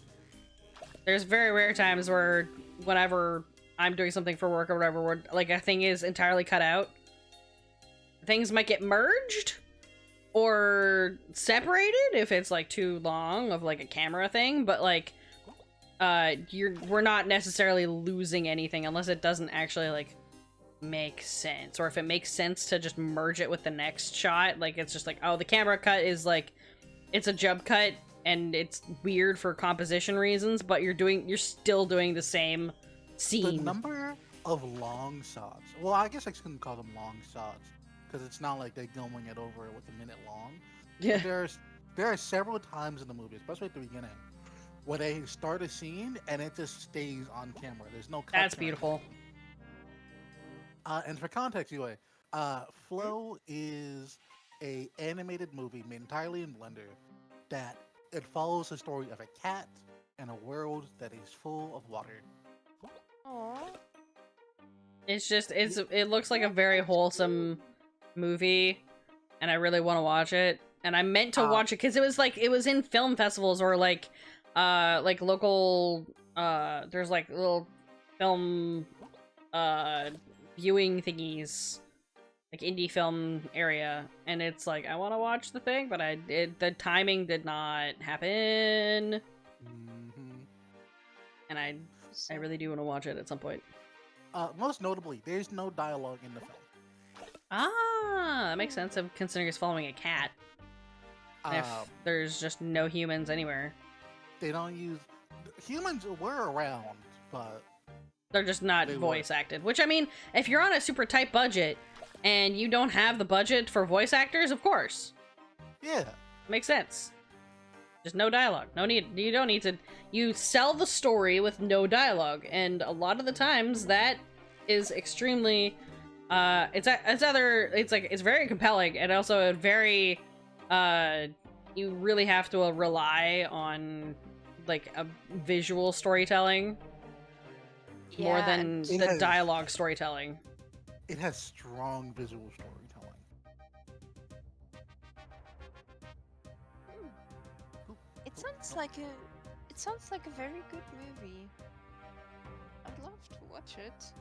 There's very rare times where whenever I'm doing something for work or whatever, where like a thing is entirely cut out. Things might get merged or separated if it's like too long of like a camera thing, but like we're not necessarily losing anything unless it doesn't actually like make sense, or if it makes sense to just merge it with the next shot. Like it's just like, oh, the camera cut is like it's a jump cut and it's weird for composition reasons, but you're still doing the same scene. The number of long shots. Well, I guess I couldn't call them long shots because it's not like they're going it over with a minute long. Yeah. But there are several times in the movie, especially at the beginning, where they start a scene and it just stays on camera. There's no cut. That's beautiful. And for context, anyway, Flow is a animated movie made entirely in Blender. that it follows the story of a cat in a world that is full of water. Aww. It's just it looks like a very wholesome movie, and I really want to watch it. And I meant to watch it because it was in film festivals or like local there's like little film viewing thingies, like indie film area, and it's like I want to watch the thing, but the timing did not happen, and I really do want to watch it at some point. Most notably, there's no dialogue in the film. Ah, that makes sense. Considering it's following a cat. If there's just no humans anywhere, they don't use humans. Were around, but they're just not voice acted. Which I mean, if you're on a super tight budget and you don't have the budget for voice actors, of course, yeah, makes sense. Just no dialogue. No need. You don't need to. You sell the story with no dialogue, and a lot of the times that is extremely. It's very compelling, and also a very. You really have to rely on like a visual storytelling more than the dialogue storytelling. It has strong visual storytelling. It sounds like a very good movie. I'd love to watch it.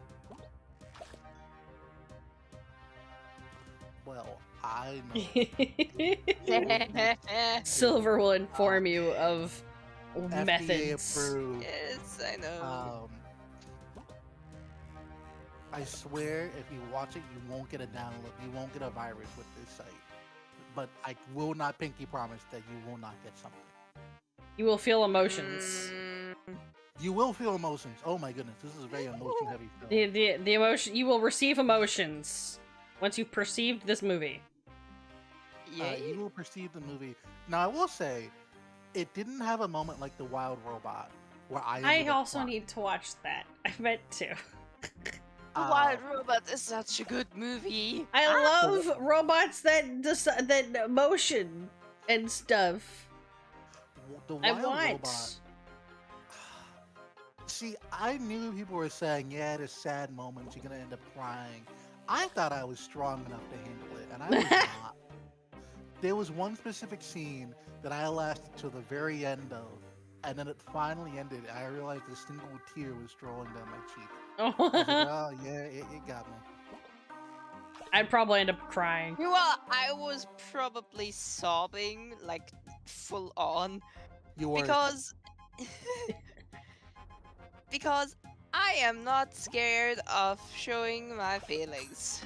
Well, I know. Silver will inform you of FDA methods. approved. Yes, I know. I swear, if you watch it, you won't get a download. You won't get a virus with this site. But I will not pinky promise that you will not get something. You will feel emotions. You will feel emotions. Oh my goodness, this is a very emotion-heavy film. The emotion. You will receive emotions once you've perceived this movie. You will perceive the movie. Now, I will say, it didn't have a moment like The Wild Robot, where I also need to watch that. I meant to. Wild Robot is such a good movie. I love robots that motion and stuff. The Wild Robot. See, I knew people were saying, yeah, there's sad moments, you're gonna end up crying. I thought I was strong enough to handle it, and I was not. There was one specific scene that I lasted till the very end of, and then it finally ended, and I realized a single tear was rolling down my cheek. I was like, oh, yeah, it got me. I'd probably end up crying. You know what? I was probably sobbing, like, full on. You were. Because I am not scared of showing my feelings.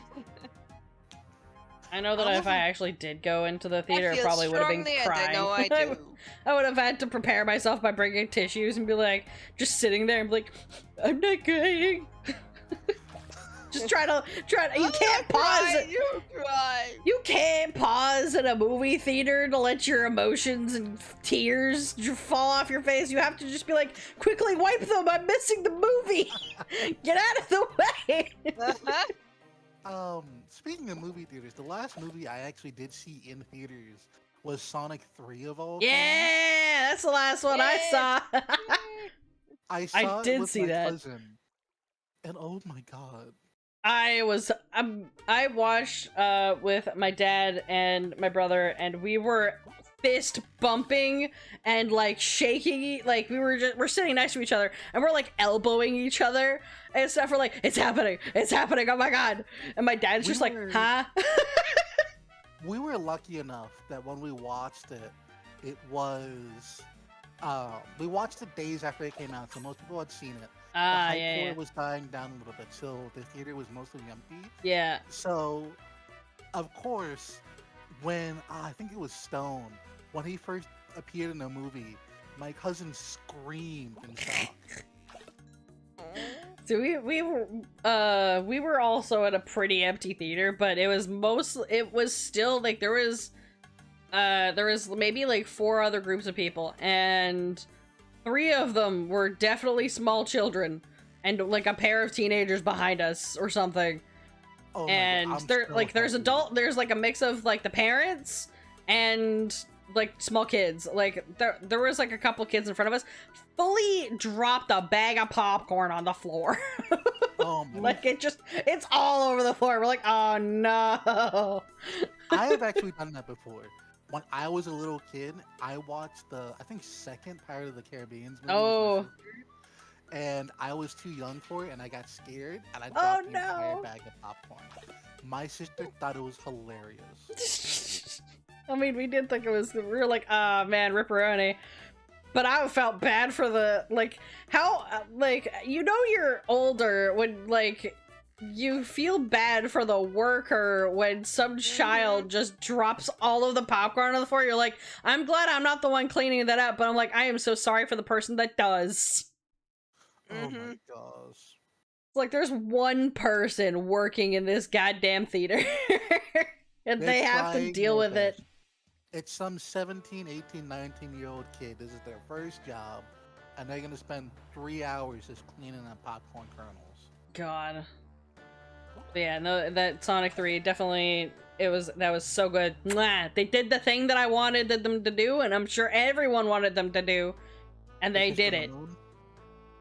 I know that if I actually did go into the theater, it probably would have been crying. I know I do. I would have had to prepare myself by bringing tissues and be like, just sitting there and be like, I'm not crying. Just try to. You can't pause it. You cry. You can't pause in a movie theater to let your emotions and tears fall off your face. You have to just be like, quickly wipe them. I'm missing the movie. Get out of the way. Speaking of movie theaters, the last movie I actually did see in theaters was Sonic 3 of all. Yeah, that's the last one I saw. I did see that. Cousin, and oh my god. I watched with my dad and my brother, and we were fist bumping and like shaking, like we're sitting next to each other and we're like elbowing each other and stuff. We're like, it's happening, oh my god. And my dad's just like, huh? We were lucky enough that when we watched it, it was we watched it days after it came out, so most people had seen it. The hype for it was dying down a little bit, so the theater was mostly empty. Yeah. So, of course, when I think it was Stone, when he first appeared in the movie, my cousin screamed in shock. So we were also at a pretty empty theater, but it was still like there was maybe like 4 other groups of people, and 3 of them were definitely small children and like a pair of teenagers behind us or something. Oh, and there's like a mix of like the parents and like small kids. Like there was like a couple kids in front of us, fully dropped a bag of popcorn on the floor. Oh my! Like it's all over the floor. We're like, oh no. I have actually done that before. When I was a little kid, I watched I think second Pirates of the Caribbean movie. Oh. With my sister, and I was too young for it, and I got scared, and I dropped the entire no. bag of popcorn. My sister thought it was hilarious. I mean, we did think it was. We were like, ah, man, ripperoni. But I felt bad for the like how like you're older when like you feel bad for the worker when some child just drops all of the popcorn on the floor. You're like, I'm glad I'm not the one cleaning that up, but I'm like, I am so sorry for the person that does. Oh my gosh. It's like there's one person working in this goddamn theater and they have to deal with it. It's some 17, 18, 19-year-old kid. This is their first job, and they're gonna spend 3 hours just cleaning up popcorn kernels. God. But yeah, no, that Sonic 3 definitely that was so good. Mwah! They did the thing that I wanted them to do, and I'm sure everyone wanted them to do, and they did it.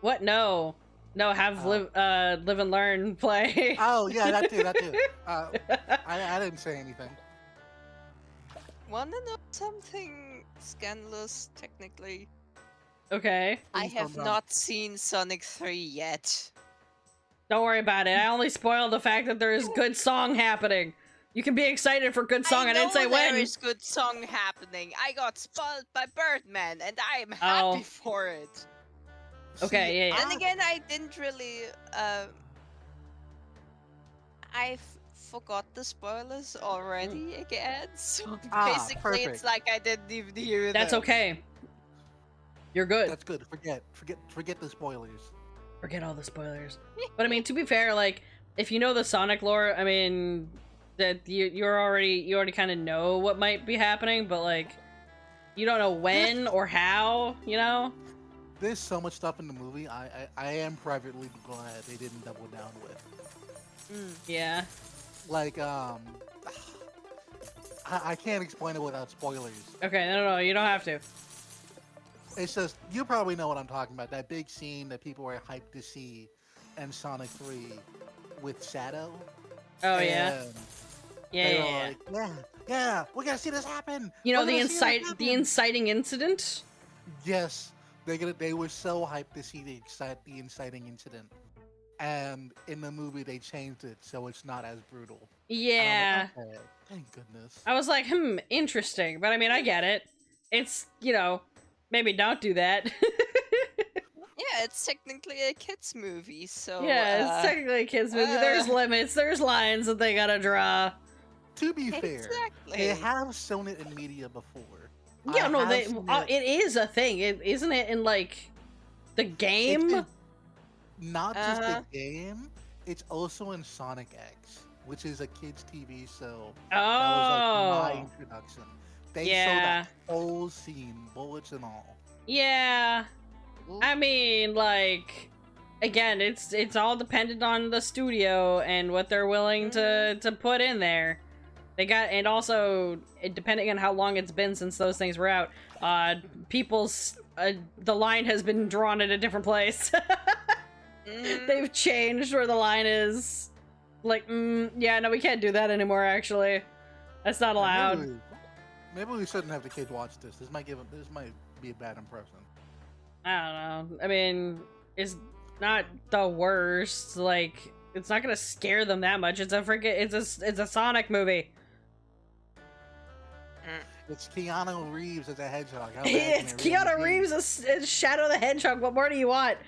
What? No, have live and learn play. Oh yeah, that too. I didn't say anything. Wanna know something scandalous, technically? Okay. I have not seen Sonic 3 yet. Don't worry about it. I only spoiled the fact that there is good song happening. You can be excited for good song. I didn't say when. There is good song happening. I got spoiled by Birdman, and I am happy for it. Okay, yeah. And again, I didn't really. I forgot the spoilers already again, so basically perfect. it's like I didn't even hear them. That's okay. You're good. That's good. Forget the spoilers. Forget all the spoilers. But I mean, to be fair, like if you know the Sonic lore, I mean, that you already kind of know what might be happening, but like you don't know when or how, you know. There's so much stuff in the movie. I am privately glad they didn't double down with. Yeah. Like I can't explain it without spoilers. Okay, no, you don't have to. It's just, you probably know what I'm talking about. That big scene that people were hyped to see in Sonic 3 with Shadow. Oh, yeah. Yeah. Like, yeah, we're gonna see this happen. You know, the inciting incident? Yes. They were so hyped to see the inciting incident. And in the movie, they changed it so it's not as brutal. Yeah. Like, okay, thank goodness. I was like, interesting. But I mean, I get it. It's, maybe don't do that. Yeah, it's technically a kids movie, so yeah, it's technically a kids movie. There's limits, there's lines that they gotta draw. To be fair, they have shown it in media before. Yeah, no, it is a thing, isn't it? In like the game, not just the game. It's also in Sonic X, which is a kids' TV show. Oh, that was like my introduction. They showed that whole scene, bullets and all. Yeah. I mean, like, again, it's all dependent on the studio and what they're willing to put in there. And also, depending on how long it's been since those things were out, the line has been drawn at a different place. They've changed where the line is. Like, yeah, no, we can't do that anymore, actually. That's not allowed. Maybe we shouldn't have the kids watch this. This might be a bad impression. I don't know. I mean, it's not the worst. Like, it's not gonna scare them that much. It's a Sonic movie. It's Keanu Reeves as a hedgehog. It's Keanu Reeves as Shadow the Hedgehog. What more do you want?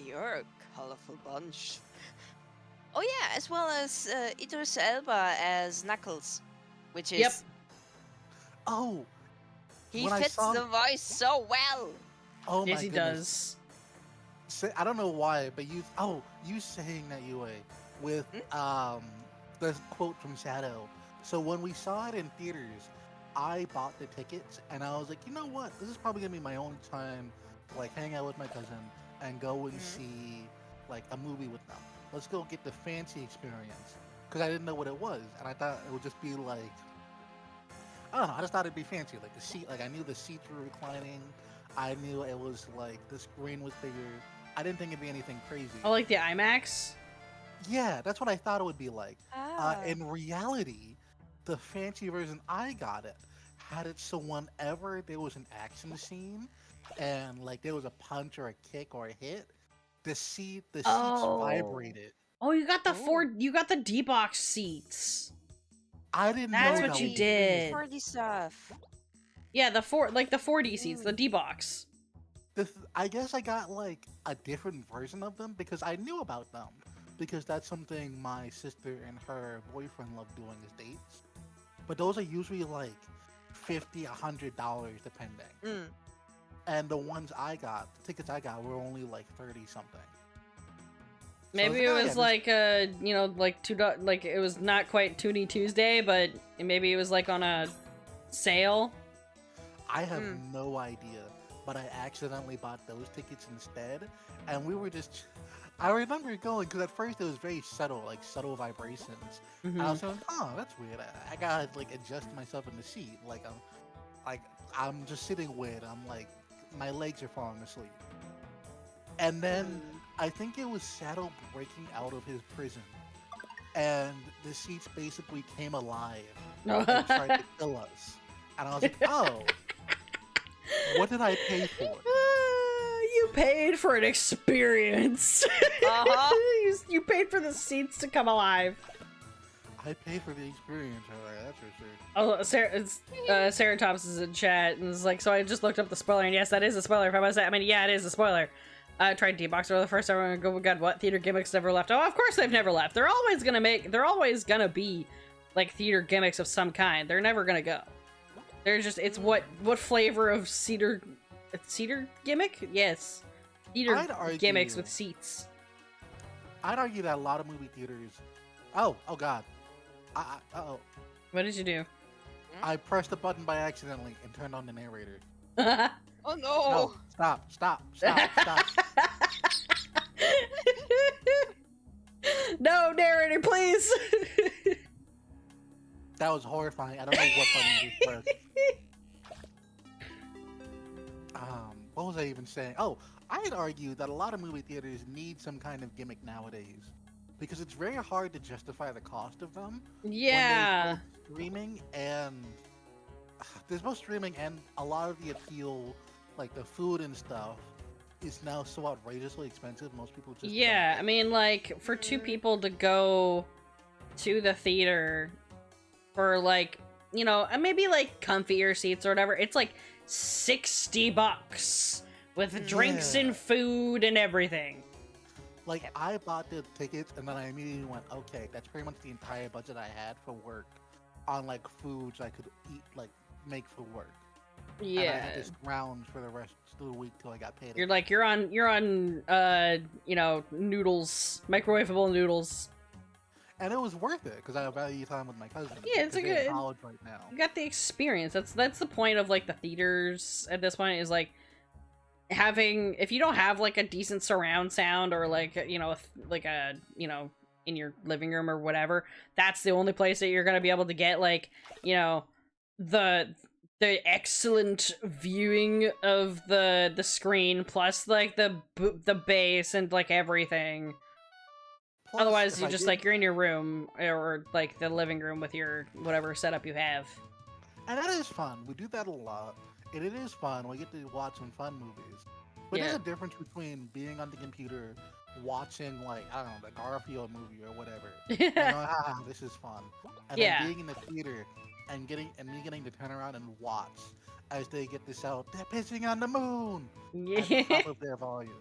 You're a colorful bunch. Oh yeah, as well as Idris Elba as Knuckles, which is. Yep. Oh. He fits the voice so well. Oh yes, my he goodness. does. I don't know why, but you saying that with the quote from Shadow. So when we saw it in theaters, I bought the tickets and I was like, you know what? This is probably gonna be my only time to like hang out with my cousin and go and see like a movie with them. Let's go get the fancy experience because I didn't know what it was and I thought it would just be like. I don't know. I just thought it'd be fancy. Like the seat, like I knew the seats were reclining. I knew it was like the screen was bigger. I didn't think it'd be anything crazy. Oh, like the IMAX? Yeah, that's what I thought it would be like. Ah. In reality, the fancy version I got it had it so whenever there was an action scene and like there was a punch or a kick or a hit, the seats vibrated. Oh, you got the D-box seats. I didn't That's know what that you was- did. 4D stuff. Yeah, the 4D seats, the D-box. I guess I got like a different version of them because I knew about them. Because that's something my sister and her boyfriend love doing as dates. But those are usually like $50, $100 depending. Mm. And the ones I got, the tickets I got were only like 30 something. Maybe it was like like it was not quite Toonie Tuesday, but maybe it was like on a sale. I have no idea, but I accidentally bought those tickets instead, and we were just. I remember going because at first it was very subtle, like subtle vibrations. And I was like, "Oh, that's weird." I gotta like adjust myself in the seat, like I'm just sitting weird. I'm like, my legs are falling asleep, and then I think it was Shadow breaking out of his prison, and the seats basically came alive and tried to kill us. And I was like, "Oh, what did I pay for?" You paid for an experience. You paid for the seats to come alive. I paid for the experience, alright, that's for sure. Oh, Sarah Thompson is in chat and is like, so I just looked up the spoiler, and yes, that is a spoiler. If I must say, I mean, yeah, it is a spoiler. I tried D-Box for the first time. I'm gonna go, God, what? Theater gimmicks never left. Oh, of course they've never left. They're always gonna be like theater gimmicks of some kind. They're never gonna go. They're just, it's what flavor of cedar gimmick? Yes. Theater gimmicks with seats. I'd argue that a lot of movie theaters. Oh God. Uh-oh. What did you do? I pressed the button by accidentally and turned on the narrator. Oh no! No, stop. No, narrator, please. That was horrifying. I don't know what button you pressed. What was I even saying? Oh, I'd argue that a lot of movie theaters need some kind of gimmick nowadays. Because it's very hard to justify the cost of them. Yeah. There's both streaming and a lot of the appeal, like the food and stuff, is now so outrageously expensive. Most people just I mean, like for two people to go to the theater for like, you know, maybe like comfier seats or whatever, it's like $60 with drinks and food and everything. Like, I bought the tickets and then I immediately went, okay, that's pretty much the entire budget I had for work on, like, foods I could eat, like, make for work. Yeah. And I had to scrounge for the rest of the week till I got paid. You're like, you're on, you know, noodles, microwavable noodles. And it was worth it, because I value time with my cousin. Yeah, it's a they're in good, college right now. you got the experience. That's the point of, like, the theaters at this point, is, like, having, if you don't have like a decent surround sound or like, you know, like a, you know, in your living room or whatever, that's the only place that you're gonna be able to get, like, you know, the excellent viewing of the screen plus like the bass and like everything. Plus, Otherwise, if you I just did- like, you're in your room or like the living room with your whatever setup you have. And that is fun. We do that a lot. And it is fun. We get to watch some fun movies. But Yeah. there's a difference between being on the computer, watching, like, I don't know, the Garfield movie or whatever. And going, this is fun. And Yeah. then being in the theater and me getting to turn around and watch as they get this out, they're pissing on the moon! At the top of their volume.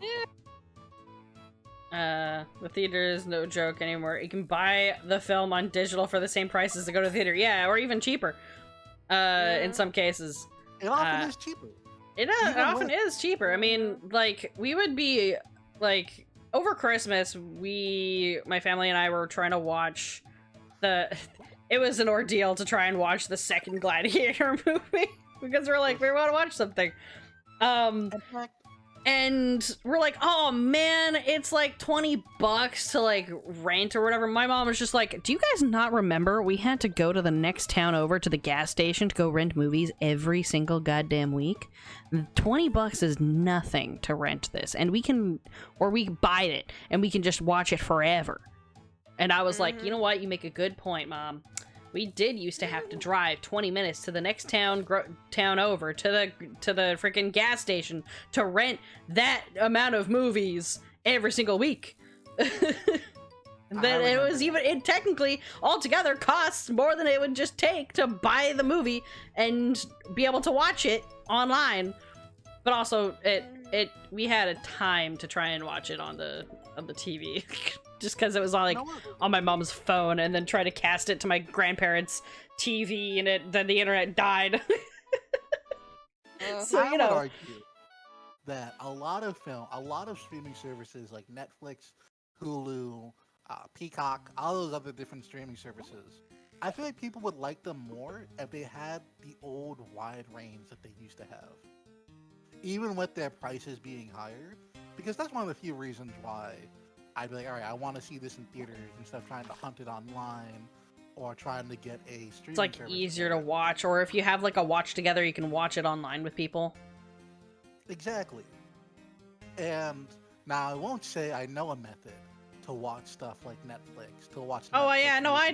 The theater is no joke anymore. You can buy the film on digital for the same price as to go to the theater. Yeah, or even cheaper. In some cases. It often is cheaper. It Even often with- is cheaper. I mean, like, we would be, like, over Christmas, my family and I were trying to watch it was an ordeal to try and watch the second Gladiator movie. Because we're like, we want to watch something. In fact, And we're like, oh man, it's like $20 to like rent or whatever. My mom was just like, do you guys not remember we had to go to the next town over to the gas station to go rent movies every single goddamn week? $20 is nothing to rent this, and we buy it and we can just watch it forever. And I was like, you know what? You make a good point, Mom. We did used to have to drive 20 minutes to the next town over to the freaking gas station to rent that amount of movies every single week. Then it technically altogether costs more than it would just take to buy the movie and be able to watch it online. But also we had a time to try and watch it on the TV. Just because it was on on my mom's phone, and then try to cast it to my grandparents' TV, and then the internet died. So I would argue that a lot of streaming services like Netflix, Hulu, Peacock, all those other different streaming services, I feel like people would like them more if they had the old wide range that they used to have, even with their prices being higher. Because that's one of the few reasons why I'd be like, all right, I want to see this in theaters instead of trying to hunt it online or trying to get a streaming It's like service easier to watch, or if you have like a watch together, you can watch it online with people. Exactly. And now I won't say I know a method to watch stuff like Netflix, to watch I know a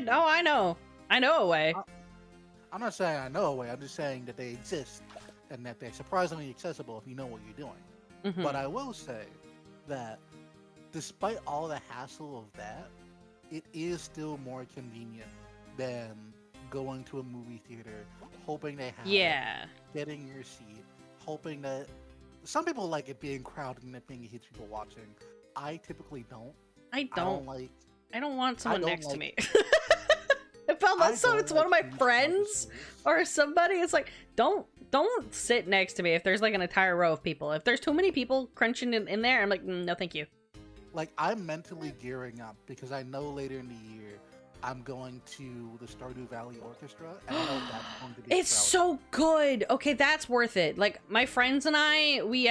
way. I'm not saying I know a way, I'm just saying that they exist and that they're surprisingly accessible if you know what you're doing. But I will say that despite all the hassle of that, it is still more convenient than going to a movie theater, hoping they have it, getting your seat, hoping that... Some people like it being crowded and it being a huge people watching. I typically don't. I don't want someone next to me. If it's one of my friends or somebody, it's like, don't sit next to me if there's like an entire row of people. If there's too many people crunching in there, I'm like, no thank you. Like, I'm mentally gearing up because I know later in the year I'm going to the Stardew Valley Orchestra, and I know that's going to be It's so good. Okay, that's worth it. Like, my friends and I, we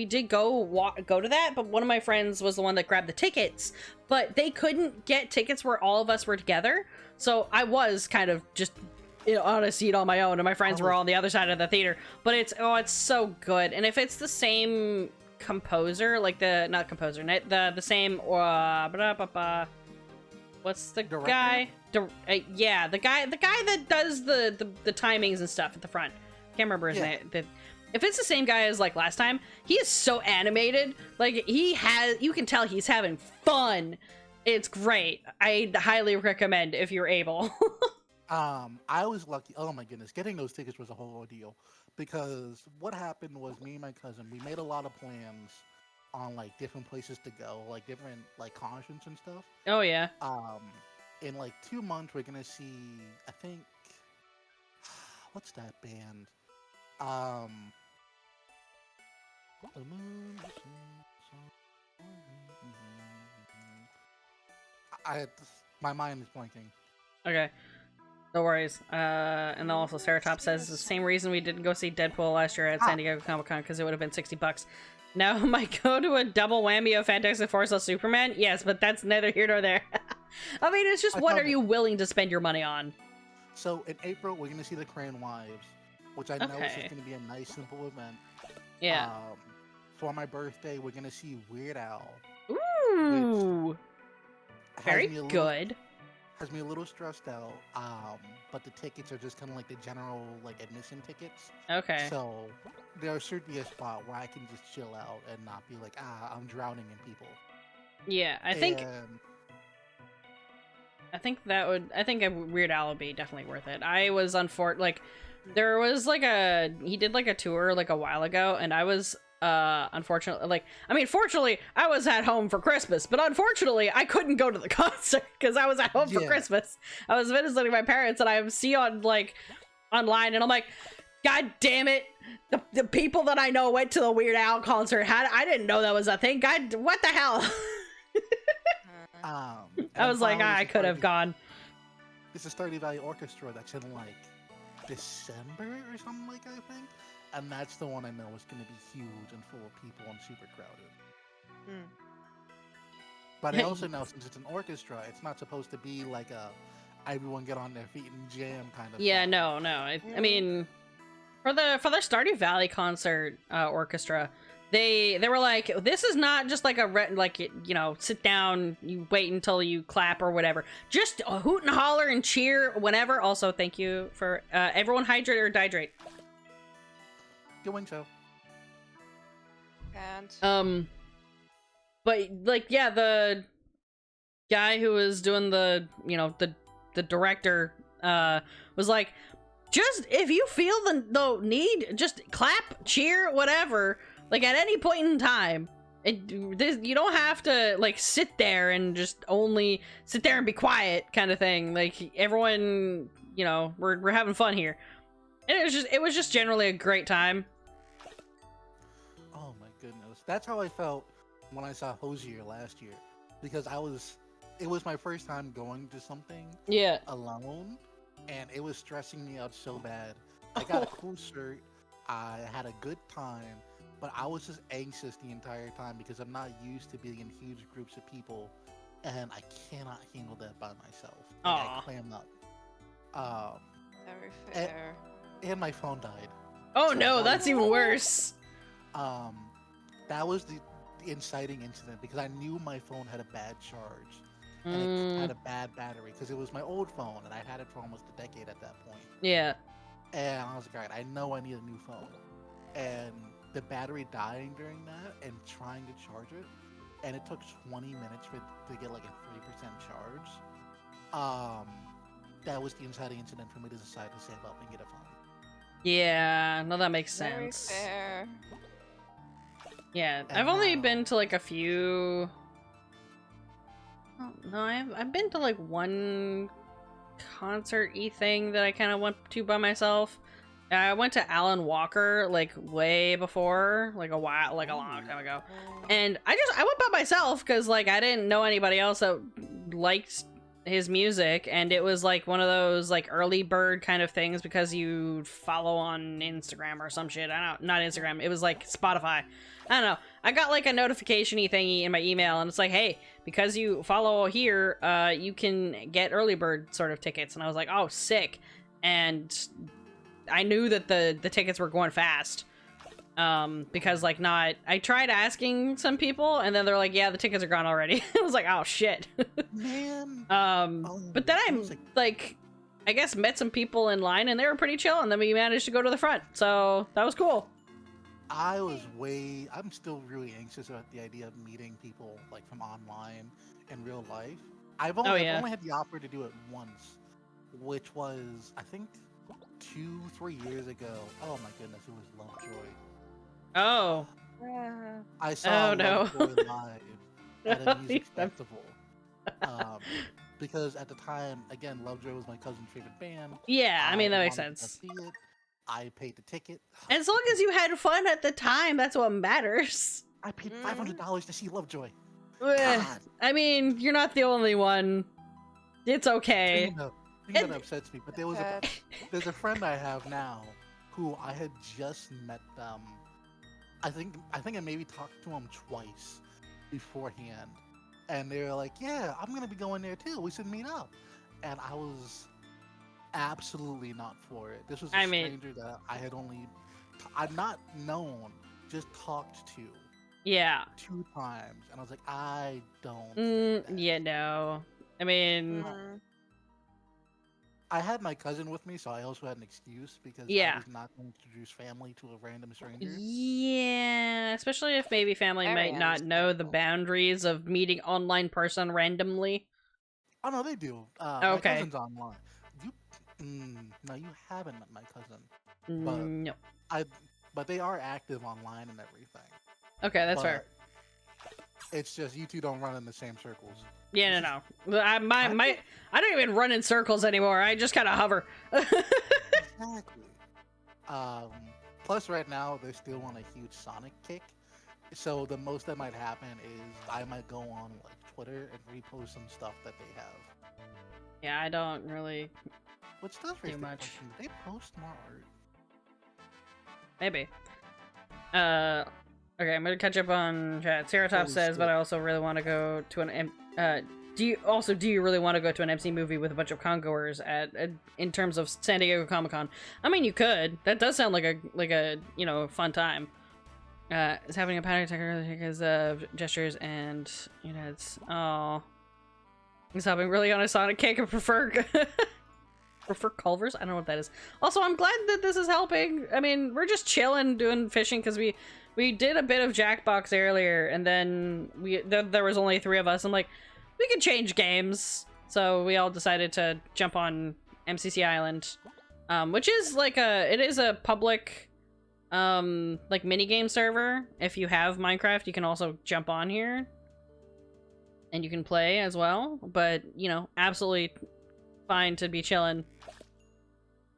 did go to that, but one of my friends was the one that grabbed the tickets, but they couldn't get tickets where all of us were together, so I was kind of just on a seat on my own, and my friends were all on the other side of the theater. But it's so good, and if it's the same composer, like the same what's the Director? guy? Yeah, the guy that does the timings and stuff at the front. Can't remember his name. If it's the same guy as like last time, he is so animated. Like you can tell he's having fun. It's great. I highly recommend if you're able. I was lucky. Oh my goodness, getting those tickets was a whole ordeal because what happened was me and my cousin, we made a lot of plans on like different places to go, like different like concerts and stuff. Oh yeah. In like 2 months we're gonna see, I think, what's that band? The moon. My mind is blanking. Okay. No worries. And then also Ceratop says the same reason we didn't go see Deadpool last year at San Diego Comic-Con, because it would have been $60. Now, might go to a double whammy of Fantastic Four + Superman? Yes, but that's neither here nor there. I mean, it's just what are you willing to spend your money on? So in April, we're going to see The Crane Wives, which I know is just going to be a nice, simple event. Yeah. For my birthday, we're going to see Weird Al. Ooh! Very good. Has me a little stressed out, but the tickets are just kind of like the general like admission tickets. Okay. So there should be a spot where I can just chill out and not be like, I'm drowning in people. Yeah, I think a Weird Al would be definitely worth it. I was there was like he did like a tour like a while ago, and I was unfortunately, fortunately I was at home for Christmas, but unfortunately I couldn't go to the concert because I was at home for Christmas. I was visiting my parents, and I see on like online, and I'm like, God damn it, the people that I know went to the Weird Al concert. I didn't know that was a thing. God, what the hell? I was like, I could have gone. It's a Stardew Valley Orchestra that's in like December or something like that, I think. and that's the one I know is going to be huge and full of people and super crowded. But I also know since it's an orchestra, it's not supposed to be like a everyone get on their feet and jam kind of. Yeah, song. no. I mean, for their Stardew Valley concert orchestra, they were like, this is not just like sit down, you wait until you clap or whatever. Just hoot and holler and cheer whenever. Also, thank you for everyone hydrate or dihydrate. Doing so. And But like, yeah, the guy who was doing the director was like, just if you feel the need, just clap, cheer, whatever, like at any point in time. You don't have to like sit there and just only sit there and be quiet kind of thing. Like everyone, we're having fun here. And it was just generally a great time. Oh my goodness. That's how I felt when I saw Hosier last year, because it was my first time going to something alone, and it was stressing me out so bad. I got a cool shirt, I had a good time, but I was just anxious the entire time because I'm not used to being in huge groups of people, and I cannot handle that by myself. Like, I clam up. very fair. And my phone died. Oh So no, that that's was- even worse. That was the inciting incident because I knew my phone had a bad charge and it had a bad battery because it was my old phone and I'd had it for almost a decade at that point. Yeah. And I was like, all right, I know I need a new phone. And the battery dying during that and trying to charge it, and it took 20 minutes for it to get like a 3% charge. That was the inciting incident for me to decide to save up and get a phone. Yeah, no, that makes Very sense. fair. Yeah, And I've only now- been to like a few. Oh, no, I've been to like one concert-y thing that I kind of went to by myself. I went to Alan Walker like way before, like a long time ago, and I went by myself because like I didn't know anybody else that liked his music, and it was like one of those like early bird kind of things because you follow on Instagram or some shit. I don't, not Instagram. It was like Spotify. I don't know. I got like a notification-y thingy in my email, and it's like, hey, because you follow here, you can get early bird sort of tickets. And I was like, oh, sick. And I knew that the tickets were going fast. Because like I tried asking some people, and then they're like, yeah, the tickets are gone already. I was like, oh shit. Man. But then it I was like I guess met some people in line, and they were pretty chill, and then we managed to go to the front, so that was cool. I'm still really anxious about the idea of meeting people like from online in real life. I've only had the offer to do it once, which was I think 2-3 years ago. Oh my goodness, it was Lovejoy. Oh. I saw no. Lovejoy live at a music I'm- festival. Because at the time, again, Lovejoy was my cousin's favorite band. Yeah, I mean that makes wanted to sense. see it. I paid the ticket. As long as you had fun at the time, that's what matters. I paid $500 to see Lovejoy. Eh, God. I mean, you're not the only one. It's okay. Thing that upsets me, but there's a friend I have now who I had just met them. I think I maybe talked to him twice beforehand, and they were like, "Yeah, I'm gonna be going there too. We should meet up." And I was absolutely not for it. This was a stranger that I had I'd not known, just talked to. Yeah. 2 times, and I was like, I don't. think that. Yeah, no. I mean, I had my cousin with me, so I also had an excuse because Yeah. I was not going to introduce family to a random stranger. yeah, especially if maybe family Very might not know the understandable. boundaries of meeting online person randomly. Oh no, they do. My Okay. cousin's online. No, you haven't met my cousin. But No. but they are active online and everything. Okay, that's fair. But it's just you two don't run in the same circles. Yeah, no. I don't even run in circles anymore. I just kind of hover. Exactly. Plus, right now they're still on a huge Sonic kick. So the most that might happen is I might go on like Twitter and repost some stuff that they have. Yeah, I don't really. Which does raise Too the much. question, do they post more art? Maybe. Okay, I'm gonna catch up on chat. Ceratop Holy says, shit. but I also really want to go to an do you really want to go to an MC movie with a bunch of congoers in terms of San Diego Comic-Con? I mean, you could. That does sound like a you know, fun time. It's having a panic attack because of gestures and you know it's he's having really on a Sonic cake. I prefer Culver's. I don't know what that is. Also, I'm glad that this is helping. I mean, we're just chilling doing fishing because we did a bit of Jackbox earlier, and then there was only 3 of us. I'm like, we could change games, so we all decided to jump on MCC Island, which is like it is a public like mini game server. If you have Minecraft, you can also jump on here and you can play as well, but you know, absolutely fine to be chilling.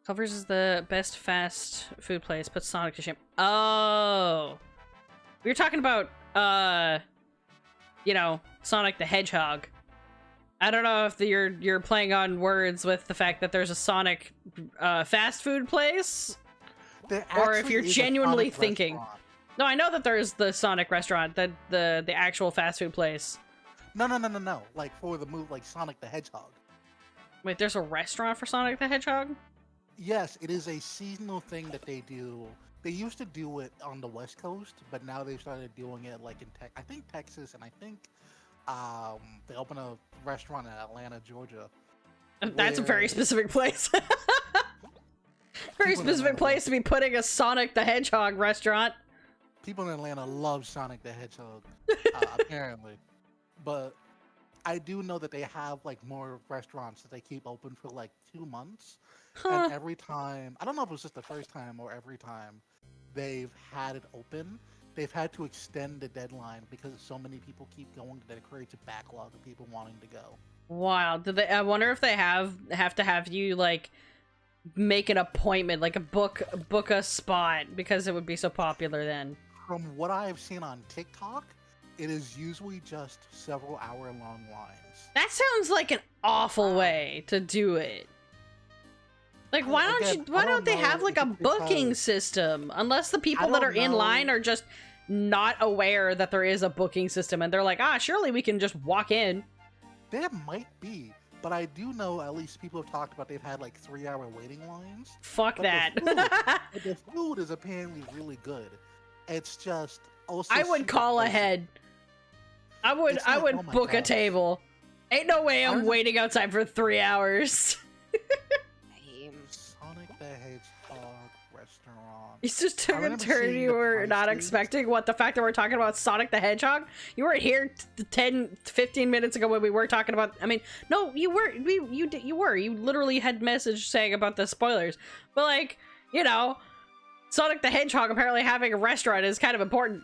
Culver's is the best fast food place. Put Sonic to shame. Oh, we were talking about you know, Sonic the Hedgehog. I don't know if you're playing on words with the fact that there's a Sonic fast food place, or if you're genuinely thinking. Restaurant. No, I know that there's the Sonic restaurant, that the actual fast food place. No. Like for the move, like Sonic the Hedgehog. Wait, there's a restaurant for Sonic the Hedgehog? Yes, it is a seasonal thing that they do. They used to do it on the West Coast, but now they've started doing it like in I think Texas, and I think they opened a restaurant in Atlanta, Georgia. That's a very specific place. Very specific place to be putting a Sonic the Hedgehog restaurant. People in Atlanta love Sonic the Hedgehog, apparently. But I do know that they have like more restaurants that they keep open for like 2 months. Huh. And every time, I don't know if it was just the first time or every time they've had it open, they've had to extend the deadline because so many people keep going that it creates a backlog of people wanting to go. Wow. I wonder if they have to have you like make an appointment, like book a spot, because it would be so popular then. From what I've seen on TikTok, it is usually just several hour-long lines. That sounds like an awful way to do it. Like, why don't they have like a booking system? Unless the people that are in line are just not aware that there is a booking system, and they're like, surely we can just walk in. There might be, but I do know at least people have talked about they've had like 3-hour waiting lines. Fuck but that. The food is apparently really good. It's just also. I would call ahead. I would oh my book a gosh. table. Ain't no way I'm waiting outside for 3 hours. Sonic the Hedgehog restaurant. You just took I a remember turn seeing you the were not prices. expecting. What, the fact that we're talking about Sonic the Hedgehog? You weren't here 10-15 minutes ago when we were talking about. I mean, no, you were. You were. You literally had message saying about the spoilers. But like, you know, Sonic the Hedgehog apparently having a restaurant is kind of important.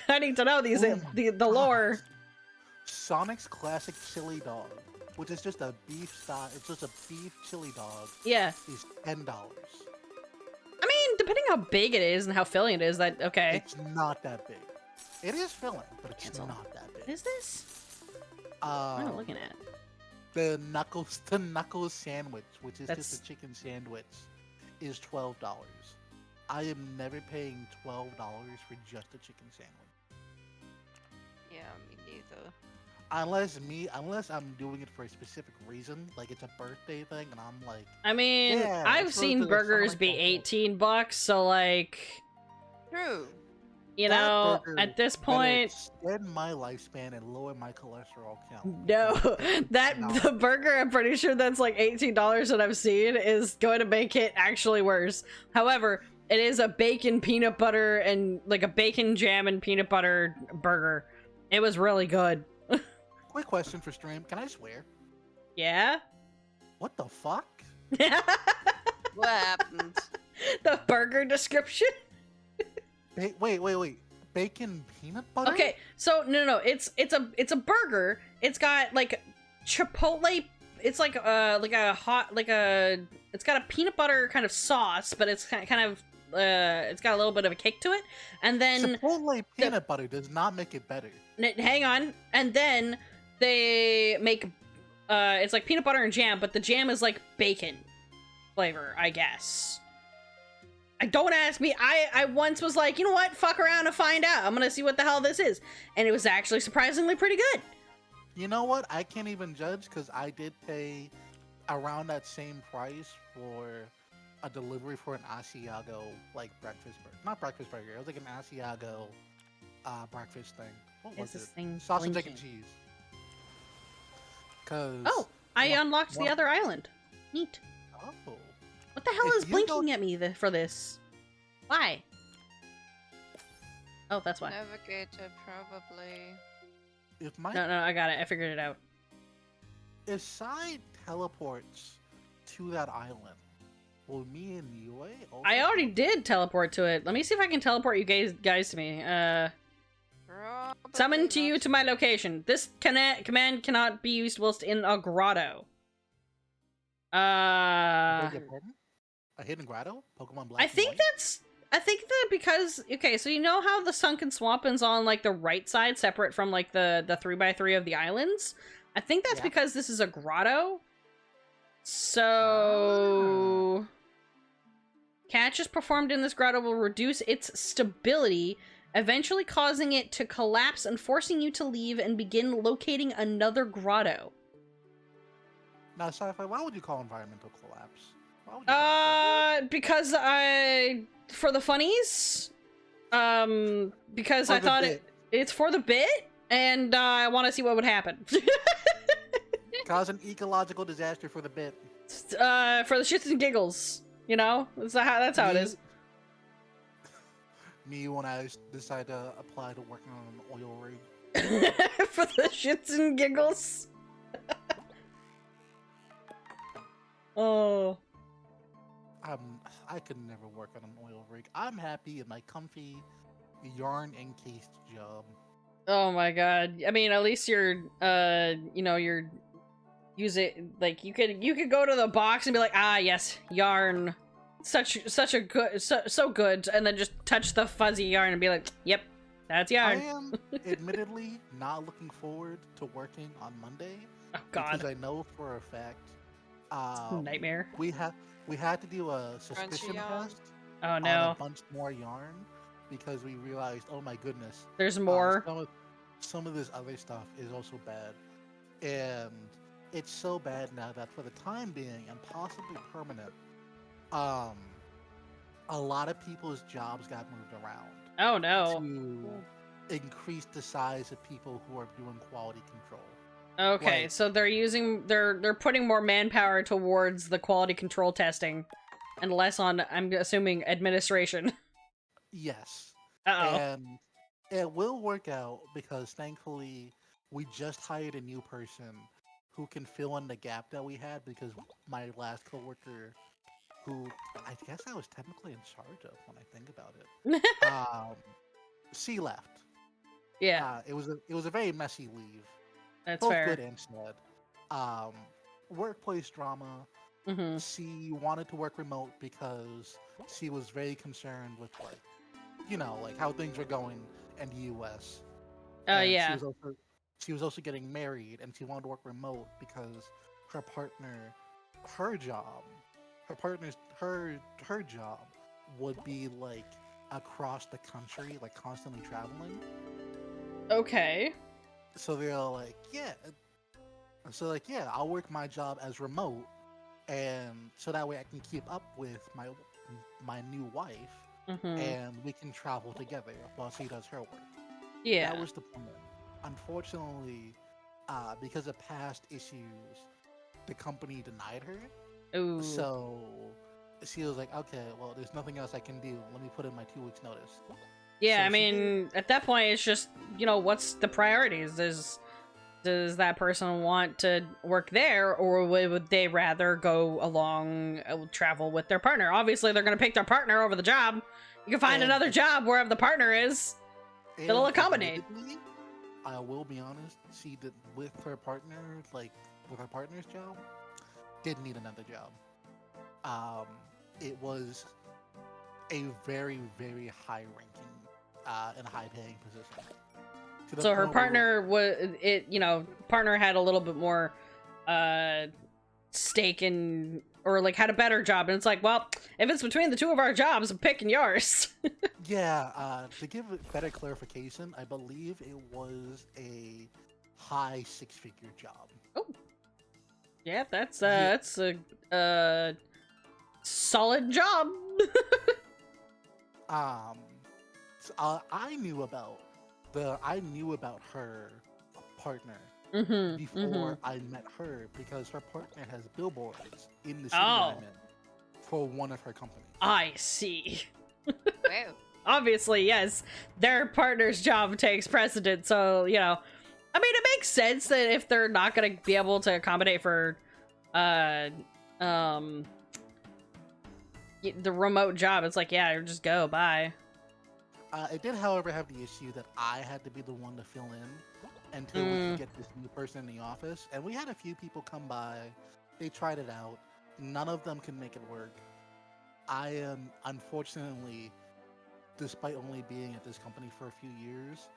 I need to know these the lore. Sonic's classic chili dog, which is just a beef style. It's just a beef chili dog. Yeah. Is $10. I mean, depending how big it is and how filling it is, that okay. It's not that big. It is filling, but it's Cancel. not that big. Is this? What am I looking at? The knuckles sandwich, which is just a chicken sandwich, is $12. I am never paying $12 for just a chicken sandwich. Yeah, me neither. Unless I'm doing it for a specific reason, like it's a birthday thing, and I'm like, I mean, yeah, I've let's go seen to the burgers Sonic be Festival. $18, so like, True. you That know, burger at this better point, extend my lifespan and lower my cholesterol count. no, No. the burger, I'm pretty sure that's like $18 that I've seen is going to make it actually worse. However, it is a bacon peanut butter and like a bacon jam and peanut butter burger. It was really good. Quick question for stream: can I swear? Yeah? What the fuck? What happened? The burger description? Wait. Bacon peanut butter? Okay, so no, it's a burger. It's got like chipotle. It's like a hot it's got a peanut butter kind of sauce, but it's kind of it's got a little bit of a kick to it. And then Chipotle peanut butter does not make it better. hang on, and then they make it's like peanut butter and jam, but the jam is like bacon flavor, I guess. Don't ask me. I once was like, you know what? Fuck around and find out. I'm gonna see what the hell this is. And it was actually surprisingly pretty good. You know what? I can't even judge because I did pay around that same price for a delivery for an Asiago like breakfast burger. Not breakfast burger. It was like an Asiago breakfast thing. What was Is this it? thing Sausage, egg, and blinking? cheese. Cause Oh, I one- unlocked the one- other island. Neat. Oh. What the hell If is you go- blinking at me for this? Why? Oh, that's why. Navigator, probably. If my No, I got it. I figured it out. if Sai teleports to that island, will me and Yue also I already did teleport to it. Let me see if I can teleport you guys to me. Summon to you to my location. This command cannot be used whilst in a grotto. Beg your pardon? A hidden grotto? Pokemon Black I and think White? I think that because okay, so you know how the sunken swamp is on like the right side, separate from like the 3x3 of the islands. I think that's Yeah. because this is a grotto. So catches performed in this grotto will reduce its stability, eventually causing it to collapse and forcing you to leave and begin locating another grotto. Now, Sci-Fi, why would you call environmental collapse? Why would you call it Because for the funnies, because For I the thought bit. it's for the bit, and I want to see what would happen. that? Cause an ecological disaster for the bit. For the shits and giggles, you know, that's how it is. Me when I decide to apply to working on an oil rig. For the shits and giggles. Oh. I could never work on an oil rig. I'm happy in my comfy yarn encased job. Oh my god. I mean, at least you're you know, you're like you could go to the box and be like, "Ah, yes, yarn. Such a good so good." And then just touch the fuzzy yarn and be like, "Yep, that's I yarn." am admittedly not looking forward to working on Monday Oh god. because I know for a fact Nightmare. we had to do a suspicion yarn. test Oh on a no. bunch more yarn because we realized, oh my goodness, There's more. some of this other stuff is also bad, and it's so bad now that for the time being and possibly permanent, a lot of people's jobs got moved around Oh no. to increase the size of people who are doing quality control. Okay, like- so they're putting more manpower towards the quality control testing and less on, I'm assuming, administration. Yes. Uh-oh. And it will work out because thankfully we just hired a new person who can fill in the gap that we had because my last coworker, who I guess I was technically in charge of when I think about it, she left. Yeah, It was a very messy leave. that's Both fair. good and sad. Workplace drama. Mm-hmm. She wanted to work remote because she was very concerned with like, you know, like how things were going in the U.S. Oh And yeah. she was also getting married, and she wanted to work remote because her partner, her job would be like across the country, like constantly traveling. Okay. So they're like, yeah. So like, yeah, I'll work my job as remote, and so that way I can keep up with my new wife, Mm-hmm. and we can travel together while she does her work. Yeah. That was the plan. Unfortunately, because of past issues, the company denied her. Ooh. So she was like, okay, well, there's nothing else I can do. Let me put in my 2 weeks notice. Yeah, so I she mean, at that point, it's just, you know, what's the priorities? Does that person want to work there, or would they rather go along, travel with their partner? Obviously, they're going to pick their partner over the job. You can find And- another job wherever the partner is. It'll And accommodate. admittedly, I will be honest, she did with her partner, like with her partner's job, didn't need another job. It was a very, very high ranking and high paying position. To the So her point where- partner partner had a little bit more stake in or like had a better job, and it's like, well, if it's between the two of our jobs, I'm picking yours. Yeah, to give it better clarification, I believe it was a high six-figure job. Oh, yeah, that's Yeah. that's a solid job. I knew about her partner Mm-hmm. before I met her because her partner has billboards in the city that Oh. I'm in for one of her companies. I see. Wow. Obviously, yes, their partner's job takes precedent, so, you know, I mean, it makes sense that if they're not going to be able to accommodate for, the remote job, it's like, yeah, just go, bye. It did, however, have the issue that I had to be the one to fill in until we could get this new person in the office. And we had a few people come by. They tried it out. None of them can make it work. I am, unfortunately, despite only being at this company for a few years,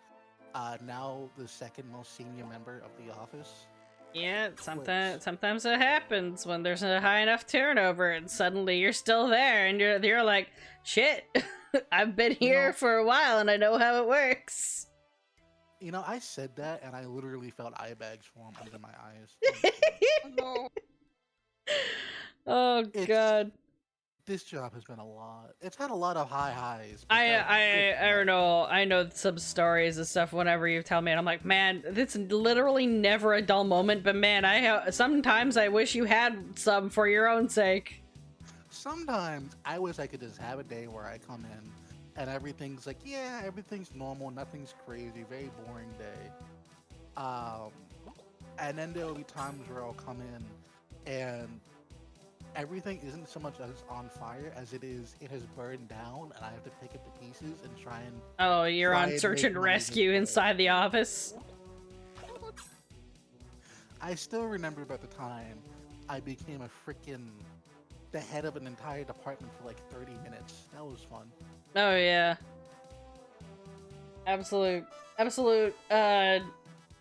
now the second most senior member of the office. Yeah, sometimes it happens when there's a high enough turnover, and suddenly you're still there, and you're like, shit, I've been here for a while, and I know how it works. You know, I said that, and I literally felt eye bags form under my eyes. No. Oh god. This job has been a lot. It's had a lot of high highs. I don't know. I know some stories and stuff whenever you tell me, and I'm like, man, it's literally never a dull moment. But man, sometimes I wish you had some for your own sake. Sometimes I wish I could just have a day where I come in and everything's like, yeah, everything's normal, nothing's crazy, very boring day. And then there will be times where I'll come in and everything isn't so much as on fire as it has burned down, and I have to pick it to pieces and try and. Oh, you're try on and search make and money rescue this way. inside the office. I still remember about the time I became the head of an entire department for like 30 minutes. That was fun. Oh yeah. Absolute.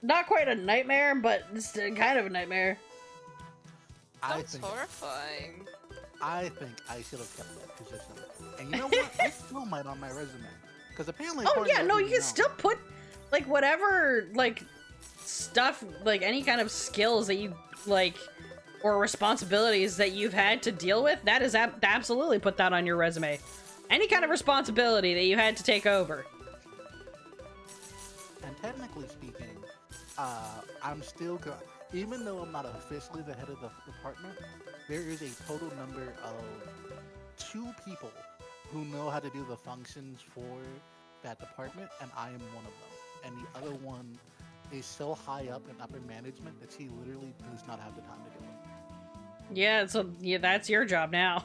Not quite a nightmare, but it's kind of a nightmare. Sounds horrifying. I think I should have kept that position. And you know what? I still might on my resume. Because apparently. Oh part of yeah, no, you everything can still put like whatever like stuff, like any kind of skills that you like or responsibilities that you've had to deal with. That is absolutely put that on your resume. Any kind of responsibility that you had to take over. And technically speaking, I'm still even though I'm not officially the head of the department, there is a total number of 2 people who know how to do the functions for that department, and I am one of them. And the other one is so high up in upper management that she literally does not have the time to do it. Yeah, so yeah, that's your job now.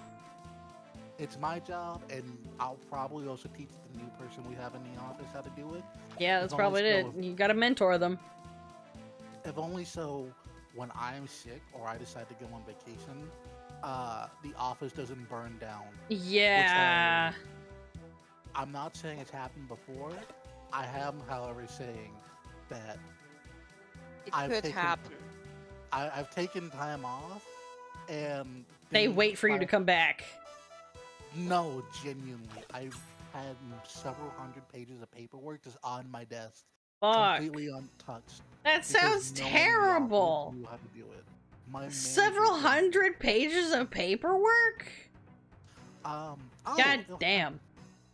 It's my job, and I'll probably also teach the new person we have in the office how to do it. Yeah, that's As long probably as it. You gotta mentor them. If only so when I'm sick or I decide to go on vacation, the office doesn't burn down. Yeah. I'm not saying it's happened before. I am, however, saying that It I've could taken- happen. I've taken time off, and They wait for you to come back. No, genuinely, I've had several hundred pages of paperwork just on my desk, Fuck. completely untouched. That because sounds no one in the office terrible. knew how to do it. My Several manager- hundred pages of paperwork? Oh, God damn.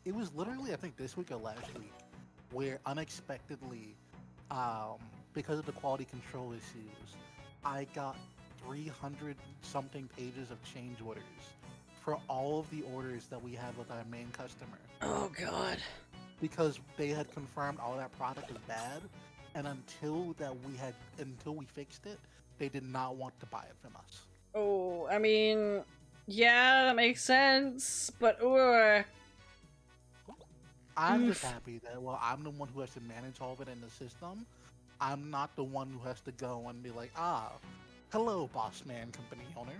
It was literally, I think, this week or last week, where unexpectedly, because of the quality control issues, I got 300 something pages of change orders for all of the orders that we have with our main customer. Oh god. Because they had confirmed all that product was bad, and until we fixed it, they did not want to buy it from us. Oh, I mean, yeah, that makes sense, but I'm just happy that, well, I'm the one who has to manage all of it in the system. I'm not the one who has to go and be like, hello, boss man, company owner.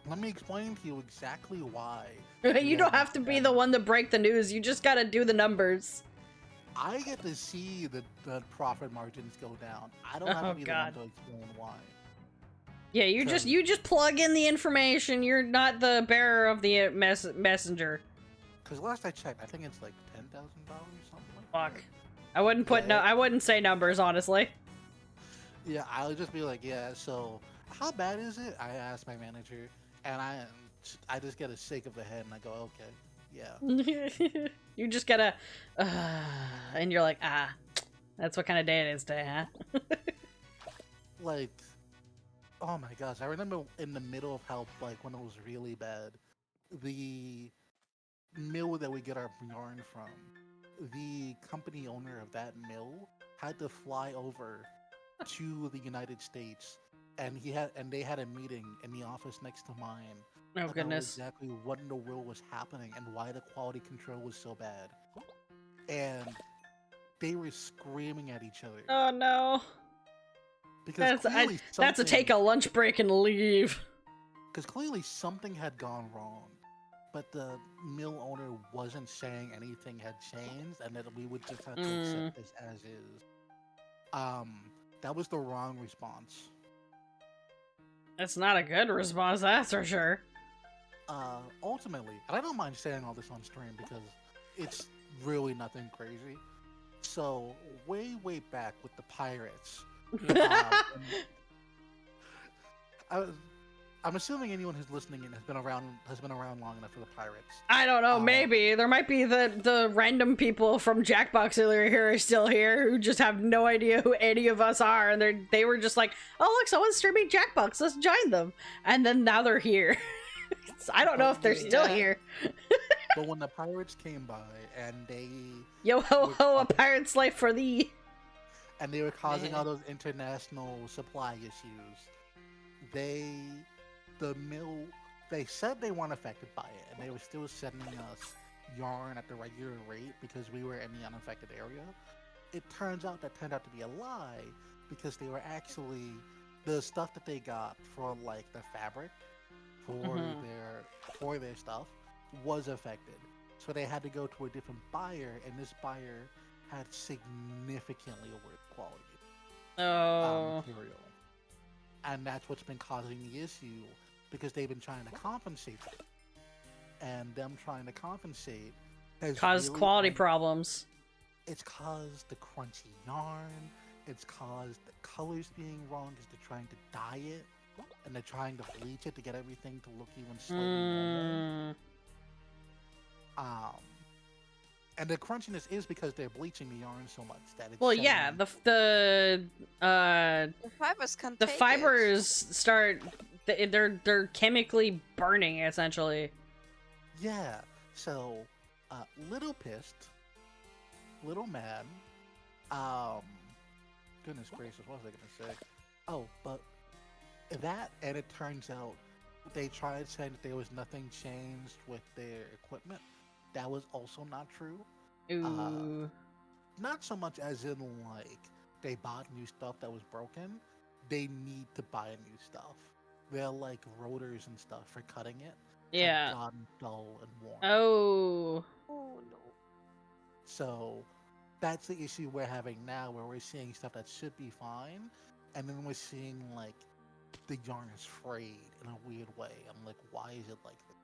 Let me explain to you exactly why. you don't have to be the one to break the news, you just gotta do the numbers. I get to see the profit margins go down. I don't have Oh, to be God. the one to explain why. Yeah, you just plug in the information. You're not the bearer of the messenger. Because last I checked, I think it's like $10,000, something like Fuck. that. I wouldn't put Yeah. I wouldn't say numbers, honestly. Yeah, I would just be like, yeah, so how bad is it? I asked my manager, and I just get a shake of the head, and I go, okay, yeah. You just gotta, and you're like, that's what kind of day it is today, huh? Like, oh my gosh, I remember in the middle of how, like, when it was really bad, the mill that we get our yarn from, the company owner of that mill had to fly over to the United States, and they had a meeting in the office next to mine. Oh about goodness. exactly what in the world was happening and why the quality control was so bad. And they were screaming at each other. Oh no. Because That's a take a lunch break and leave. Because clearly something had gone wrong, but the mill owner wasn't saying anything had changed, and that we would just have to accept this as is. That was the wrong response. That's not a good response, that's for sure. Ultimately, and I don't mind saying all this on stream because it's really nothing crazy. So way back with the pirates. I'm assuming anyone who's listening and has been around long enough for the pirates. I don't know, maybe. There might be the random people from Jackbox earlier here are still here who just have no idea who any of us are, and they were just like, oh look, someone's streaming Jackbox, let's join them. And then now they're here. I don't know if they're still here. But when the pirates came by and they... Yo ho ho, a pirate's life for thee. And they were causing all those international supply issues. The mill, they said they weren't affected by it, and they were still sending us yarn at the regular rate because we were in the unaffected area. It turns out that turned out to be a lie because they were actually, the stuff that they got for like the fabric for their stuff was affected. So they had to go to a different buyer, and this buyer had significantly worse quality material. And that's what's been causing the issue, because they've been trying to compensate. And them trying to compensate has caused really quality problems. It's caused the crunchy yarn. It's caused the colors being wrong because they're trying to dye it. And they're trying to bleach it to get everything to look even slightly normal. And the crunchiness is because they're bleaching the yarn so much that it's... Well, yeah, the fibers can't the take fibers start... They're chemically burning, essentially. Yeah, so, little pissed, little mad, goodness gracious, what was I gonna say? Oh, but that, and it turns out they tried saying that there was nothing changed with their equipment. That was also not true. Ooh. Not so much as in, like, they bought new stuff that was broken. They need to buy new stuff. They're like rotors and stuff for cutting it. Yeah. Have gotten dull and worn. Oh. Oh no. So that's the issue we're having now, where we're seeing stuff that should be fine, and then we're seeing like the yarn is frayed in a weird way. I'm like, why is it like this?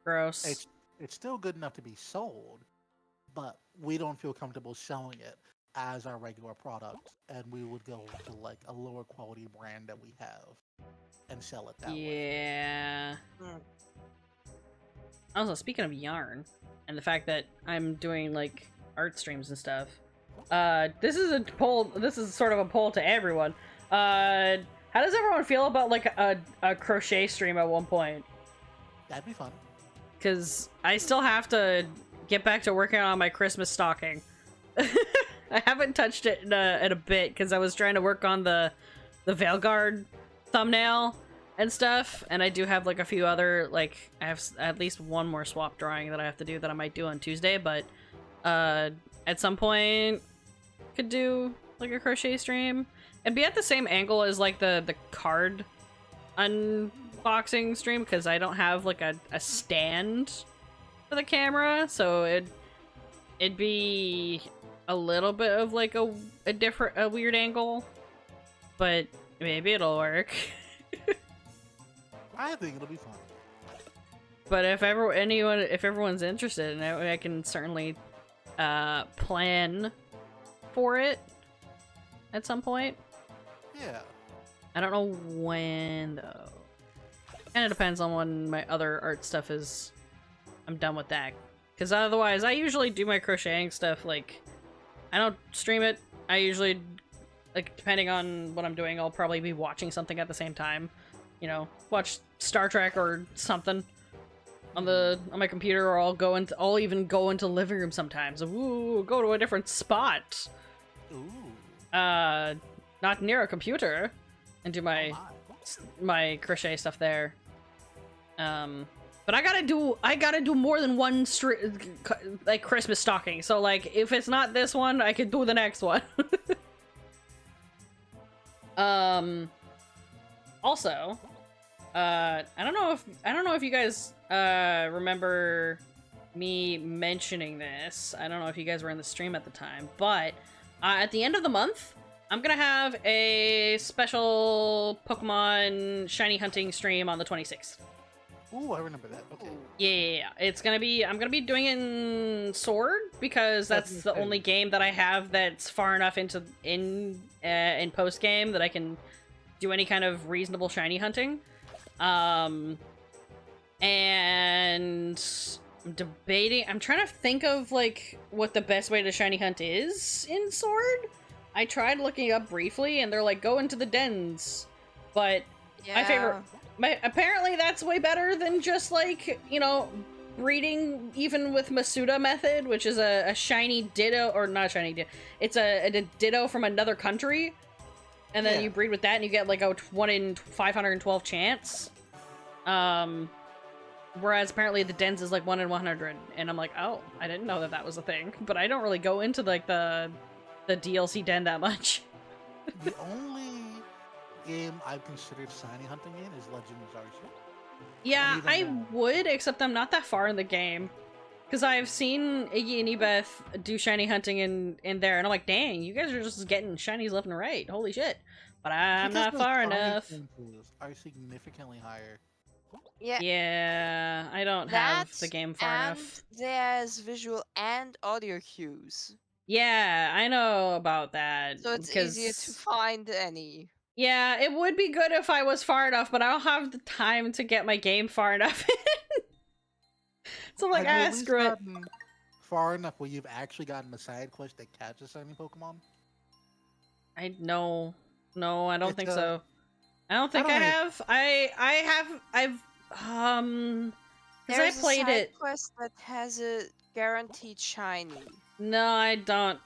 Gross. It's still good enough to be sold, but we don't feel comfortable selling it as our regular product, and we would go to like a lower quality brand that we have and sell it that way. Yeah. Also, speaking of yarn, and the fact that I'm doing like art streams and stuff, this is a poll. This is sort of a poll to everyone. How does everyone feel about like a crochet stream at one point? That'd be fun. Because I still have to get back to working on my Christmas stocking. I haven't touched it in a bit because I was trying to work on the Veilguard thumbnail and stuff, and I do have like a few other, like I have at least one more swap drawing that I have to do that I might do on Tuesday, but at some point could do like a crochet stream and be at the same angle as like the card unboxing stream, because I don't have like a stand for the camera, so it'd be a little bit of like a weird angle, but maybe it'll work. I think it'll be fun. But if everyone's interested in it, I can certainly plan for it at some point. Yeah. I don't know when though. And it depends on when my other art stuff is. I'm done with that. Because otherwise, I usually do my crocheting stuff, like, I don't stream it. I usually, like, depending on what I'm doing, I'll probably be watching something at the same time. You know, watch Star Trek or something on my computer, or I'll even go into the living room sometimes. Ooh, go to a different spot. Ooh. Not near a computer, and do my crochet stuff there. But I gotta do more than one like Christmas stocking. So like, if it's not this one, I could do the next one. Also, I don't know if you guys remember me mentioning this. I don't know if you guys were in the stream at the time, but at the end of the month, I'm gonna have a special Pokemon shiny hunting stream on the 26th. Ooh, I remember that. Okay. Yeah, it's gonna be. I'm gonna be doing it in Sword because that's the only game that I have that's far enough into in post game that I can do any kind of reasonable shiny hunting. And I'm debating. I'm trying to think of like what the best way to shiny hunt is in Sword. I tried looking up briefly, and they're like, go into the dens, but Yeah. Apparently that's way better than just like, you know, breeding even with Masuda method, which is a shiny ditto, or not a shiny ditto, it's a ditto from another country, and then you breed with that and you get like a 1 in 512 chance. Whereas apparently the dens is like 1 in 100, and I'm like, oh, I didn't know that was a thing, but I don't really go into like the DLC den that much. The only game I've considered shiny hunting in is Legends Arceus. Yeah, I would, except I'm not that far in the game. Because I've seen Iggy and Ebeth do shiny hunting in there, and I'm like, dang, you guys are just getting shinies left and right. Holy shit. But I'm not far enough. Are significantly higher. Yeah. Yeah, I don't have the game far enough. There's visual and audio cues. Yeah, I know about that. So it's easier to find any. Yeah, it would be good if I was far enough, but I don't have the time to get my game far enough in. So I'm like, screw it. Far enough where you've actually gotten a side quest that catches any Pokemon? No, I don't think so. I don't think I have. I've because I played it. Quest that has a guaranteed shiny. No, I don't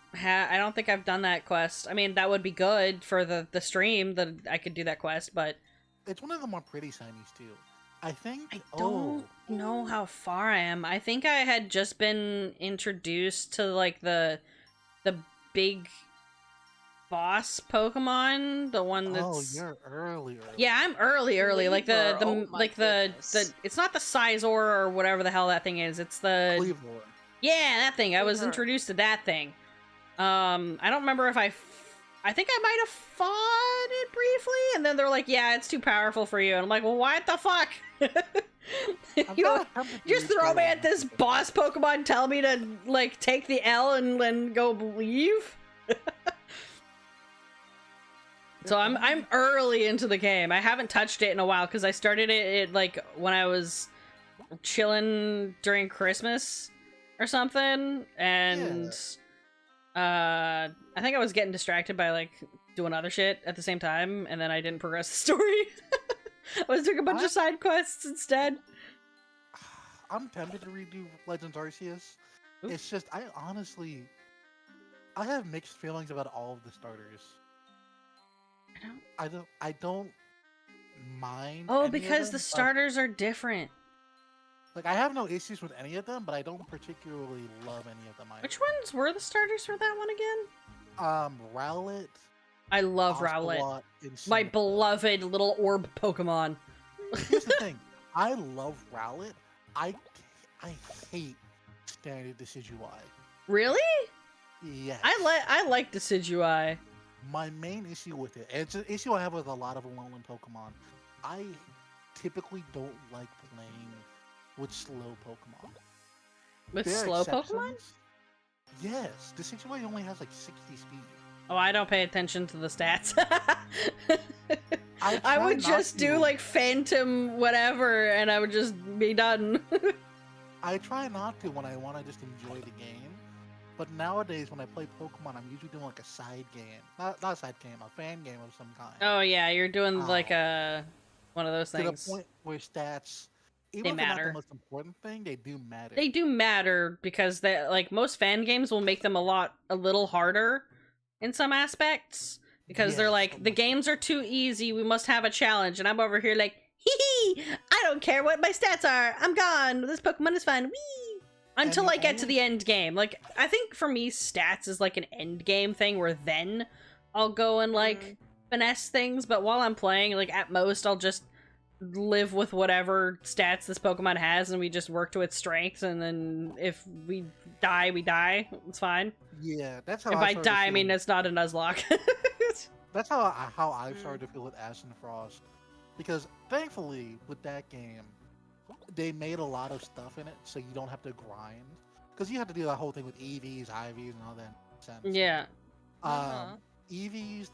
think I've done that quest. I mean, that would be good for the stream that I could do that quest, but it's one of the more pretty shinies too. I think I don't know how far I am. I think I had just been introduced to like the big boss Pokemon, the one that's. Oh, you're early. Yeah, I'm early. Like the it's not the Sizor or whatever the hell that thing is. It's the Cleavor. Yeah, that thing. I was introduced to that thing. I don't remember if I think I might have fought it briefly, and then they're like, "Yeah, it's too powerful for you." And I'm like, "Well, what the fuck?" You just throw me at this boss Pokemon, tell me to like take the L and then go leave. So I'm early into the game. I haven't touched it in a while because I started it like when I was chilling during Christmas or something, and I think I was getting distracted by like doing other shit at the same time, and then I didn't progress the story. I was doing a bunch of side quests instead. I'm tempted to redo Legends Arceus. It's just I have mixed feelings about all of the starters. I don't mind. Oh, because the starters are different. Like, I have no issues with any of them, but I don't particularly love any of them either. Which ones were the starters for that one again? Rowlet. I love Rowlet. My beloved little orb Pokemon. Here's the thing. I love Rowlet. I hate standard Decidueye. Really? Yes. I like Decidueye. My main issue with it, and it's an issue I have with a lot of Alolan Pokemon, I typically don't like playing with slow Pokemon. With There are slow Pokemon? exceptions. Yes, the Situation only has like 60 speed. Oh, I don't pay attention to the stats. I try would not just do to. like Phantom whatever, and I would just be done. I try not to when I want to just enjoy the game. But nowadays, when I play Pokemon, I'm usually doing like a side game. Not a side game, a fan game of some kind. Oh yeah, you're doing like a one of those To things. the point where stats, They even if they're not matter. the most important thing, they do matter. They do matter because they like most fan games will make them a little harder in some aspects because they're Yes, like the games are too easy. We must have a challenge, and I'm over here like, hee hee. I don't care what my stats are. I'm gone. This Pokemon is fun. Whee! Until I get to the end game. Like I think for me, stats is like an end game thing where then I'll go and like finesse things. But while I'm playing, like at most I'll just live with whatever stats this Pokemon has, and we just work to its strengths, and then if we die, we die. It's fine. Yeah, that's how If I started die, I to mean feel- it's not a Nuzlocke. That's how I've started to feel with Ash and Frost, because thankfully with that game, they made a lot of stuff in it, so you don't have to grind. Because you have to do that whole thing with EVs, IVs, and all that nonsense. Yeah. EVs,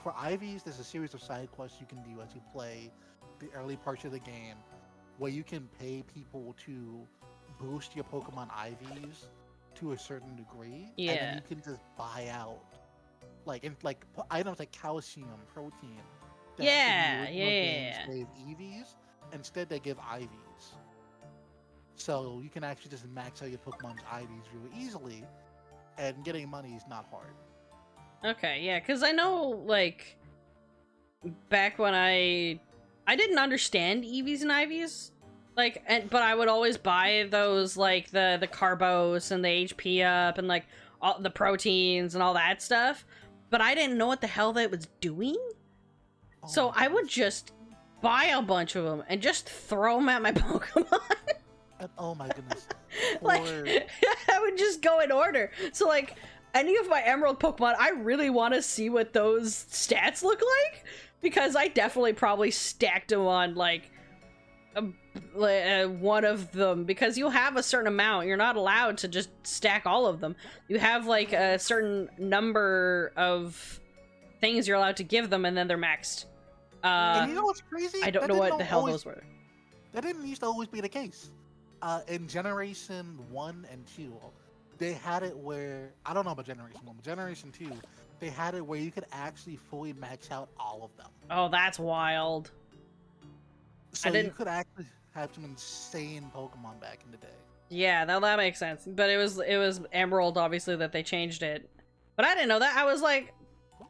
for IVs, there's a series of side quests you can do as you play the early parts of the game, where you can pay people to boost your Pokemon IVs to a certain degree. And Yeah. then you can just buy out items like calcium, protein. that in the Yeah, original games gave EVs. Instead, they give IVs. So you can actually just max out your Pokemon's IVs really easily, and getting money is not hard. Okay, yeah, because I know, like, back when I didn't understand EVs and IVs, like, but I would always buy those, like, the Carbos and the HP up and, like, all the proteins and all that stuff, but I didn't know what the hell that was doing, Oh so my I would goodness. just buy a bunch of them and just throw them at my Pokemon. And, oh my goodness. Like, Or- I would just go in order. So, like, any of my Emerald Pokemon, I really want to see what those stats look like, because I definitely probably stacked them on, like, one of them, because you have a certain amount. You're not allowed to just stack all of them. You have, like, a certain number of things you're allowed to give them, and then they're maxed. and you know what's crazy? I don't That know didn't what the hell always- those were. That didn't used to always be the case. In Generation 1 and 2, they had it where, I don't know about Generation 1, but Generation 2, they had it where you could actually fully max out all of them. Oh, that's wild. So you didn't- could actually have some insane Pokemon back in the day. Yeah, that makes sense. But it was Emerald, obviously, that they changed it. But I didn't know that. I was like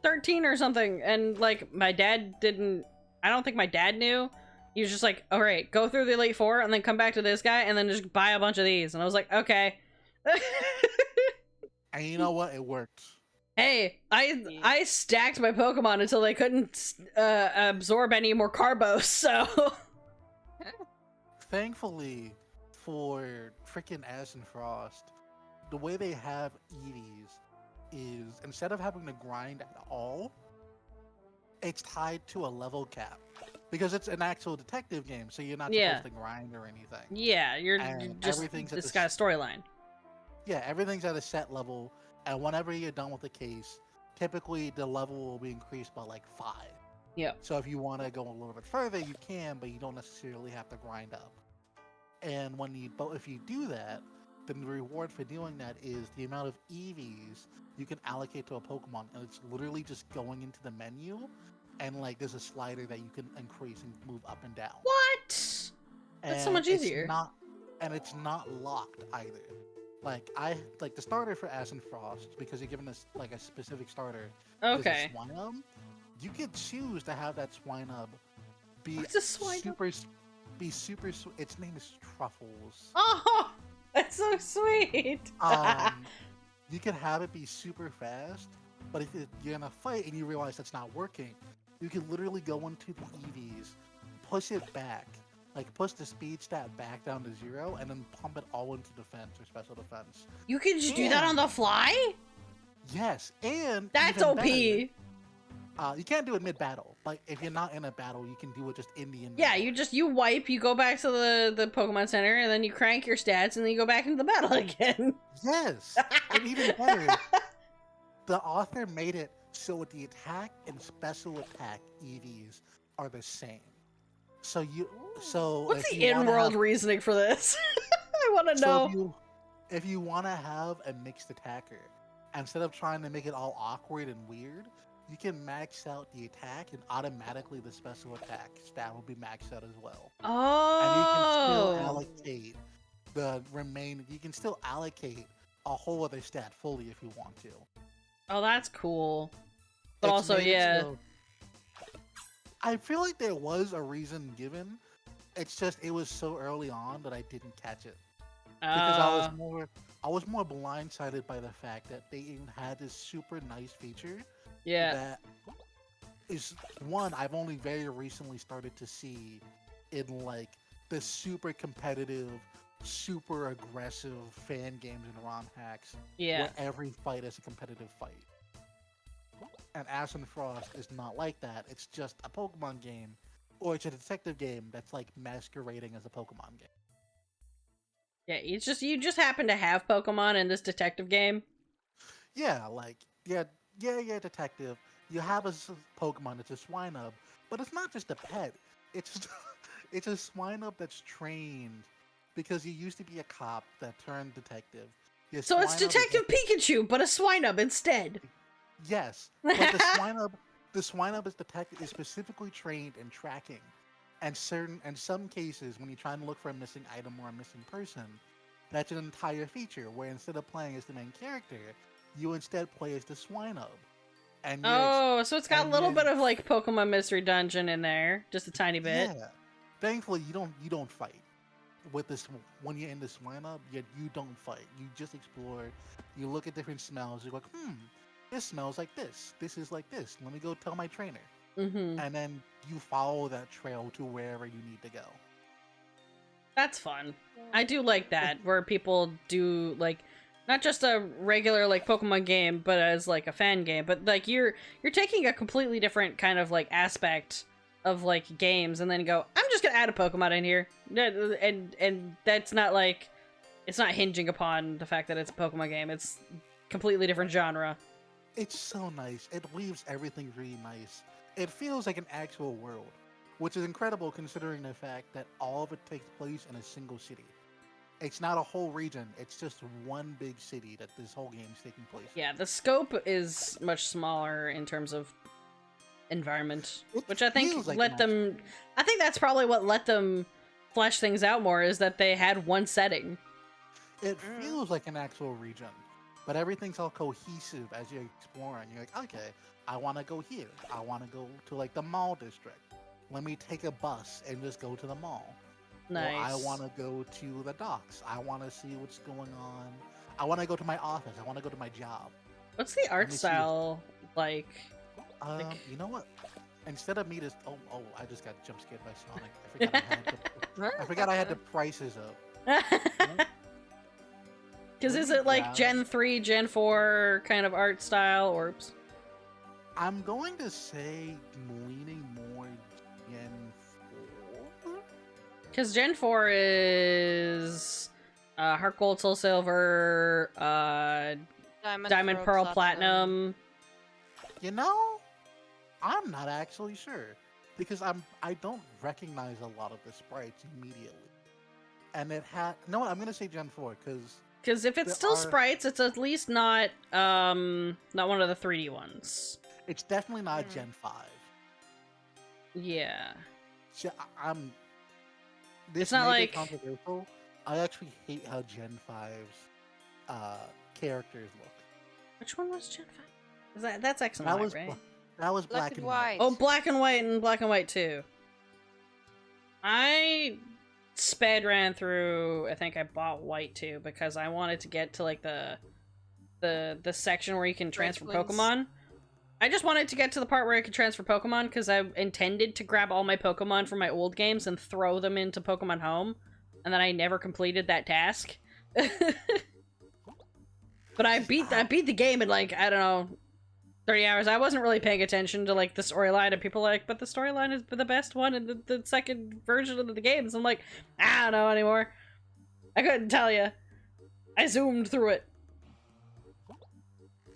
13 or something, and like my dad didn't. I don't think my dad knew. He was just like, "All right, go through the Elite Four, and then come back to this guy, and then just buy a bunch of these." And I was like, "Okay." And you know what? It worked. Hey, I stacked my Pokemon until they couldn't absorb any more Carbos. So Thankfully, for freaking Ash and Frost, the way they have EVs is instead of having to grind at all, it's tied to a level cap. Because it's an actual detective game, so you're not Yeah. supposed to grind or anything. yeah, you're And just everything's at this the guy's storyline. Yeah, everything's at a set level, and whenever you're done with the case, typically the level will be increased by like 5. Yep. So if you want to go a little bit further, you can, but you don't necessarily have to grind up. And if you do that, then the reward for doing that is the amount of EVs you can allocate to a Pokemon, and it's literally just going into the menu, and like there's a slider that you can increase and move up and down. What? That's so And much easier. It's not locked either. Like the starter for Ash and Frost, because you're given us like a specific starter. is a Okay. Swinub. You could choose to have that Swinub be What's a Swinub? Its name is Truffles. Oh, that's so sweet. You can have it be super fast, but if you're in a fight and you realize that's not working, you can literally go into the EVs, push it back, like push the speed stat back down to 0, and then pump it all into defense or special defense. You can just do that Yeah. on the fly? Yes, and That's even OP. better, You can't do it mid-battle. Like, if you're not in a battle, you can do it just in the Yeah, inventory. you wipe, you go back to the Pokemon Center, and then you crank your stats, and then you go back into the battle again. Yes! And even better, the author made it so the attack and special attack EVs are the same. So What's if the you wanna in-world have- reasoning for this? I want to So know. if you want to have a mixed attacker, instead of trying to make it all awkward and weird, you can max out the attack and automatically the special attack stat will be maxed out as well. And you can still Oh. allocate the remaining. You can still allocate a whole other stat fully if you want to. Oh, that's cool. But It's also, made it yeah. so- I feel like there was a reason given. It's just it was so early on that I didn't catch it because I was more blindsided by the fact that they even had this super nice feature yeah. that is one I've only very recently started to see in like the super competitive, super aggressive fan games and ROM hacks Yeah. where every fight is a competitive fight. And Ash and Frost is not like that. It's just a Pokemon game, or it's a detective game that's like masquerading as a Pokemon game. Yeah, it's just you just happen to have Pokemon in this detective game. Yeah, like detective. You have a Pokemon. It's a Swinub, but it's not just a pet. It's just, it's a Swinub that's trained because you used to be a cop that turned detective. Your So it's Swinub is Detective Pikachu, but a Swinub instead. Yes, but the Swinub is specifically trained in tracking, and some cases when you're trying to look for a missing item or a missing person, that's an entire feature where instead of playing as the main character, you instead play as the Swinub. And Oh, so it's got a and little you're- bit of like Pokemon Mystery Dungeon in there, just a tiny bit. yeah. Thankfully, you don't fight with this when you're in the Swinub. You don't fight. You just explore. You look at different smells. You're like, this smells like this. This is like this. Let me go tell my trainer. Mm-hmm. And then you follow that trail to wherever you need to go. That's fun. I do like that, where people do like not just a regular like Pokemon game, but as like a fan game. But like you're taking a completely different kind of like aspect of like games, and then go, I'm just gonna add a Pokemon in here, and that's not like it's not hinging upon the fact that it's a Pokemon game. It's completely different genre. It's so nice. It weaves everything really nice. It feels like an actual world, which is incredible considering the fact that all of it takes place in a single city. It's not a whole region. It's just one big city that this whole game is taking place. Yeah, the scope is much smaller in terms of environment, It which I think feels like let an them. I think that's probably what let them flesh things out more, is that they had one setting. It feels like an actual region, but everything's all cohesive as you're exploring. You're like, okay, I want to go here. I want to go to like the mall district. Let me take a bus and just go to the mall. Nice. Or I want to go to the docks. I want to see what's going on. I want to go to my office. I want to go to my job. What's the art me see. style like? You know what? Instead of me just I just got jump scared by Sonic. I forgot I had the prices up. Because is it like Yeah. Gen 3, Gen 4 kind of art style, or oops? I'm going to say leaning more Gen 4. Because Gen 4 is Heart Gold, Soul Silver, Diamond, Pearl, Platinum. You know, I'm not actually sure because I don't recognize a lot of the sprites immediately. And it had no. I'm gonna say Gen 4 Because if it's There still are- sprites, it's at least not not one of the 3D ones. it's definitely not Gen 5. Yeah. I'm. This It's not may be like- controversial. I actually hate how Gen 5's characters look. Which one was Gen 5? That's X and That Y, was right? that was Black and white. Oh, Black and White and Black and White 2. I sped ran through. I think I bought White 2 because I wanted to get to like the section where you can transfer Twins. Pokemon. I just wanted to get to the part where I could transfer Pokemon because I intended to grab all my Pokemon from my old games and throw them into Pokemon Home, and then I never completed that task. But I beat the game in like, I don't know, 30 hours. I wasn't really paying attention to like the storyline, and people are like, but the storyline is the best one in the second version of the games. I'm like, I don't know anymore. I couldn't tell you. I zoomed through it.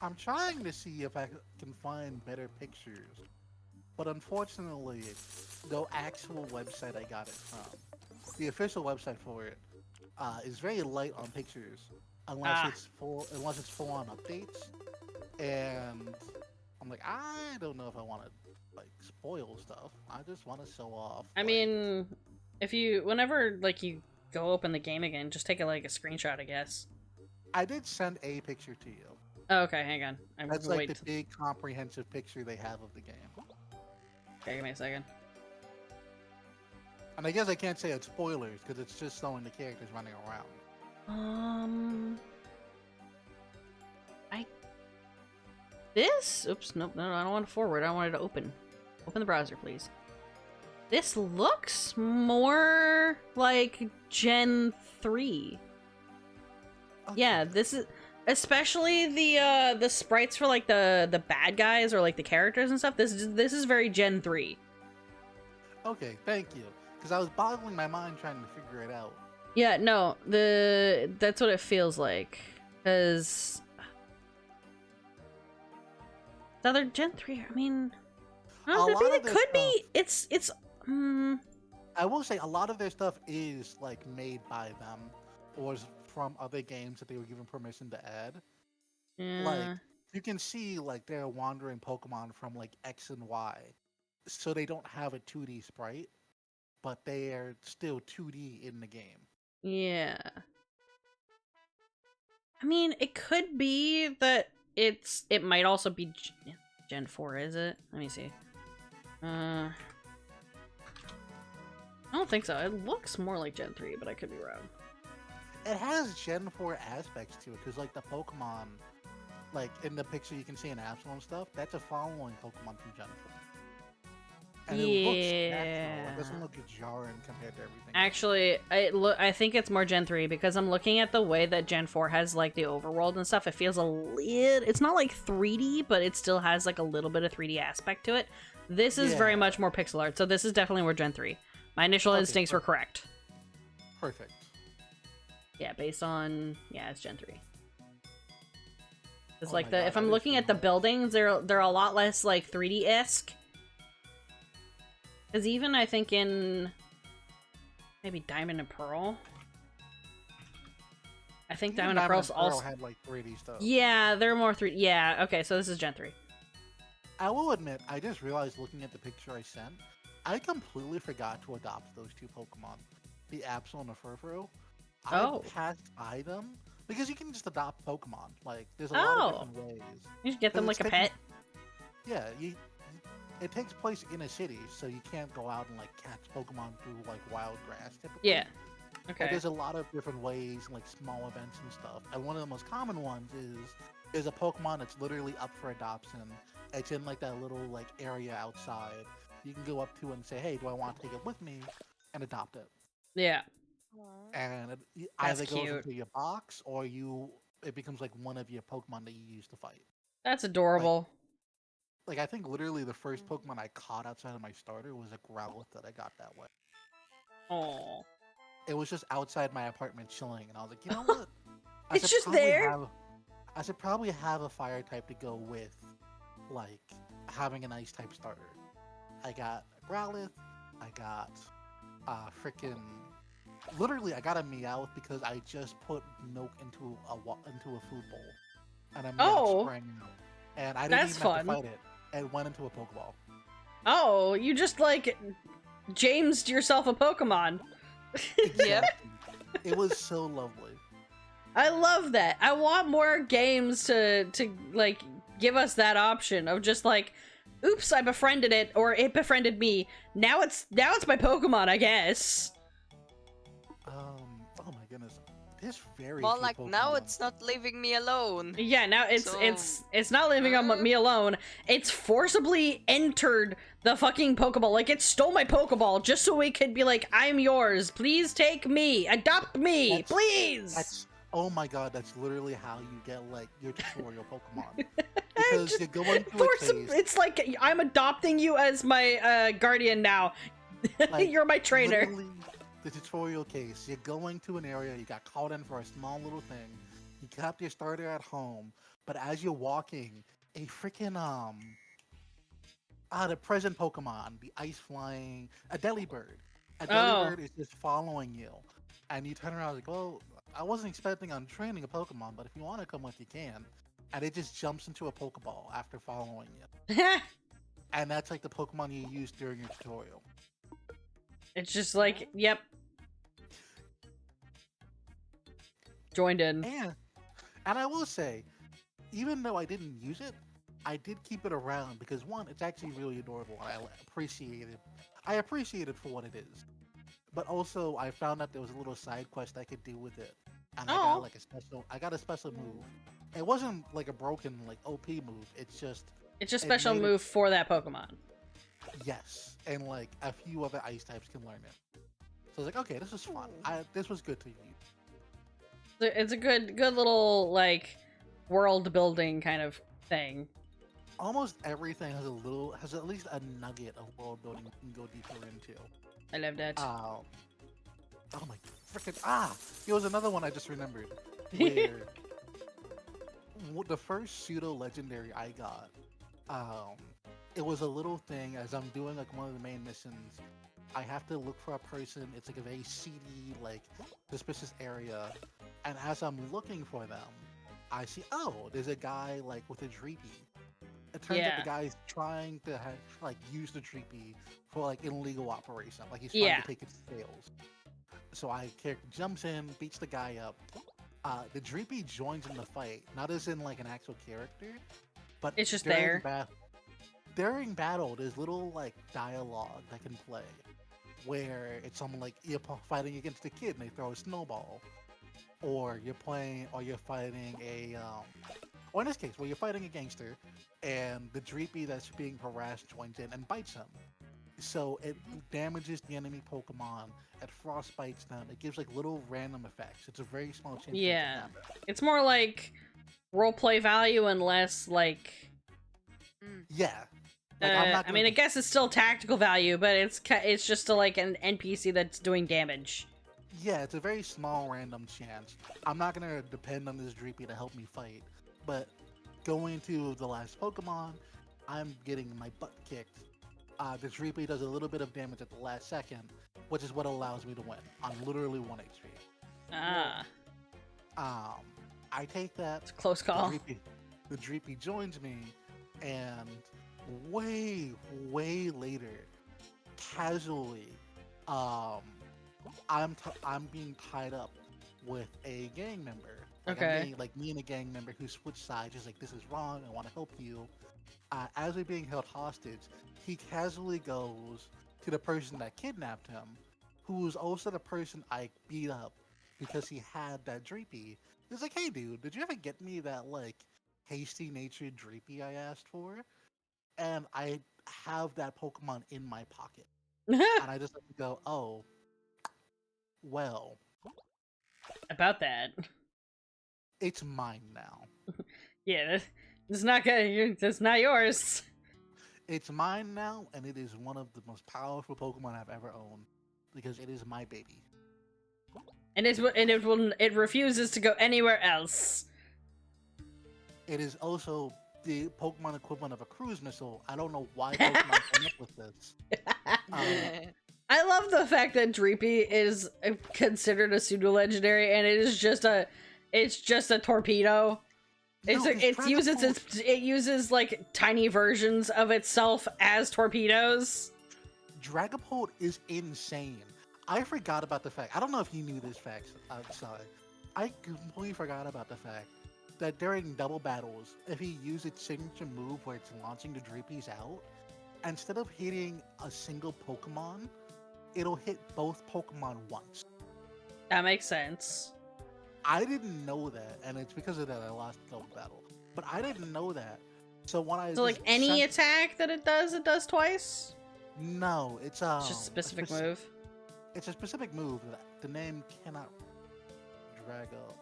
I'm trying to see if I can find better pictures, but unfortunately, the actual website I got it from, the official website for it, is very light on pictures, unless it's full on updates, and I'm like, I don't know if I want to like spoil stuff. I just want to show off. I mean, if you whenever like you go open the game again, just take a screenshot, I guess. I did send a picture to you. Oh, okay, hang on. That's like the big comprehensive picture they have of the game. Okay, give me a second. And I guess I can't say it's spoilers because it's just showing the characters running around. This? Oops, nope, no, I don't want to forward. I wanted to open. Open the browser, please. This looks more like Gen 3. Okay. Yeah, this is especially the sprites for like the bad guys or like the characters and stuff. This is very Gen 3. Okay, thank you. Because I was boggling my mind trying to figure it out. Yeah, no, that's what it feels like. Because the other Gen 3, I mean, it could be. It's. I will say a lot of their stuff is like made by them, or is from other games that they were given permission to add. Yeah. Like you can see, like they're wandering Pokemon from like X and Y, so they don't have a 2D sprite, but they are still 2D in the game. Yeah. I mean, it could be that it might also be Gen 4, is it? Let me see. I don't think so. It looks more like Gen 3, but I could be wrong. It has Gen 4 aspects to it, because like the Pokemon, like in the picture you can see in Absol and stuff, that's a following Pokemon from Gen 4. And it looks natural. It doesn't look jarring compared to everything. Actually, I think it's more Gen 3 because I'm looking at the way that Gen 4 has like the overworld and stuff. It feels a little, it's not like 3D, but it still has like a little bit of 3D aspect to it. This is very much more pixel art, so this is definitely more Gen 3. My initial instincts were correct. Perfect. Yeah, based on it's Gen 3. It's Oh like my God, if I'm looking at the buildings, they're a lot less like 3D-esque. Because even I think in maybe Diamond and Pearl, I think Even Diamond and Pearl also had like 3D stuff. Yeah, they're more 3D. Yeah, okay, so this is Gen 3. I will admit, I just realized looking at the picture I sent, I completely forgot to adopt those two Pokemon, the Absol and the Furfrou. I passed by them because you can just adopt Pokemon. Like, there's a lot of different ways. You should get them like a pet. Yeah, it takes place in a city, so you can't go out and like catch Pokemon through like wild grass typically. Yeah. Okay. But there's a lot of different ways and like small events and stuff. And one of the most common ones is a Pokemon that's literally up for adoption. It's in like that little like area outside. You can go up to and say, "Hey, do I want to take it with me?" and adopt it. Yeah. And it either goes into your box or it becomes like one of your Pokemon that you use to fight. That's adorable. Like I think literally the first Pokemon I caught outside of my starter was a Growlithe that I got that way. Oh. It was just outside my apartment chilling, and I was like, you know what? It's just there. I should probably have a fire type to go with, like, having an ice type starter. I got a Growlithe. I got literally I got a Meowth because I just put milk into a food bowl, and a Meowth sprang out, and I didn't even have to fight it. It went into a Pokeball. Oh, you just like James'd yourself a Pokemon. Yep. It was so lovely. I love that. I want more games to like give us that option of just like, oops, I befriended it or it befriended me. Now it's my Pokemon, I guess. Oh my goodness. There's very Well, few like Pokemon. now it's not leaving me alone. Yeah, now it's not leaving on me alone. It's forcibly entered the fucking Pokeball. Like it stole my Pokeball just so it could be like, I'm yours. Please take me. Adopt me, please. Oh my god, that's literally how you get like your tutorial Pokemon. Because Just you go into a force case, it's like I'm adopting you as my guardian now. like, You're my trainer. literally the tutorial case. You're going to an area, you got called in for a small little thing. You kept your starter at home, but as you're walking, a freaking the present Pokemon, the ice flying, a Delibird. A Delibird is just following you. And you turn around like, well, I wasn't expecting on training a Pokemon, but if you want to come with, you can. And it just jumps into a Pokeball after following you. And that's like the Pokemon you use during your tutorial. It's just like, yep. Joined in. And I will say, even though I didn't use it, I did keep it around because one, it's actually really adorable and I appreciate it. I appreciate it for what it is. But also, I found out there was a little side quest I could do with it, and I got a special move. It wasn't like a broken like OP move. It's just a special move for that Pokemon. Yes, and like a few other ice types can learn it. So I was like, okay, this is fun. This was good to use. It's a good little like world building kind of thing. Almost everything has at least a nugget of world building you can go deeper into. I love that. Oh my freaking Here was another one I just remembered. Where the first pseudo legendary I got, it was a little thing as I'm doing like one of the main missions. I have to look for a person. It's like a very seedy, like suspicious area, and as I'm looking for them, I see there's a guy like with a Dreepy. It turns out the guy's trying to use the Dreepy for like an illegal operation. Like he's trying to take its scales. So character jumps in, beats the guy up. The Dreepy joins in the fight, not as in like an actual character, but it's just there. During battle, there's little like dialogue that can play, where it's someone like you're fighting against a kid and they throw a snowball, or you're fighting or in this case, where you're fighting a gangster, and the Dreepy that's being harassed joins in and bites him. So it damages the enemy Pokemon, it frostbites them, it gives like little random effects. It's a very small change. Yeah. It's more like roleplay value and less like... Yeah. Like, I mean, I guess it's still tactical value, but it's just like an NPC that's doing damage. Yeah, it's a very small random chance. I'm not gonna depend on this Dreepy to help me fight, but going to the last Pokemon, I'm getting my butt kicked. The Dreepy does a little bit of damage at the last second, which is what allows me to win on literally 1 HP. I take that. It's a close call. The Dreepy joins me, and way later, casually, I'm being tied up with a gang member. Like me and a gang member who switched sides. Just like, this is wrong. I want to help you. As we're being held hostage, he casually goes to the person that kidnapped him, who was also the person I beat up because he had that Dreepy. He's like, hey dude, did you ever get me that like hasty-natured Dreepy I asked for? And I have that Pokemon in my pocket. And I just have to go, oh, well. About that. It's mine now. Yeah, it's not good. It's not yours. It's mine now, and it is one of the most powerful Pokemon I've ever owned because it is my baby. And it refuses to go anywhere else. It is also the Pokemon equivalent of a cruise missile. I don't know why Pokemon came up with this. I love the fact that Dreepy is considered a pseudo legendary, and it is just a torpedo. It uses like tiny versions of itself as torpedoes. Dragapult is insane. I forgot about the fact. I don't know if you knew this fact. Sorry, I completely forgot about the fact that during double battles, if he used its signature move where it's launching the Dreepies out, instead of hitting a single Pokemon, it'll hit both Pokemon once. That makes sense. I didn't know that, and it's because of that I lost the double battle. But I didn't know that. So when I like any attack that it does twice? No, it's just a specific move. It's a specific move that the name cannot drag up.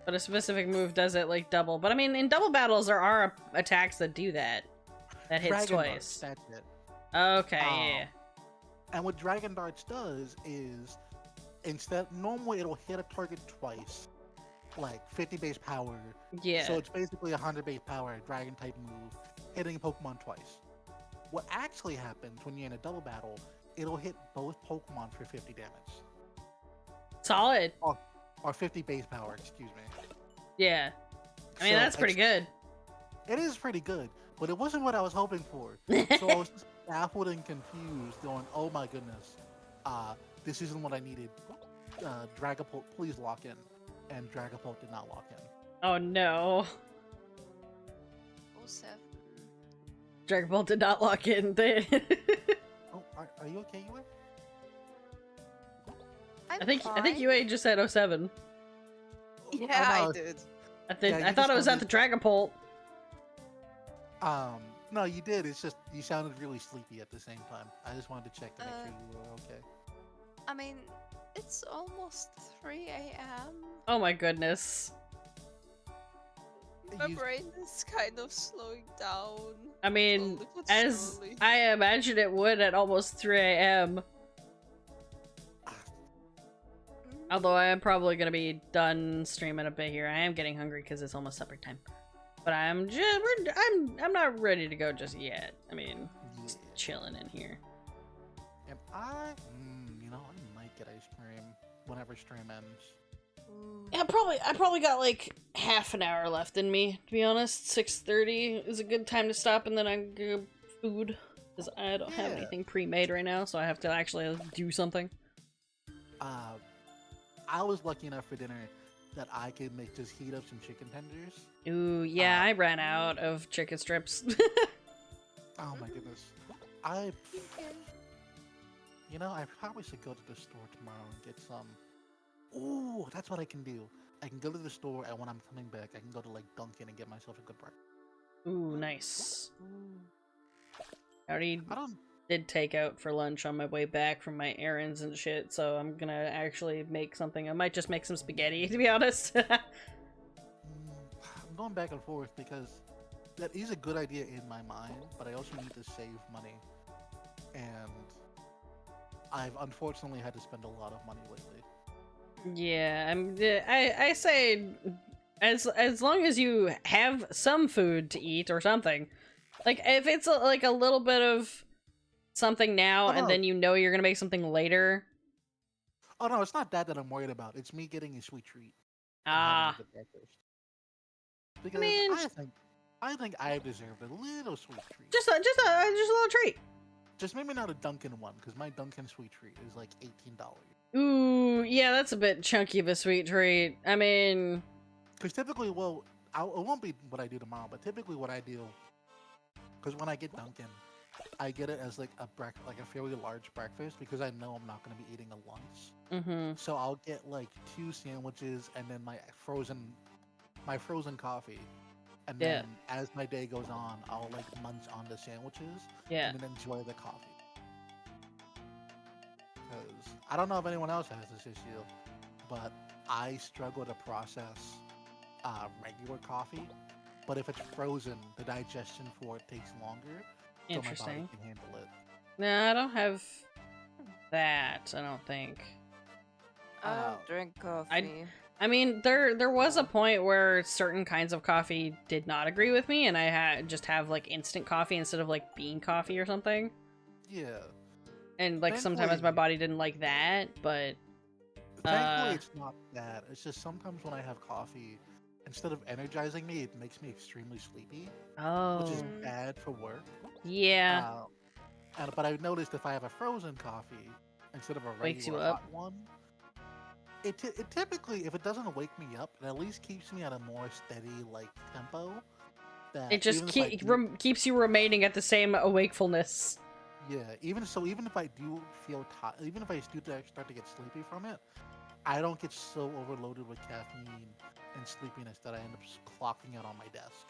But a specific move does it like double. But I mean, in double battles, there are attacks that do that. That hits Dragon twice. Darts, that's it. Okay, yeah. And what Dragon Darts does is, normally it'll hit a target twice, like 50 base power. Yeah. So it's basically 100 base power, Dragon type move, hitting a Pokemon twice. What actually happens when you're in a double battle, it'll hit both Pokemon for 50 damage. Solid. Or 50 base power, excuse me. Yeah. I mean, So that's pretty good. It is pretty good, but it wasn't what I was hoping for. So I was just baffled and confused, going, oh my goodness, this isn't what I needed. Dragapult, please lock in. And Dragapult did not lock in. Oh no. Also, Dragapult did not lock in. Oh, are you okay, Yue? I'm I think fine. UA just said 07. Yeah, I know. did. Yeah, I you thought just it was at the sounded- Dragapult. No, you did. It's just you sounded really sleepy at the same time. I just wanted to check to make sure you were okay. I mean, it's almost 3 a.m. Oh my goodness. My You- brain is kind of slowing down. I mean, slowly but as surely. I imagine it would at almost 3 a.m. Although I am probably gonna be done streaming a bit here. I am getting hungry because it's almost supper time. But I'm not ready to go just yet. I mean, just Yeah. chilling in here. Am I? You know, I might get ice cream whenever stream ends. Ooh. Yeah, I probably got like half an hour left in me, to be honest. 6:30 is a good time to stop, and then I go food because I don't have Yeah. anything pre-made right now, so I have to actually do something. I was lucky enough for dinner that I could just heat up some chicken tenders. Ooh, yeah, I ran out of chicken strips. Oh my goodness. I probably should go to the store tomorrow and get some. Ooh, that's what I can do. I can go to the store, and when I'm coming back, I can go to like Dunkin' and get myself a good breakfast. Ooh, nice. I already I don't. did take out for lunch on my way back from my errands and shit, so I'm gonna actually make something. I might just make some spaghetti, to be honest. I'm going back and forth because that is a good idea in my mind, but I also need to save money, and I've unfortunately had to spend a lot of money lately. Yeah, I say as long as you have some food to eat or something. Like if it's like a little bit of something now Oh, and no. then you know you're gonna make something later. Oh no, it's not that I'm worried about. It's me getting a sweet treat. and Ah, having a good breakfast. Because mean- I think I deserve a little sweet treat. just a little treat. Just maybe not a Dunkin' one, because my Dunkin' sweet treat is like $18. Ooh, yeah, that's a bit chunky of a sweet treat. I mean, Because typically, well, it won't be what I do tomorrow, but typically what I do, because when I get Dunkin', I get it as like a fairly large breakfast because I know I'm not going to be eating a lunch. mm-hmm. So I'll get like 2 sandwiches and then my frozen coffee. And Yeah. then as my day goes on, I'll like munch on the sandwiches Yeah. and then enjoy the coffee. Because I don't know if anyone else has this issue, but I struggle to process regular coffee. But if it's frozen, the digestion for it takes longer, so my body Interesting. can handle it. No, I don't have that. I don't think. I Uh, don't drink coffee. I mean, there was a point where certain kinds of coffee did not agree with me, and I just have like instant coffee instead of like bean coffee or something. Yeah. And like sometimes Thankfully- my body didn't like that, but Thankfully, it's not that. It's just sometimes when I have coffee, instead of energizing me, it makes me extremely sleepy, oh which is bad for work. yeah, But I've noticed if I have a frozen coffee instead of a Wakes you regular up. hot one, it typically, if it doesn't wake me up, it at least keeps me at a more steady like tempo. That it just even if I do- keeps you remaining at the same awakefulness. Yeah, even if I do feel tired, even if I do start to get sleepy from it, I don't get so overloaded with caffeine and sleepiness that I end up clocking out on my desk.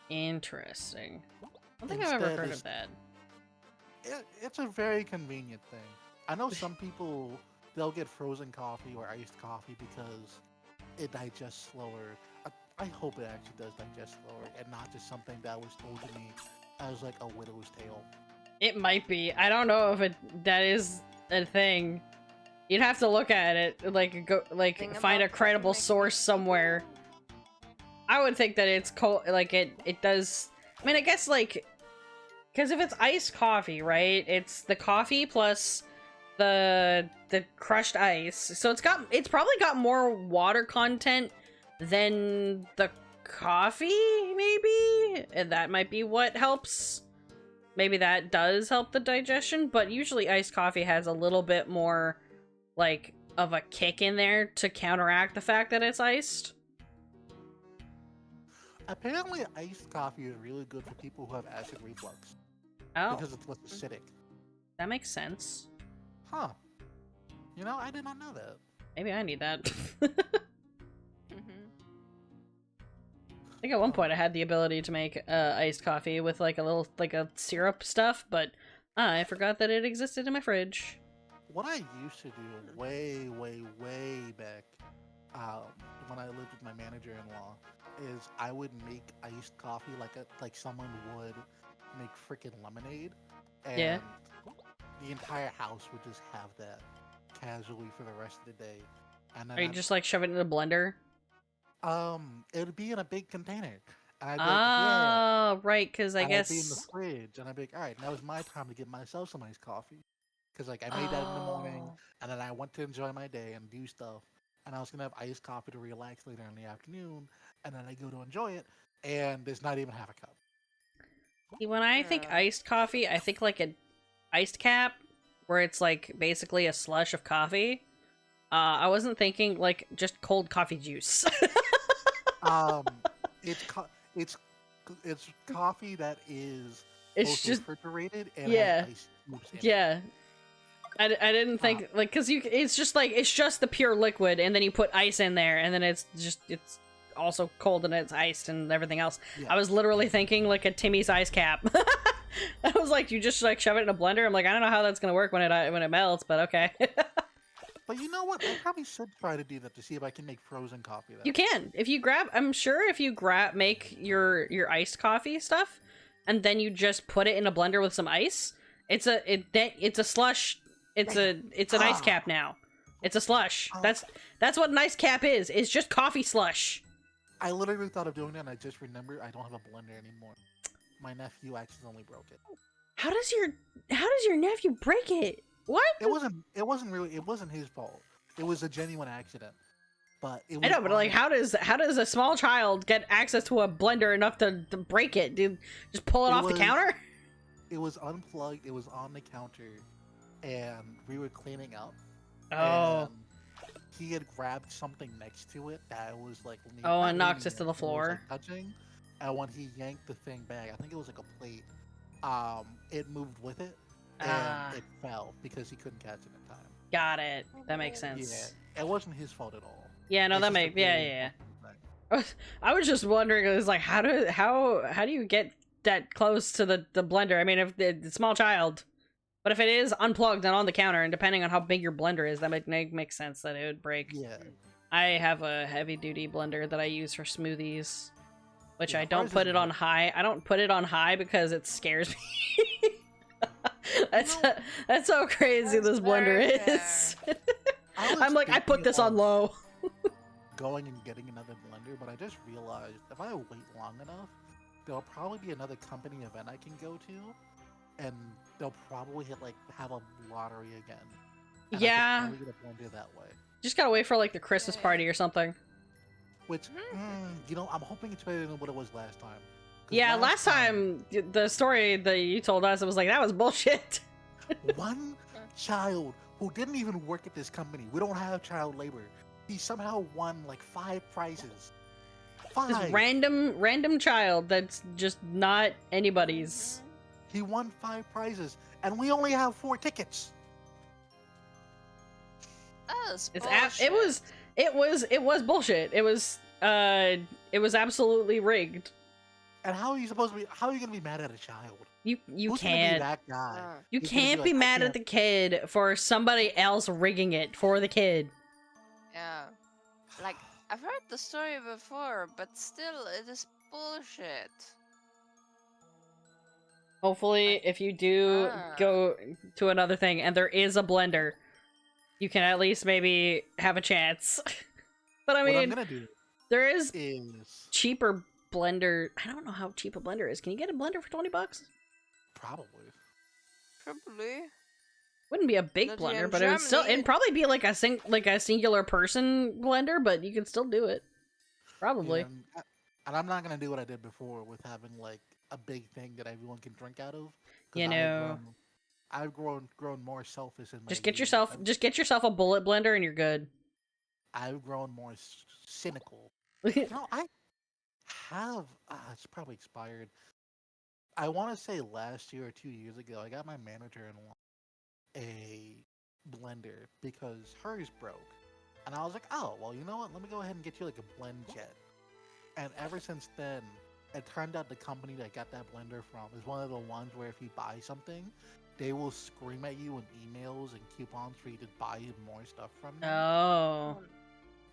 Interesting. I don't think I've ever Instead, heard it's- of that. It's a very convenient thing. I know some people, they'll get frozen coffee or iced coffee because it digests slower. I hope it actually does digest slower, and not just something that was told to me as like a widow's tale. It might be. I don't know if that is a thing. You'd have to look at it, like go, like find a credible source somewhere. I would think that it's cold, like it does. I mean, I guess like, because if it's iced coffee, right? It's the coffee plus the crushed ice, so it's probably got more water content than the coffee, maybe, and that might be what helps. Maybe that does help the digestion, but usually iced coffee has a little bit more like of a kick in there to counteract the fact that it's iced. Apparently, iced coffee is really good for people who have acid reflux. Oh, Because it's less acidic. that makes sense. Huh. You know, I did not know that. Maybe I need that. Mm-hmm. I think at one point I had the ability to make iced coffee with like a little like a syrup stuff, but I forgot that it existed in my fridge. What I used to do way back when I lived with my manager-in-law is I would make iced coffee like someone would make freaking lemonade, and Yeah. the entire house would just have that casually for the rest of the day. And then Are you just like shove it in the blender? it would be in a big container. And I'd be like, yeah. Oh, right, because I And guess. I'd be in the fridge, and I'd be like, all right, now it's my time to get myself some iced coffee. Because, like, I made that in the morning, Oh. and then I went to enjoy my day and do stuff. And I was going to have iced coffee to relax later in the afternoon, and then I go to enjoy it, and there's not even half a cup. See, when I think Yeah. iced coffee, I think like an iced cap, where it's like basically a slush of coffee. I wasn't thinking like just cold coffee juice. It's coffee that is It's both just refrigerated and yeah. has ice cubes in it. yeah. I didn't think like because it's just the pure liquid, and then you put ice in there, and then it's also cold and it's iced and everything else. Yeah. I was literally thinking like a Timmy's ice cap. I was like, you just like shove it in a blender. I'm like, I don't know how that's gonna work when it melts, but okay. But you know what? I probably should try to do that to see if I can make frozen coffee. You can if you grab. I'm sure if you make your iced coffee stuff, and then you just put it in a blender with some ice. It's a slush. It's an ice cap now. It's a slush. Oh. That's what an ice cap is. It's just coffee slush. I literally thought of doing that, and I just remembered I don't have a blender anymore. My nephew accidentally broke it. How does your nephew break it? What? It wasn't his fault. It was a genuine accident. But it was I know, but like, on- how does a small child get access to a blender enough to break it? Dude, just pull it off the counter? It was unplugged. It was on the counter, and we were cleaning up. Oh. And he had grabbed something next to it that was like. Oh, not and knocked leaning it to the it was, floor. like, touching, and when he yanked the thing back, I think it was like a plate. It moved with it, and it fell because he couldn't catch it in time. Got it. That makes sense. Yeah, it wasn't his fault at all. Yeah, no, It's that just a makes yeah. really important thing. I was just wondering, it was like, how do you get that close to the blender? I mean, if the small child, but if it is unplugged and on the counter, and depending on how big your blender is, that makes sense that it would break. Yeah. I have a heavy duty blender that I use for smoothies, which Yeah, I don't ours put is it on high. I don't put it on high because it scares me. That's how crazy That's this blender very is. I was I'm like, I put thinking this on of low. Going and getting another blender, but I just realized if I wait long enough, there'll probably be another company event I can go to, and they'll probably have a lottery again. And Yeah. I could probably get a blender that way. Just gotta wait for like the Christmas party or something. Which, I'm hoping it's better than what it was last time. 'Cause Yeah, last time the story that you told us, it was like, that was bullshit. one child who didn't even work at this company, we don't have child labor, he somehow won like 5 prizes. 5! This random child that's just not anybody's. He won 5 prizes, and we only have 4 tickets. That's It was bullshit. It was absolutely rigged. And how are you gonna be mad at a child? You Who's gonna be can't. that guy? You He's gonna can't be be like, I mad at can't- the kid for somebody else rigging it for the kid. Yeah. Like, I've heard the story before, but still, it is bullshit. Hopefully, if you do Ah. go to another thing and there is a blender, you can at least maybe have a chance. But I What I'm mean, gonna do there is is cheaper blender. I don't know how cheap a blender is. Can you get a blender for $20? probably. Probably. Wouldn't be a big Not here blender, in but it'd Germany. probably be like a singular person blender, but you can still do it. Probably. And I'm not gonna do what I did before with having like a big thing that everyone can drink out of. You Because know, I've grown more selfish in my just get views. yourself a bullet blender and you're good. I've grown more cynical. You know, I have. It's probably expired. I want to say last year or 2 years ago, I got my manager in a blender because hers broke, and I was like, oh well, you know what? Let me go ahead and get you like a blend jet. And ever since then, it turned out the company that I got that blender from is one of the ones where if you buy something, they will scream at you in emails and coupons for you to buy more stuff from them. Oh.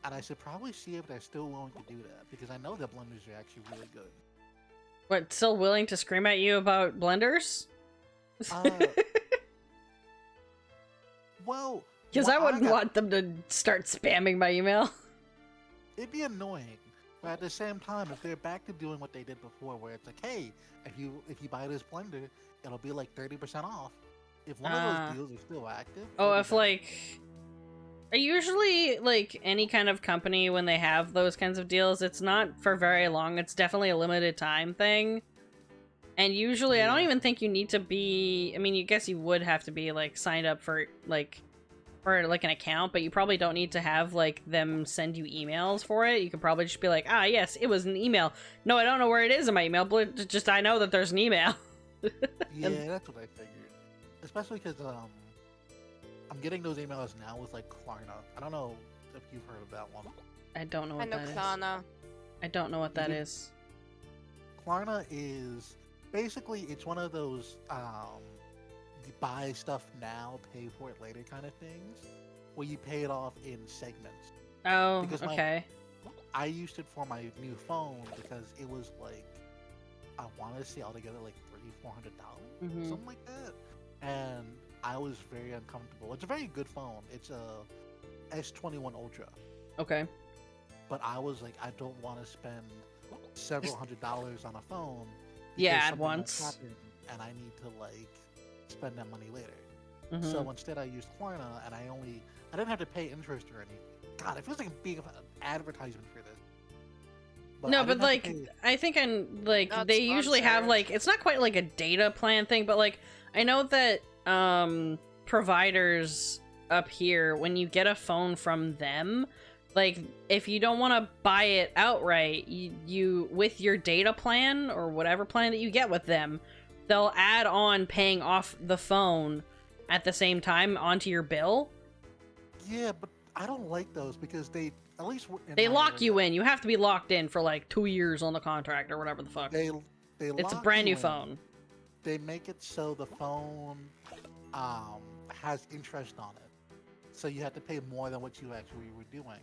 And I should probably see if they're still willing to do that because I know the blenders are actually really good. What, still willing to scream at you about blenders? Well, Because I wouldn't want them to start spamming my email. It'd be annoying, but at the same time, if they're back to doing what they did before, where it's like, hey, if you buy this blender, it'll be like 30% off. If one of those deals is still active. Oh, if like, usually like any kind of company when they have those kinds of deals, it's not for very long. It's definitely a limited time thing. And usually, I don't even think you need to be. I mean, you guess you would have to be like signed up for an account, but you probably don't need to have like them send you emails for it. You could probably just be like, ah, yes, it was an email. No, I don't know where it is in my email, but just I know that there's an email. Yeah, that's what I figured. Especially because I'm getting those emails now with like Klarna. I don't know if you've heard of that one. I don't know what that is. Klarna. I don't know what that is. Klarna is basically it's one of those buy stuff now, pay for it later kind of things, where you pay it off in segments. Oh, because okay. I used it for my new phone because it was like I want to say altogether like $300-400, something like that, and I was very uncomfortable. It's a very good phone. It's a S21 Ultra. Okay. But I was like, I don't want to spend several $100s on a phone. Yeah, at once. And I need to like spend that money later. So instead, I used Klarna, and I didn't have to pay interest or anything. God, it feels like being an advertisement for this. But no, but like I think they usually have like it's not quite like a data plan thing, but like I know that providers up here, when you get a phone from them, like if you don't want to buy it outright, you with your data plan or whatever plan that you get with them, they'll add on paying off the phone at the same time onto your bill. Yeah, but I don't like those because they at least they lock you in. You have to be locked in for like 2 years on the contract or whatever the fuck. It's a brand new phone. They make it so the phone has interest on it, so you have to pay more than what you actually were doing.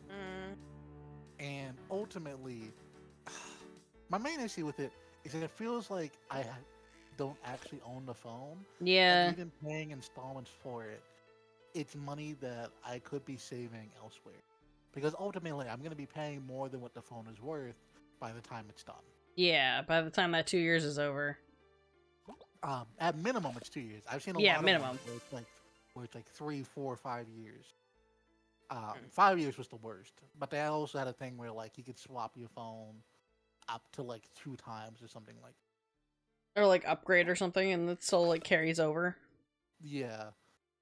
And ultimately, my main issue with it is that it feels like I don't actually own the phone. Yeah. And even paying installments for it, it's money that I could be saving elsewhere. Because ultimately, I'm going to be paying more than what the phone is worth by the time it's done. Yeah, by the time that 2 years is over. At minimum, it's 2 years. I've seen a lot of minimum. Where it's like 3, 4, 5 years. 5 years was the worst. But they also had a thing where like you could swap your phone up to like 2 times or something like that. Or like upgrade or something, and it still like carries over. Yeah.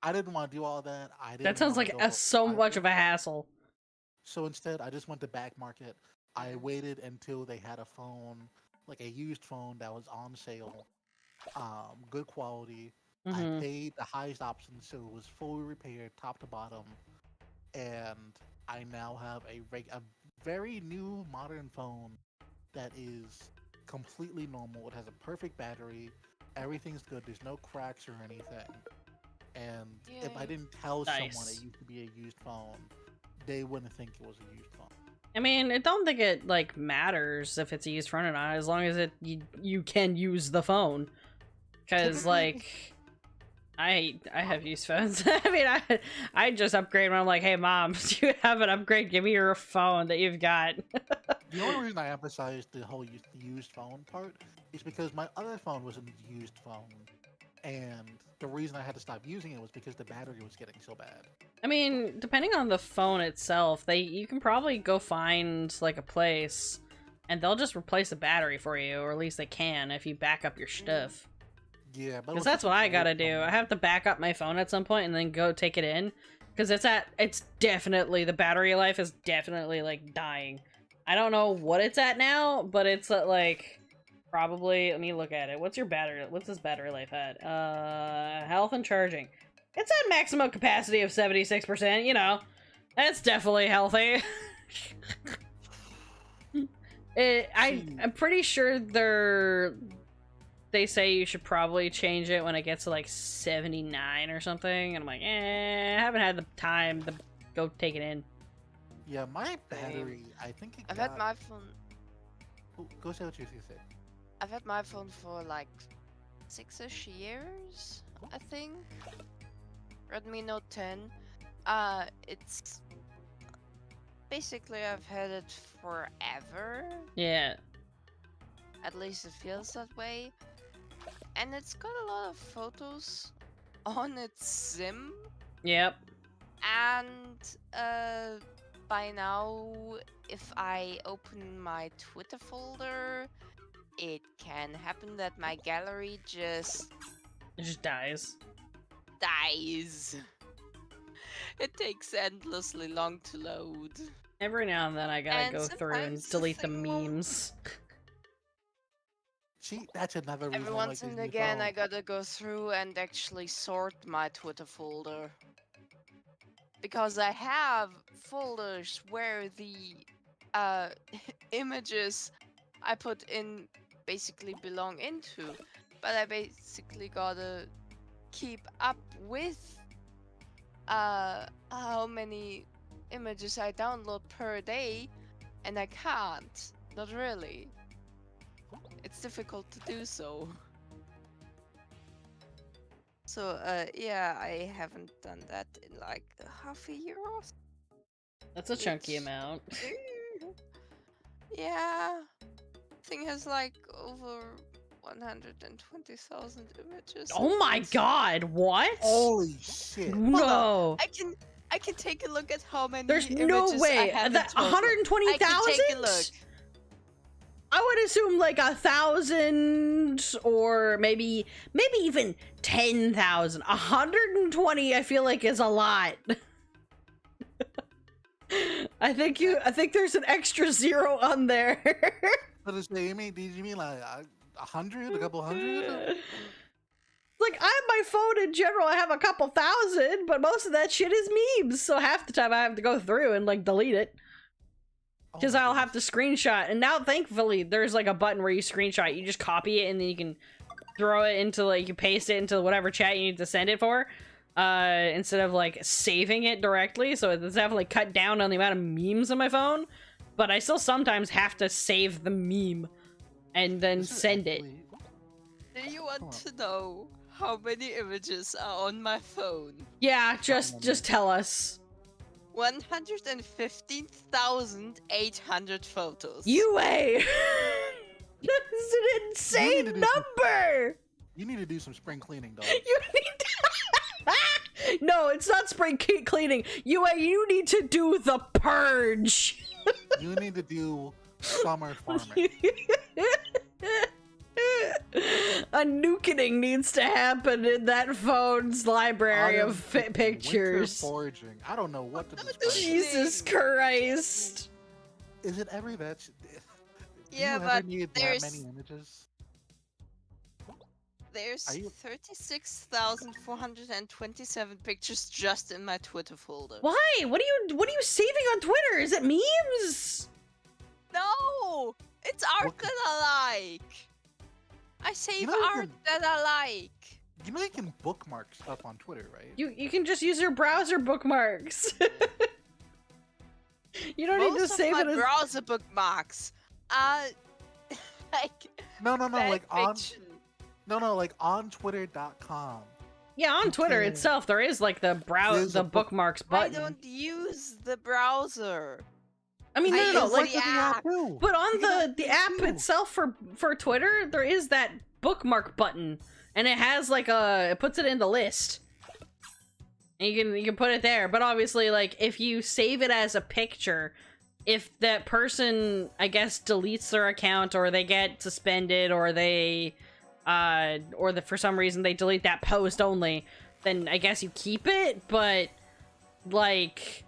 I didn't want to do all that. That sounds like so much of a hassle. So instead, I just went to back market. I waited until they had a phone, like a used phone that was on sale, good quality. I paid the highest option, so it was fully repaired, top to bottom, and I now have a very new modern phone that is completely normal. It has a perfect battery. Everything's good. There's no cracks or anything. And if I didn't tell someone it used to be a used phone, they wouldn't think it was a used phone. I mean, I don't think it like matters if it's a used phone or not, as long as you can use the phone. Because like, I have used phones. I mean, I just upgrade when I'm like, hey mom, do you have an upgrade? Give me your phone that you've got. The only reason I emphasized the whole used phone part is because my other phone was a used phone, and the reason I had to stop using it was because the battery was getting so bad. I mean, depending on the phone itself, you can probably go find like a place, and they'll just replace the battery for you, or at least they can if you back up your stuff. Yeah, but Because that's what I gotta do. I have to back up my phone at some point and then go take it in, because it's definitely, the battery life is definitely like dying. I don't know what it's at now, but it's at like probably, let me look at it. What's this battery life at? Health and charging. It's at maximum capacity of 76%, you know. That's definitely healthy. I'm pretty sure they say you should probably change it when it gets to like 79 or something, and I'm like, I haven't had the time to go take it in. Yeah, my battery, I think it I've had my phone. Oh, go say what you say. I've had my phone for like 6-ish years, I think. Redmi Note 10. It's basically, I've had it forever. Yeah. At least it feels that way. And it's got a lot of photos on its SIM. Yep. And by now, if I open my Twitter folder, it can happen that my gallery just It just dies. dies. It takes endlessly long to load. Every now and then I gotta And go through and sometimes the delete the thing won't- memes. See, that's another reason Every I like once these and new again, I phones. gotta go through and actually sort my Twitter folder. Because I have folders where the images I put in basically belong into. But I basically gotta keep up with how many images I download per day, and I can't. Not really. It's difficult to do so. So, yeah, I haven't done that in like half a year or so. That's a chunky Which- amount. Yeah. Thing has like over 120,000 images. Oh my It's- god, what? Holy shit! No. I can take a look at how many There's images no I way. have in That total. 120,000? I can take a look. I would assume like 1,000 or maybe even 10,000. 120 I feel like is a lot. I think there's an extra zero on there. What is did you mean like 100, a couple hundred? Like, I have my phone in general, I have a couple thousand, but most of that shit is memes, so half the time I have to go through and like delete it. Because I'll have to screenshot, and now thankfully there's like a button where you screenshot, you just copy it and then you can throw it into like, you paste it into whatever chat you need to send it for, instead of like saving it directly, so it's definitely cut down on the amount of memes on my phone, but I still sometimes have to save the meme and then send it. Do you want to know how many images are on my phone? Yeah, just tell us. 115,800 photos. UA! That's an insane number! You need to do some spring cleaning, dog. You need to... No, it's not spring cleaning. UA, you need to do the purge. You need to do summer farming. A nukening needs to happen in that phone's library of pictures. Winter foraging. I don't know what to describe. Jesus Christ. Is it ever that? Do Yeah, you ever but need there's- that many images? There's Are you- 36,427 pictures just in my Twitter folder. Why? What are you saving on Twitter? Is it memes? No! It's art What- that I like! I save know you art can- that I like! You know you can bookmark stuff on Twitter, right? You can just use your browser bookmarks. You don't need to Most of save my it as. browser bookmarks are like No, fan like on fiction. like on Twitter.com. Yeah, on You Twitter can- itself, there is like the There's a book- bookmarks I button. don't use the browser. I mean, I no, use like the app. too. but on You can the do app too. itself for Twitter, there is that bookmark button, and it has like it puts it in the list, and you can put it there. But obviously, like if you save it as a picture, if that person, I guess, deletes their account or they get suspended or they for some reason they delete that post only, then I guess you keep it. But like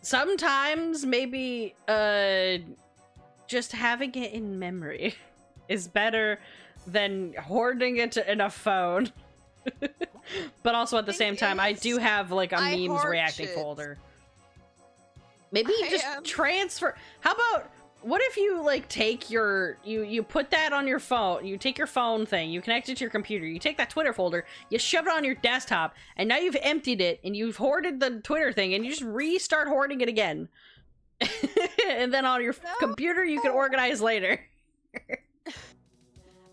sometimes maybe just having it in memory is better than hoarding it in a phone. But also at the Thing same time, I is, do have like a I memes hoard reacting shit. folder. Maybe you I just am- transfer. How about what if you like take your you put that on your phone, you take your phone thing, you connect it to your computer, you take that Twitter folder, you shove it on your desktop, and now you've emptied it and you've hoarded the Twitter thing, and you just restart hoarding it again. And then on your No. computer you can organize later.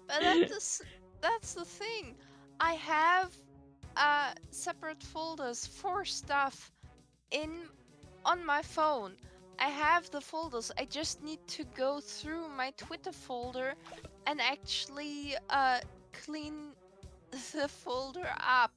But that's the thing. I have separate folders for stuff on my phone. I have the folders. I just need to go through my Twitter folder and actually clean the folder up.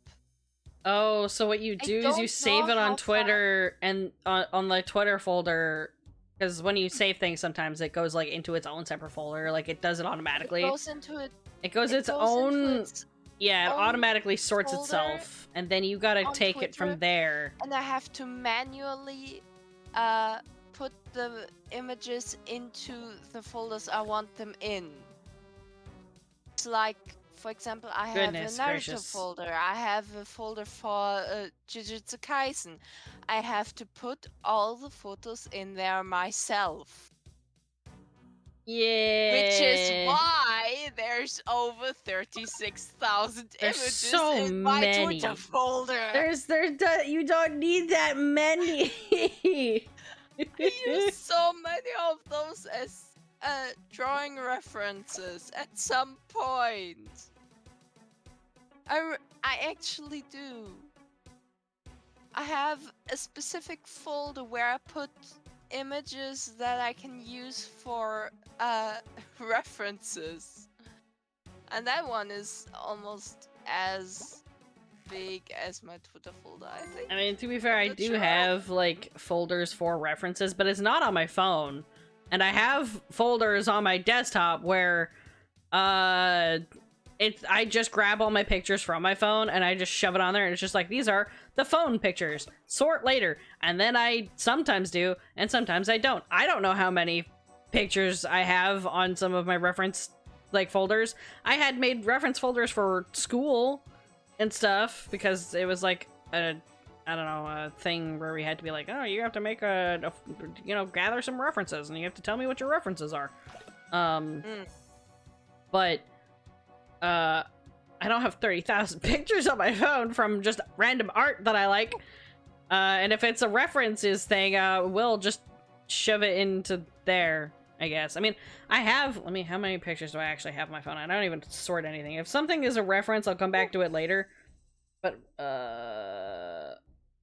Oh, so what you I do is don't you save know it on how Twitter and on the Twitter folder, because when you save things, sometimes it goes like into its own separate folder. Like it does it automatically. It goes into it. It goes It its goes own. into its Yeah, it own automatically sorts folder itself, and then you gotta on take it from Twitter. there. And I have to manually put the images into the folders I want them in. It's like, for example, I have Goodness a Naruto gracious. folder. I have a folder for Jujutsu Kaisen. I have to put all the photos in there myself. Yeah. Which is why there's over 36,000 There's images so in my many. Twitter folder. You don't need that many. I use so many of those as drawing references at some point. I actually do. I have a specific folder where I put images that I can use for references. And that one is almost as big as my Twitter folder, I think. I mean, to be fair, I Not do sure. have like folders for references, but it's not on my phone. And I have folders on my desktop where I just grab all my pictures from my phone and I just shove it on there, and it's just like, these are the phone pictures. Sort later. And then I sometimes do, and sometimes I don't. I don't know how many pictures I have on some of my reference like folders. I had made reference folders for school and stuff because it was like a thing where we had to be like, oh, you have to make gather some references and you have to tell me what your references are. But I don't have 30,000 pictures on my phone from just random art that I like. And if it's a references thing, we'll just shove it into there, I guess. I mean, how many pictures do I actually have on my phone? I don't even sort anything. If something is a reference, I'll come back to it later. But, I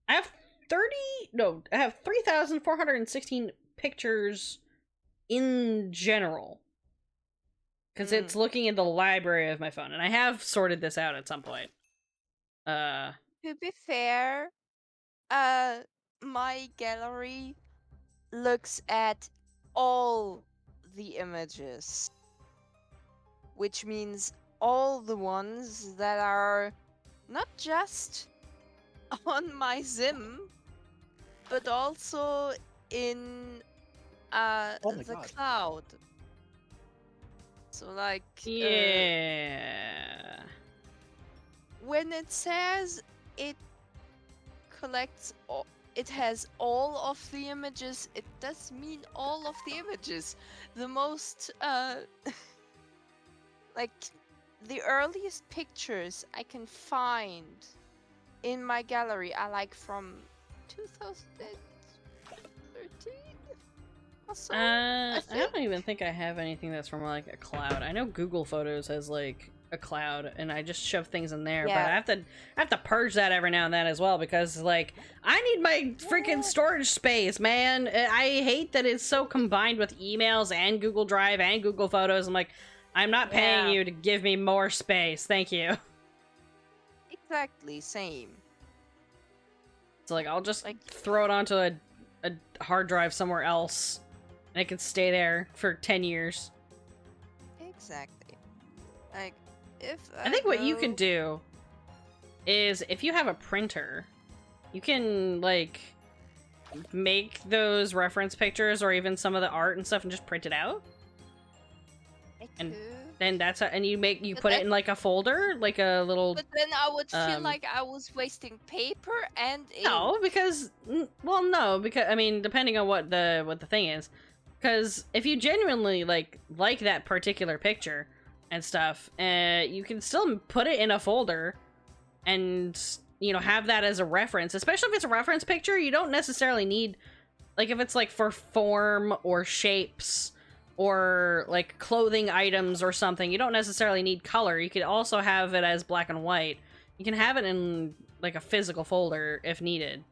have 3,416 pictures in general. Because it's looking in the library of my phone, and I have sorted this out at some point. To be fair, my gallery looks at all the images, which means all the ones that are not just on my Zim, but also in my the God. cloud. So like Yeah. when it says it collects it has all of the images, it does mean all of the images. The most like the earliest pictures I can find in my gallery are like from 2013. Also, I feel- don't even think I have anything that's from like a cloud. I know Google Photos has like a cloud, and I just shove things in there. Yeah. But I have to purge that every now and then as well, because like I need my freaking storage space, man. I hate that it's so combined with emails and Google Drive and Google Photos. I'm like, I'm not paying Yeah. you to give me more space. Thank you. exactly same. So like I'll just Like- throw it onto a hard drive somewhere else, and it can stay there for 10 years. Exactly. Like, if I think what you go- can do is, if you have a printer, you can like make those reference pictures or even some of the art and stuff and just print it out. I and- could, And that's how, and you But put it that- in like a folder, like a little. but then I would feel um, like I was wasting paper and ink. No, because no, because I mean, depending on what the thing is, because if you genuinely like that particular picture and stuff, you can still put it in a folder, and have that as a reference. Especially if it's a reference picture, you don't necessarily need, like, if it's like for form or shapes or like clothing items or something, you don't necessarily need color. You could also have it as black and white. You can have it in like a physical folder if needed.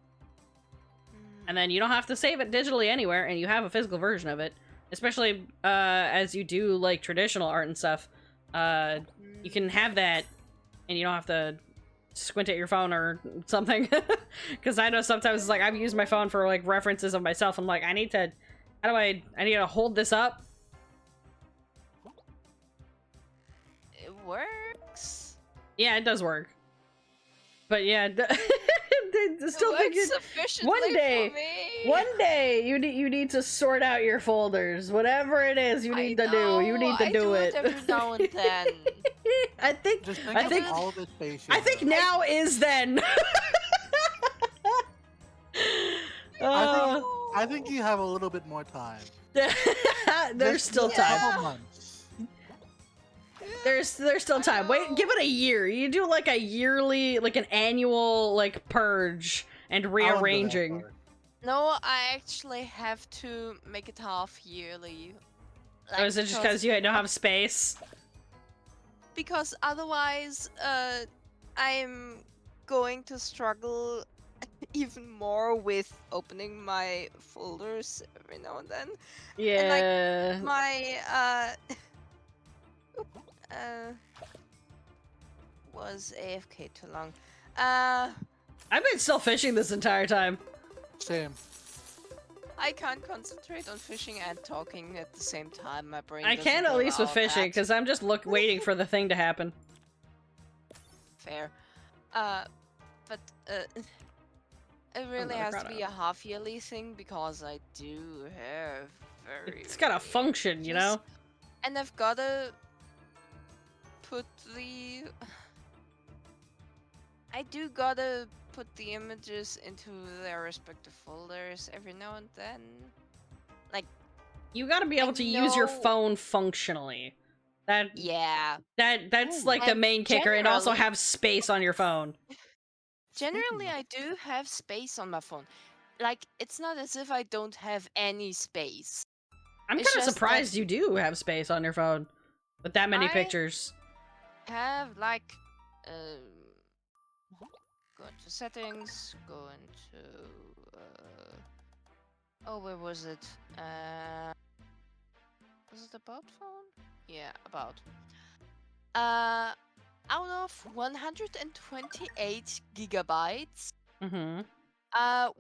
And then you don't have to save it digitally anywhere, and you have a physical version of it. Especially as you do like traditional art and stuff. You can have that, and you don't have to squint at your phone or something. Because I know sometimes it's like I've used my phone for like references of myself. I'm like, I need to hold this up. It works. Yeah, it does work. But yeah, still it think works it, sufficiently one day- for me. one day you need to sort out your folders, whatever it is you need to do. You need to I do it. every now and then. I think Just think I of think all the space. you I think have. now is then. I think you have a little bit more time. There's Just still a time. couple months. There's still time. Wait, give it a year. You do like a yearly, like an annual, like purge and I wouldn't go that rearranging. far. No, I actually have to make it half yearly. Or is it just because you don't have space? Because otherwise, I'm going to struggle even more with opening my folders every now and then. Yeah. My was AFK too long. I've been still fishing this entire time. Same. I can't concentrate on fishing and talking at the same time. My brain. I doesn't can at least with allow fishing, that. because I'm just waiting for the thing to happen. Fair. But it really Another has to be a product. half yearly thing because I do have very. It's gotta function, you know? And I've gotta put the. I do gotta put the images into their respective folders every now and then. You gotta be able to use your know- phone functionally. That's Yeah. like the And main kicker, and also generally- have space on your phone. Generally, I do have space on my phone. Like, it's not as if I don't have any space. I'm It's kind of just surprised that- you do have space on your phone with that many I- pictures. Have like, go into settings, go into, oh, where was it? Was it about phone? Yeah, about. Out of 128 gigabytes, Mm-hmm.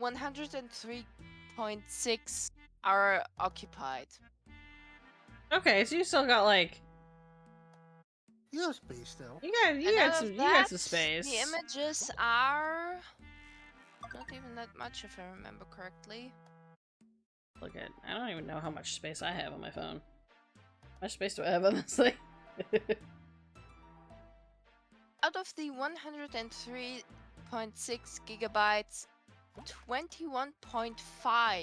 103.6 are occupied. Okay, so you still got like You have space still. you And got out some of you got some that, space. The images are not even that much, if I remember correctly. Look at I don't even know how much space I have on my phone. How much space do I have on this thing? Out of the 103.6 gigabytes, 21.5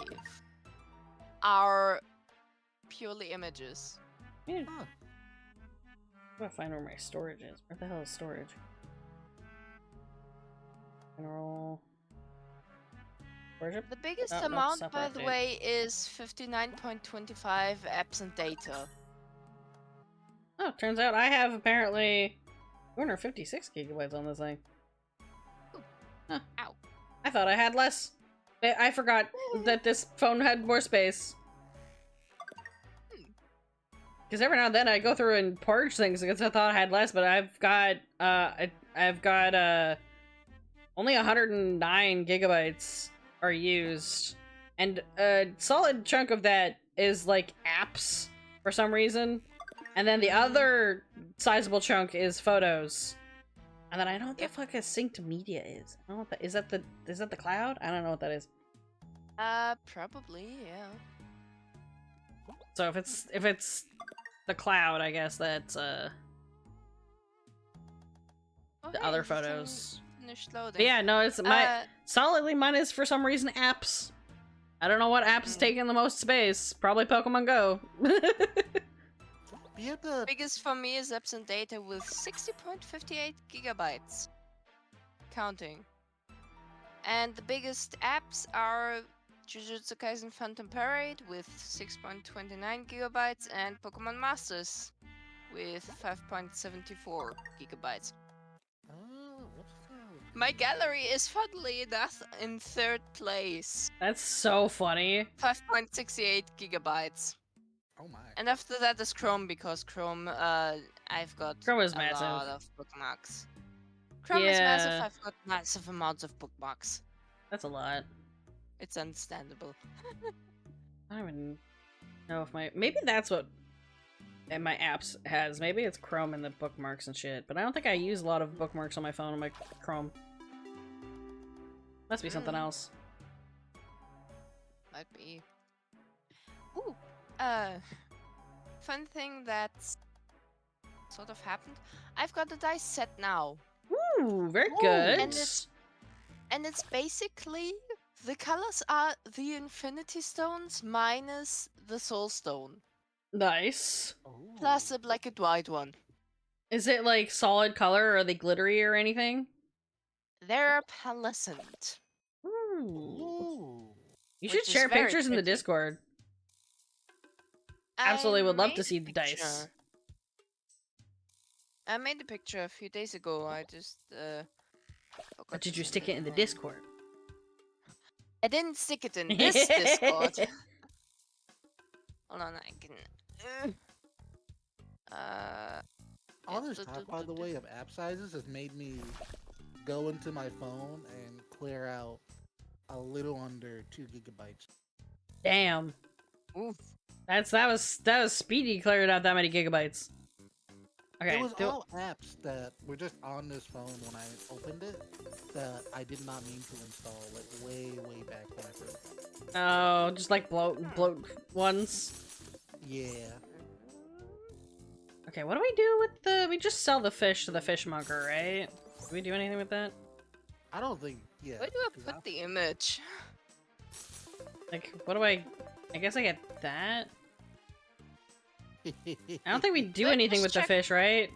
are purely images. Yeah. Huh. I'm gonna find where my storage is. Where the hell is storage? General. Worship? The biggest Oh, no, amount, separate by the update. way, is 59.25 absent data. Oh, turns out I have apparently 256 gigabytes on this thing. Huh. Ow. I thought I had less. I forgot that this phone had more space. Because every now and then I go through and purge things because I thought I had less, but I've got only 109 gigabytes are used, and a solid chunk of that is like apps for some reason, and then the other sizable chunk is photos. And then I don't know what the fuck a synced media is. I don't know what that is. That the cloud? I don't know what that is. Probably, yeah. So if it's the cloud, I guess that's the other photos. Finished loading. But yeah, no, it's solidly mine is for some reason apps. I don't know what app's taking the most space. Probably Pokemon Go. Biggest for me is absent data with 60.58 gigabytes. Counting. And the biggest apps are Jujutsu Kaisen Phantom Parade with 6.29 gigabytes and Pokemon Masters with 5.74 gigabytes. My gallery is funnily enough in 3rd place. That's so funny. 5.68 gigabytes. Oh my. And after that is Chrome, because Chrome, I've got Chrome is a massive. lot of bookmarks. Chrome is Yeah. massive, I've got massive amounts of bookmarks. That's a lot. It's understandable. I don't even know if maybe that's what my apps has. Maybe it's Chrome and the bookmarks and shit. But I don't think I use a lot of bookmarks on my phone on my Chrome. Must be something else. Might be. Ooh, fun thing that's sort of happened. I've got a dice set now. Ooh, very good. And it's basically the colors are the Infinity Stones minus the Soul Stone. Nice. Plus a black and white one. Is it like solid color? Or are they glittery or anything? They're pearlescent. Ooh. You Which should is share very pictures in the pretty. Discord. Absolutely would love to see the dice. picture. I made a picture a few days ago. I just forgot But to did you send stick it in the in. Discord? I didn't stick it in this Discord. Hold on, I can. All this talk, by the way, of app sizes has made me go into my phone and clear out a little under 2 gigabytes. Damn. Oof. That was speedy clearing out that many gigabytes. Okay. It was all apps that were just on this phone when I opened it that I did not mean to install, like way back when I first. Oh, just like bloat ones. Yeah. Okay, what do we do with the? We just sell the fish to the fishmonger, right? Do we do anything with that? I don't think. Yeah. Where do I put the image? Like, what do I guess I get that. I don't think we do Let me anything with just the fish, right?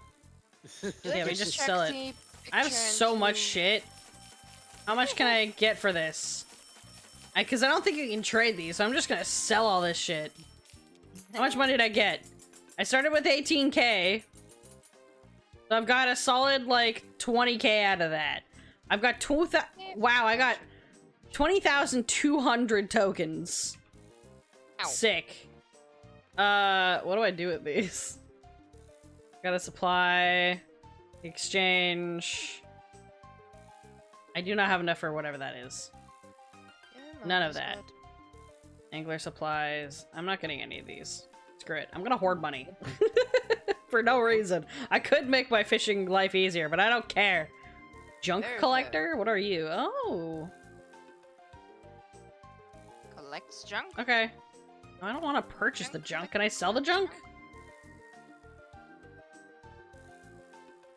Yeah, we Let's just check sell it. the I have picture so much into- shit. How much can I get for this? Because I don't think you can trade these, so I'm just gonna sell all this shit. How much money did I get? I started with 18k. So I've got a solid, like, 20k out of that. I've got 2,000... Wow, I got 20,200 tokens. Ow. Sick. What do I do with these? Got a supply, exchange. I do not have enough for whatever that is. Yeah, None no, of that's that. good. Angler supplies. I'm not getting any of these. Screw it. I'm gonna hoard money. For no reason. I could make my fishing life easier, but I don't care. Junk Very collector? What are you? Oh. Collects junk. Okay. I don't want to purchase the junk. Can I sell the junk?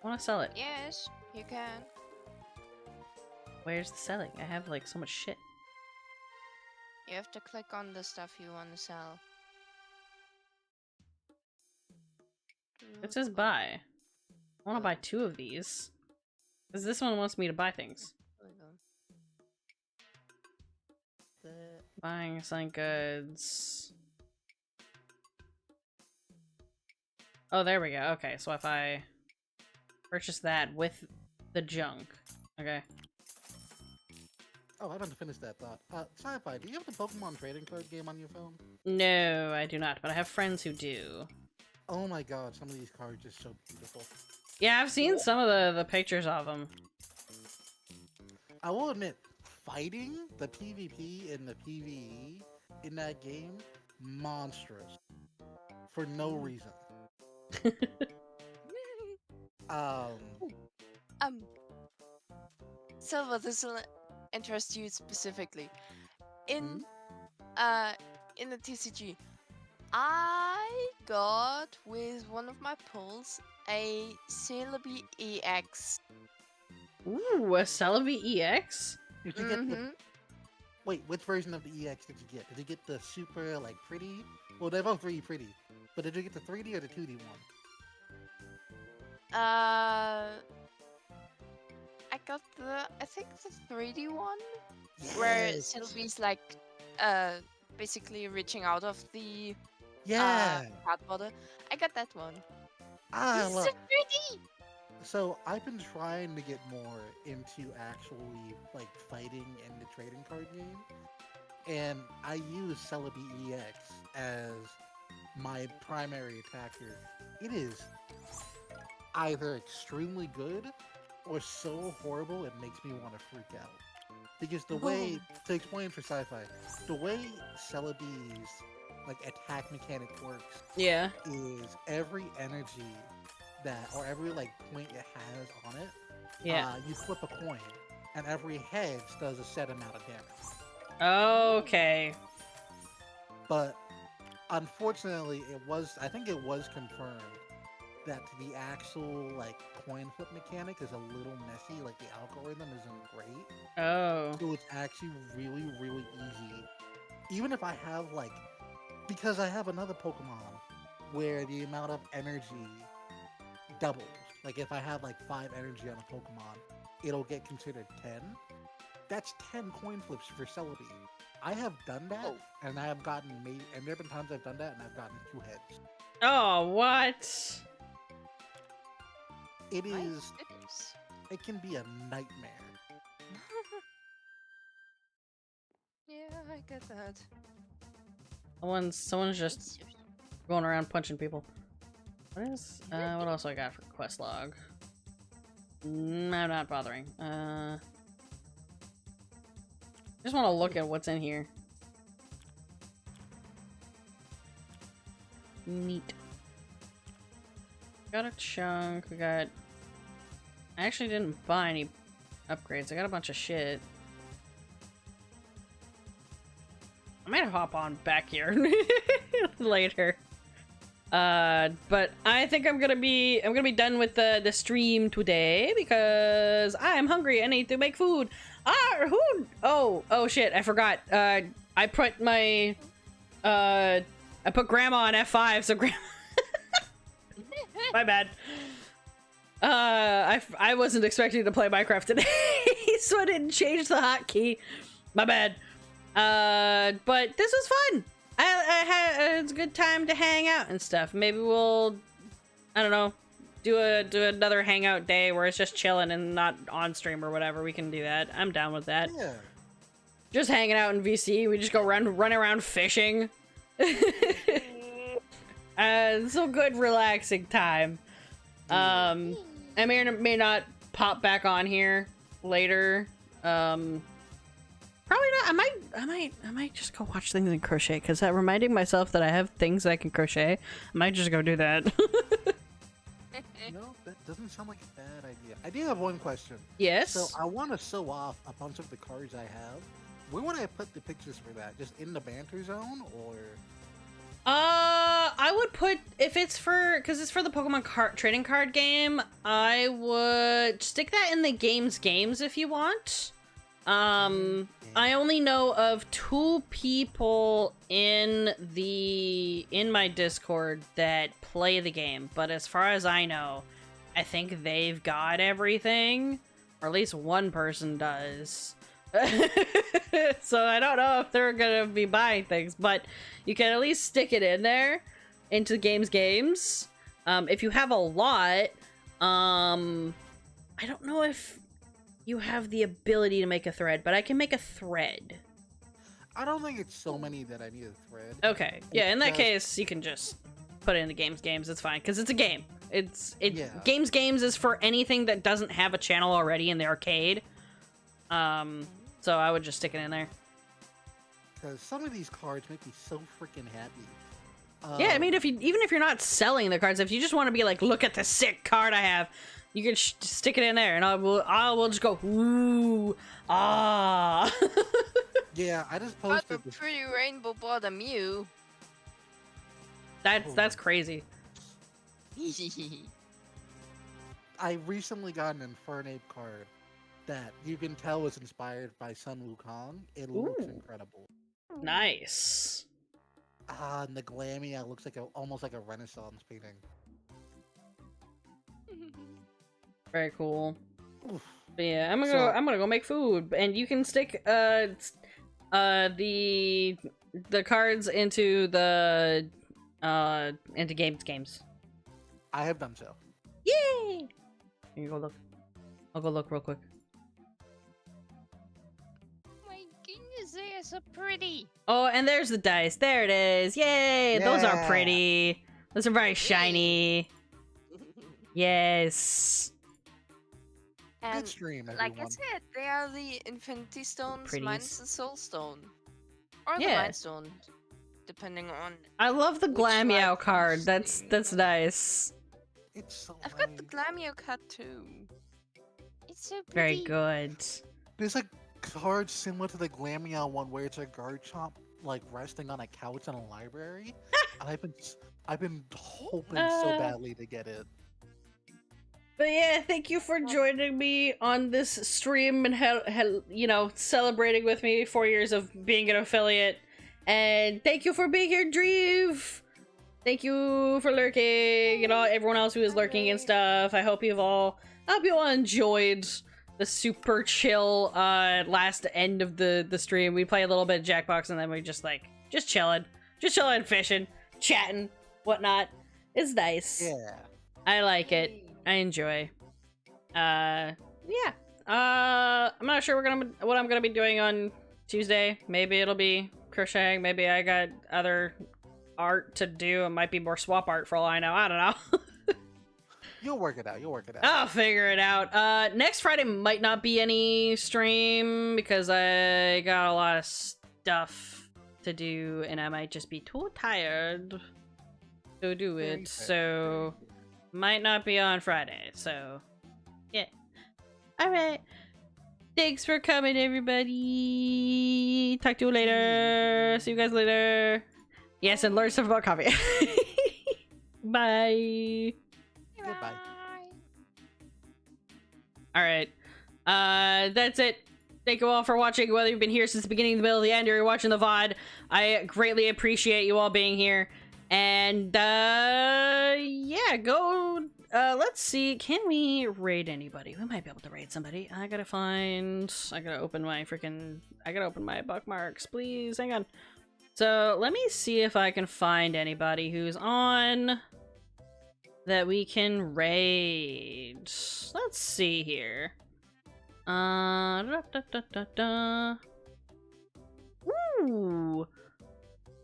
I want to sell it. Yes, you can. Where's the selling? I have like so much shit. You have to click on the stuff you want to sell. It says buy. I want to buy 2 of these. Because this one wants me to buy things. that. Buying selling goods. Oh, there we go. Okay, so if I purchase that with the junk. Okay. Oh, I haven't finished that thought. Sci-Fi, do you have the Pokemon trading card game on your phone? No, I do not, but I have friends who do. Oh my god, some of these cards are so beautiful. Yeah, I've seen some of the pictures of them. I will admit, fighting the PvP and the PvE in that game, monstrous. For no reason. Um, Um, Silva, this will interest you specifically. In the TCG, I got with one of my pulls a Celebi EX. Ooh, a Celebi EX? did you get the... Wait, which version of the EX did you get? Did you get the super, like, pretty? Well, they're both really pretty. But did you get the 3D or the 2D one? I got I think the 3D one, where Yes! Celebi's like, basically reaching out of the Yeah! cardboard. I got that one. I This is love... so pretty. So, I've been trying to get more into actually, like, fighting in the trading card game. And I use Celebi EX as my primary attacker. It is either extremely good or so horrible it makes me want to freak out. Because the way, to explain for sci-fi, the way Celebi's, like, attack mechanic works Yeah. is every energy that, or every, like, point it has on it, Yeah. you flip a coin, and every heads does a set amount of damage. Okay. But unfortunately, I think it was confirmed that the actual, like, coin flip mechanic is a little messy, like the algorithm isn't great. Oh. So it's actually really, really easy. Even if I have, like, because I have another Pokemon where the amount of energy doubles. Like, if I have, like, 5 energy on a Pokemon, it'll get considered 10. That's 10 coin flips for Celebi. I have done that, and I have gotten and there have been times I've done that, and I've gotten 2 heads. Oh, what? It My is, goodness. it can be a nightmare. Yeah, I get that. Someone's just going around punching people. What is, what else do I got for quest log? I'm not bothering. Just want to look at what's in here. Neat. Got a chunk. We got... I actually didn't buy any upgrades. I got a bunch of shit. I might hop on back here later. But I think I'm gonna be done with the stream today because I'm hungry. I need to make food. Oh shit, I forgot. I put my I put grandma on F5, so grandma my bad. I wasn't expecting to play Minecraft today, so I didn't change the hotkey. My bad. But this was fun. I had it's a good time to hang out and stuff. Maybe we'll, I don't know, do another hangout day where it's just chilling and not on stream or whatever. We can do that. I'm down with that. Yeah. Just hanging out in VC. We just go run around fishing. So good, relaxing time. I may or may not pop back on here later. Probably not. I might just go watch things and crochet because that reminding myself that I have things I can crochet. I might just go do that. No, that doesn't sound like a bad idea. I do have one question. Yes. So I want to show off a bunch of the cards I have. Where would I put the pictures for that? Just in the banter zone, or? I would put, if it's for, because it's for the Pokemon trading card game, I would stick that in the games if you want. I only know of 2 people in my Discord that play the game, but as far as I know, I think they've got everything, or at least one person does. So I don't know if they're gonna be buying things, but you can at least stick it in there into games. If you have a lot, I don't know if you have the ability to make a thread, but I can make a thread. I don't think it's so many that I need a thread. Okay, yeah, in that just- case, you can just put it in the games. It's fine, because it's a game. Yeah. Games is for anything that doesn't have a channel already in the arcade. So I would just stick it in there. Because some of these cards make me so freaking happy. Yeah, I mean, even if you're not selling the cards, if you just want to be like, look at the sick card I have, you can stick it in there, and I will just go, ooh, ah. Yeah, I just But posted the this. pretty rainbow bought a Mew. That's crazy. I recently got an Infernape card that you can tell was inspired by Sun Wukong. It looks Ooh. incredible. Nice. And the Glamia looks like almost like a Renaissance painting. Very cool. Oof. But yeah, I'm So- gonna go make food, and you can stick the cards into the into games. I have done so. Yay! Here you go look. I'll go look real quick. My goodness, they are so pretty. Oh, and there's the dice. There it is. Yay! Those are Yeah. pretty. Those are very shiny. Yes. Good And stream, everyone. like I said, they are the Infinity Stones Pretties. minus the Soul Stone. Or the Yeah. Mind Stone, depending on... I love the Which Glammeow one card. is That's the- nice. It's so I've got the nice. Glamio cut too. It's so Very pretty. good. There's a card similar to the Glamia one where it's a Garchomp like resting on a couch in a library. And I've been hoping so badly to get it. But yeah, thank you for joining me on this stream and celebrating with me 4 years of being an affiliate. And thank you for being here, Dreeve. Thank you for lurking and everyone else who is lurking and stuff. I hope you all enjoyed the super chill last end of the stream. We play a little bit of Jackbox and then we just chilling, fishing, chatting, whatnot. It's nice. Yeah. I like it. I enjoy. Yeah. I'm not sure what I'm gonna be doing on Tuesday. Maybe it'll be crocheting. Maybe I got other art to do. It might be more swap art for all I know. I don't know. You'll work it out. I'll figure it out. Next Friday might not be any stream because I got a lot of stuff to do and I might just be too tired to do Very it. fair, So might not be on Friday. So yeah. All right. Thanks for coming, everybody. Talk to you later. See you guys later. Yes, and learn stuff about coffee. Bye. Goodbye. All right. That's it. Thank you all for watching, whether you've been here since the beginning, the middle, the end, or you're watching the VOD. I greatly appreciate you all being here. And, yeah, go, let's see. Can we raid anybody? We might be able to raid somebody. I gotta open my bookmarks, please. Hang on. So, let me see if I can find anybody who's on that we can raid. Let's see here. Ooh.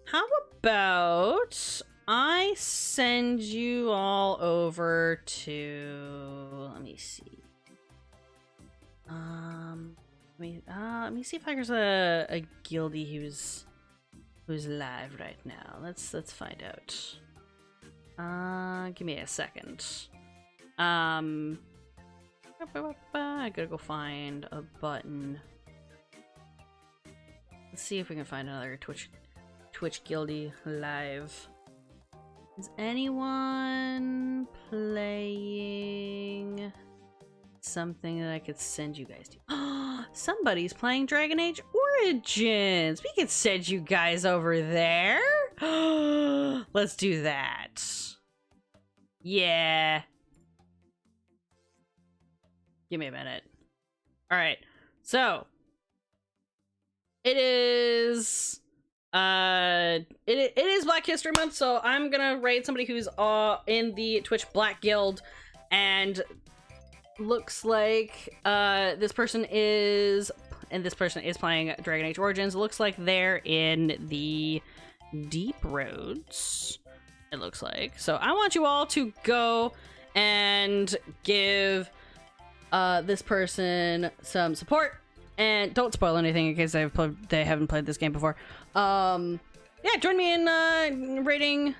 How about I send you all over to, let me see. Let me see if there's a guildie who's live right now. Let's find out. Give me a second. I gotta go find a button. Let's see if we can find another Twitch guildie live. Is anyone playing something that I could send you guys to? Somebody's playing Dragon Age Origins. We could send you guys over there. Let's do that. Yeah. Give me a minute. All right. So, it is it is Black History Month, so I'm gonna raid somebody who's in the Twitch Black Guild, and looks like this person is playing Dragon Age Origins. Looks like they're in the Deep Roads, it looks like. So I want you all to go and give this person some support, and don't spoil anything in case they haven't played this game before. Yeah, join me in rating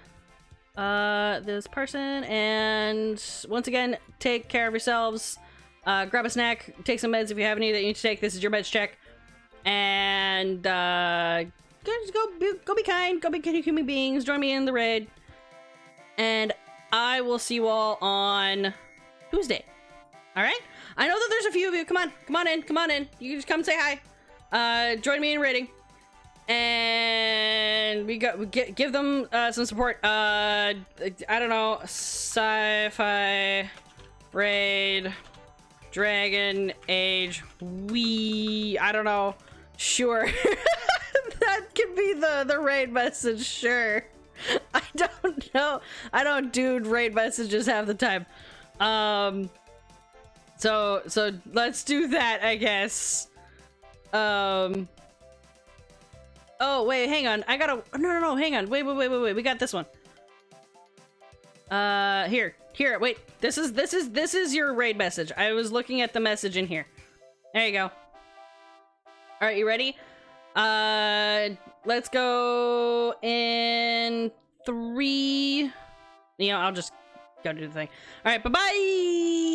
this person, and once again, take care of yourselves. Grab a snack, take some meds if you have any that you need to take. This is your meds check, and just go be kind, go be good human beings. Join me in the raid, and I will see you all on Tuesday. All right? I know that there's a few of you. Come on in. You can just come say hi. Join me in raiding, and give them some support. I don't know, sci-fi raid, Dragon Age, I don't know. Sure. That could be the raid message, sure. I don't know. I don't do raid messages half the time. So let's do that, I guess. Oh wait, hang on. I gotta no, hang on. Wait. We got this one. Here, wait. This is your raid message. I was looking at the message in here. There you go. All right, you ready? Let's go in 3. I'll just go do the thing. All right, bye-bye.